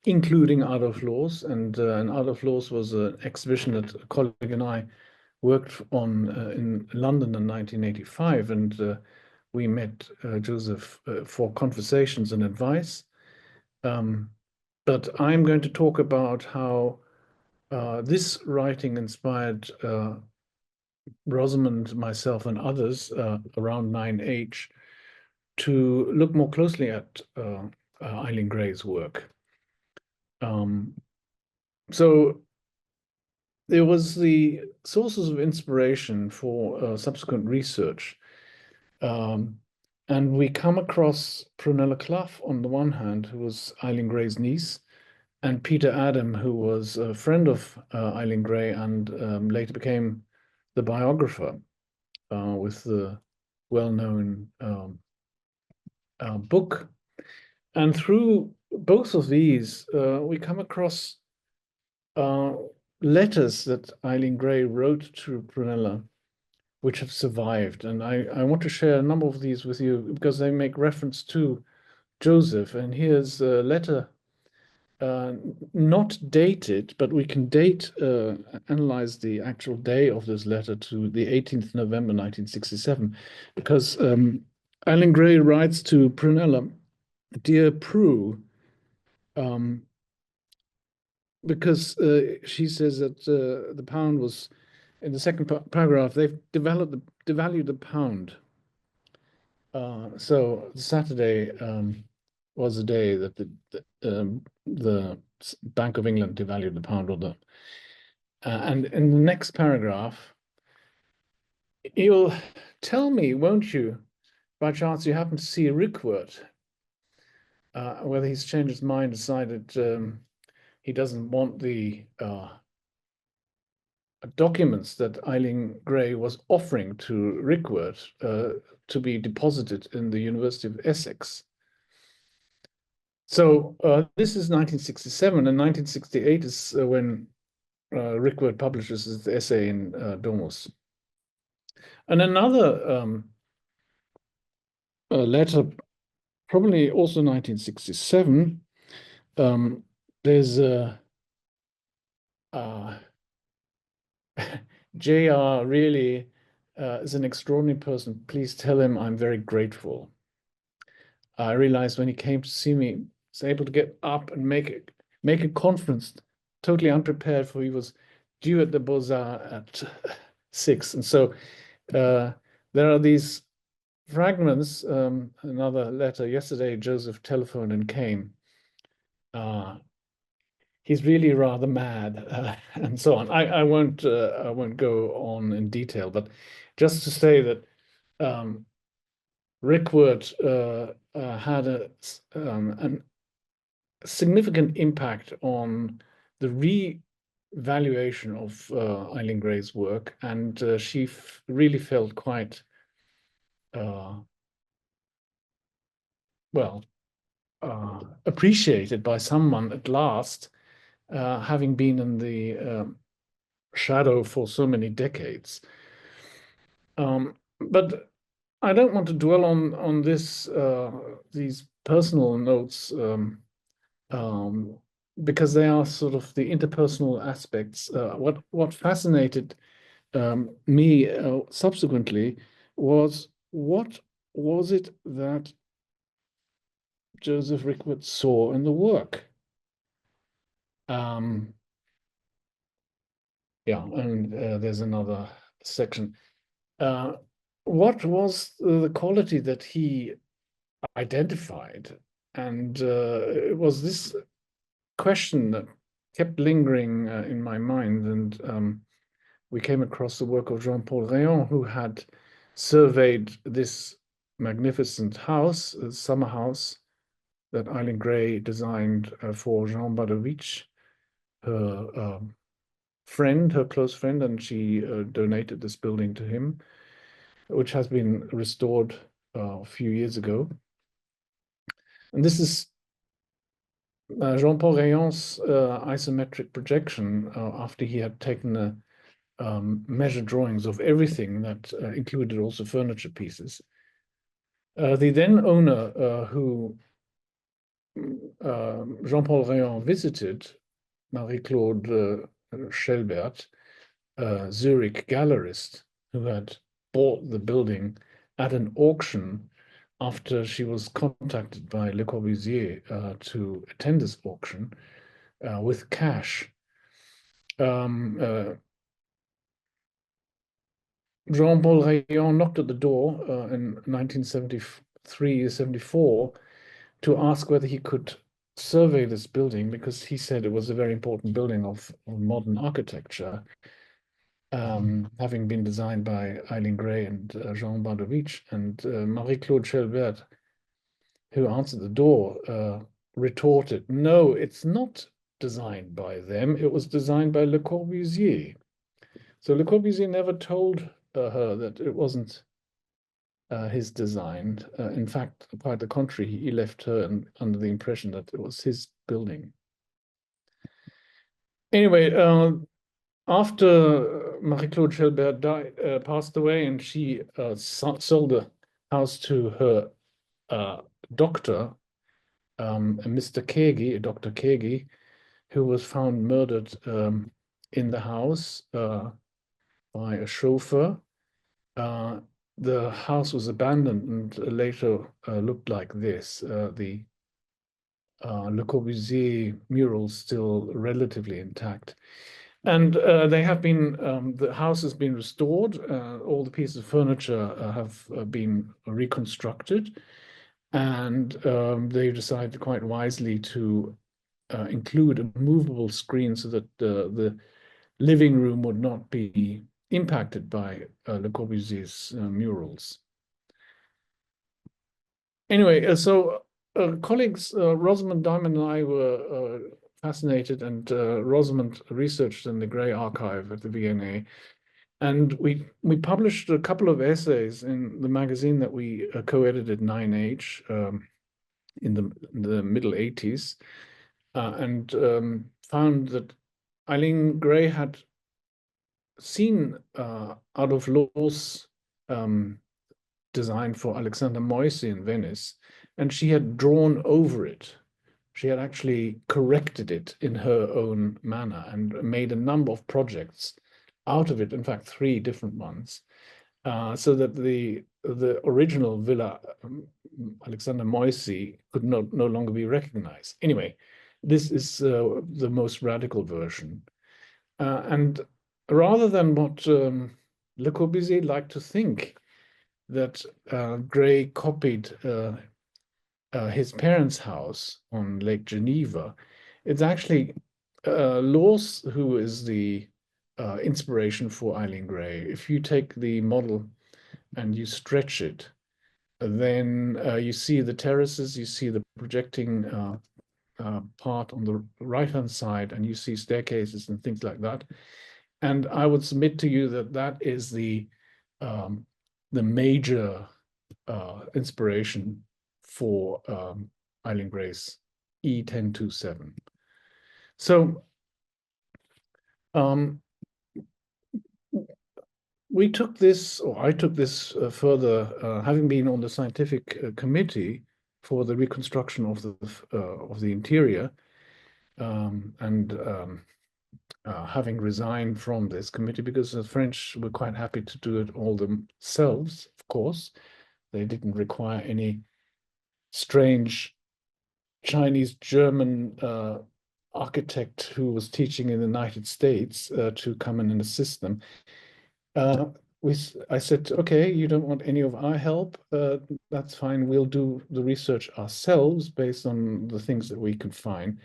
including Adolf Loos, and Adolf Loos was an exhibition that a colleague and I worked on in London in 1985, and we met Joseph for conversations and advice. But I'm going to talk about how this writing inspired Rosamund, myself, and others around 9H to look more closely at Eileen Gray's work. So there was the sources of inspiration for subsequent research. And we come across Prunella Clough on the one hand, who was Eileen Gray's niece, and Peter Adam, who was a friend of Eileen Gray and later became the biographer with the well-known book. And through both of these, we come across letters that Eileen Gray wrote to Prunella, which have survived. And I want to share a number of these with you because they make reference to Joseph. And here's a letter, not dated, but we can analyze the actual day of this letter to the 18th November 1967, because Eileen Gray writes to Prunella, "Dear Prue," because she says that the pound was, in the second paragraph, they've devalued the pound. So Saturday was the day that the Bank of England devalued the pound, and in the next paragraph, you'll tell me, won't you, by chance you happen to see Rykwert, whether he's changed his mind, decided he doesn't want the documents that Eileen Gray was offering to Rykwert to be deposited in the University of Essex. So this is 1967, and 1968 is when Rykwert publishes his essay in Domus. And another letter, probably also 1967, there's JR really is an extraordinary person. Please tell him I'm very grateful. I realized when he came to see me, he was able to get up and make a conference totally unprepared, for he was due at the Beaux-Arts at 6. And so there are these fragments. Another letter yesterday, Joseph telephoned and came. he's really rather mad, and so on. I won't go on in detail, but just to say that Rykwert had a significant impact on the re-valuation of Eileen Gray's work, and she really felt quite appreciated by someone at last, having been in the shadow for so many decades. But I don't want to dwell on this these personal notes because they are sort of the interpersonal aspects. What fascinated me subsequently was, what was it that Joseph Rykwert saw in the work? Yeah, and there's another section. What was the quality that he identified? And it was this question that kept lingering in my mind. And we came across the work of Jean-Paul Rayon, who had surveyed this magnificent house, a summer house that Eileen Gray designed for Jean Badawić, her friend, her close friend, and she donated this building to him, which has been restored a few years ago. And this is Jean-Paul Rayon's isometric projection after he had taken measured drawings of everything that included also furniture pieces. The then owner who Jean-Paul Rayon visited, Marie-Claude Gilbert, Zurich gallerist, who had bought the building at an auction after she was contacted by Le Corbusier to attend this auction with cash. Jean-Paul Rayon knocked at the door in 1973-74 to ask whether he could survey this building, because he said it was a very important building of modern architecture, having been designed by Eileen Gray and Jean Badawić. And Marie-Claude Gilbert, who answered the door, retorted, "No, it's not designed by them. It was designed by Le Corbusier." So Le Corbusier never told her that it wasn't his design. In fact, quite the contrary, he left her under the impression that it was his building. Anyway, after Marie-Claude Gilbert passed away, and she sold the house to her doctor, Mr. Kegi, Dr. Kegi, who was found murdered in the house by a chauffeur. The house was abandoned and later looked like this. The Le Corbusier murals still relatively intact. And they have been, the house has been restored. All the pieces of furniture have been reconstructed. And they decided quite wisely to include a movable screen so that the living room would not be impacted by Le Corbusier's murals. Anyway, so colleagues Rosamund Diamond and I were fascinated, and Rosamund researched in the Gray archive at the V&A, and we published a couple of essays in the magazine that we co-edited, 9H, in the middle 80s, and found that Eileen Gray had seen Adolf Loos' design for Alexander Moissy in Venice, and she had drawn over it. She had actually corrected it in her own manner and made a number of projects out of it, in fact, 3 different ones, so that the original Villa Alexander Moissy could no longer be recognized. Anyway, this is the most radical version. And rather than what Le Corbusier liked to think, that Gray copied his parents' house on Lake Geneva, it's actually Lors, who is the inspiration for Eileen Gray, if you take the model and you stretch it, then you see the terraces, you see the projecting part on the right-hand side, and you see staircases and things like that. And I would submit to you that that is the major inspiration for Eileen Gray's E1027. So we took this, or I took this further, having been on the scientific committee for the reconstruction of the interior, and having resigned from this committee because the French were quite happy to do it all themselves. Of course, they didn't require any strange Chinese-German architect who was teaching in the United States to come in and assist them. I said, okay, you don't want any of our help, that's fine, we'll do the research ourselves based on the things that we can find.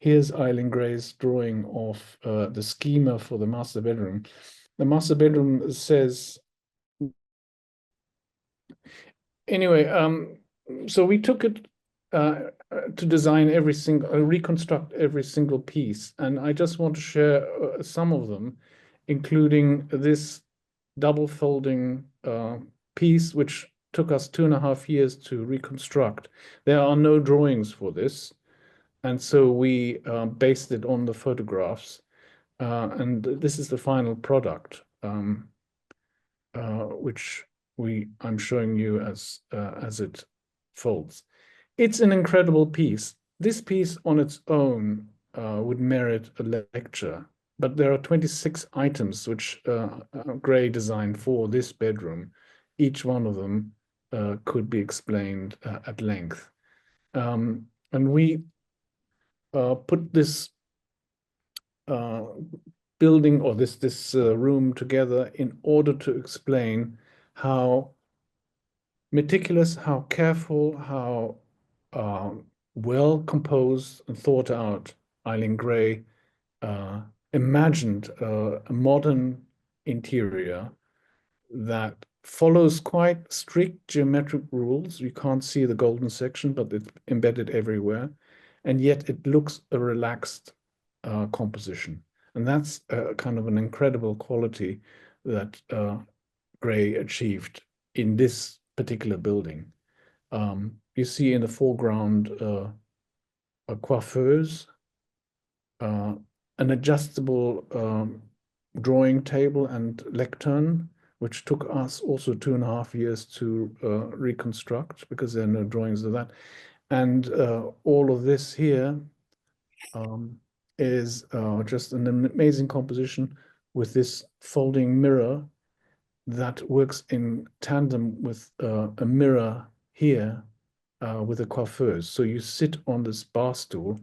Here's Eileen Gray's drawing of the schema for the master bedroom. The master bedroom says, anyway, so we took it to design reconstruct every single piece. And I just want to share some of them, including this double folding piece, which took us 2.5 years to reconstruct. There are no drawings for this. And so we based it on the photographs. And this is the final product, which I'm showing you as it folds. It's an incredible piece. This piece on its own would merit a lecture, but there are 26 items which Gray designed for this bedroom. Each one of them could be explained at length. And we put this building or this room together in order to explain how meticulous, how careful, how well composed and thought out Eileen Gray imagined a modern interior that follows quite strict geometric rules. You can't see the golden section, but it's embedded everywhere. And yet it looks a relaxed composition. And that's kind of an incredible quality that Gray achieved in this particular building. You see in the foreground a coiffeuse, an adjustable drawing table and lectern, which took us also 2.5 years to reconstruct because there are no drawings of that. And all of this here is just an amazing composition with this folding mirror that works in tandem with a mirror here with a coiffeuse. So you sit on this bar stool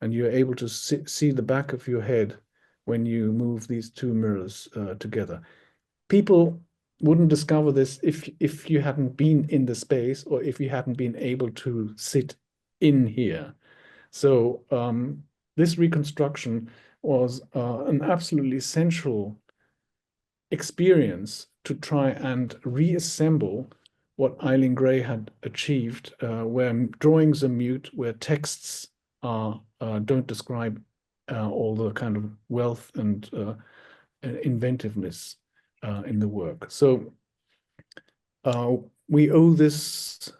and you're able to see the back of your head when you move these two mirrors together. People wouldn't discover this if you hadn't been in the space or if you hadn't been able to sit in here. So this reconstruction was an absolutely essential experience to try and reassemble what Eileen Gray had achieved, where drawings are mute, where texts don't describe all the kind of wealth and inventiveness in the work. So we owe this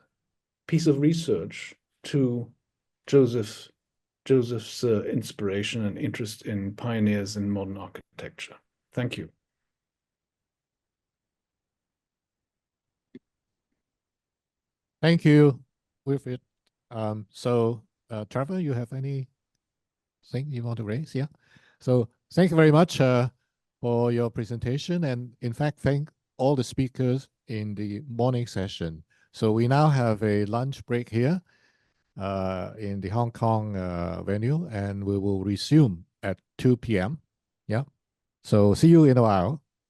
piece of research to Joseph's inspiration and interest in pioneers in modern architecture. Thank you. Thank you, Wilfried. Trevor, you have anything you want to raise? Yeah. So thank you very much for your presentation, and in fact, thank all the speakers in the morning session. So we now have a lunch break here in the Hong Kong venue, and we will resume at 2 p.m. Yeah. So see you in a while.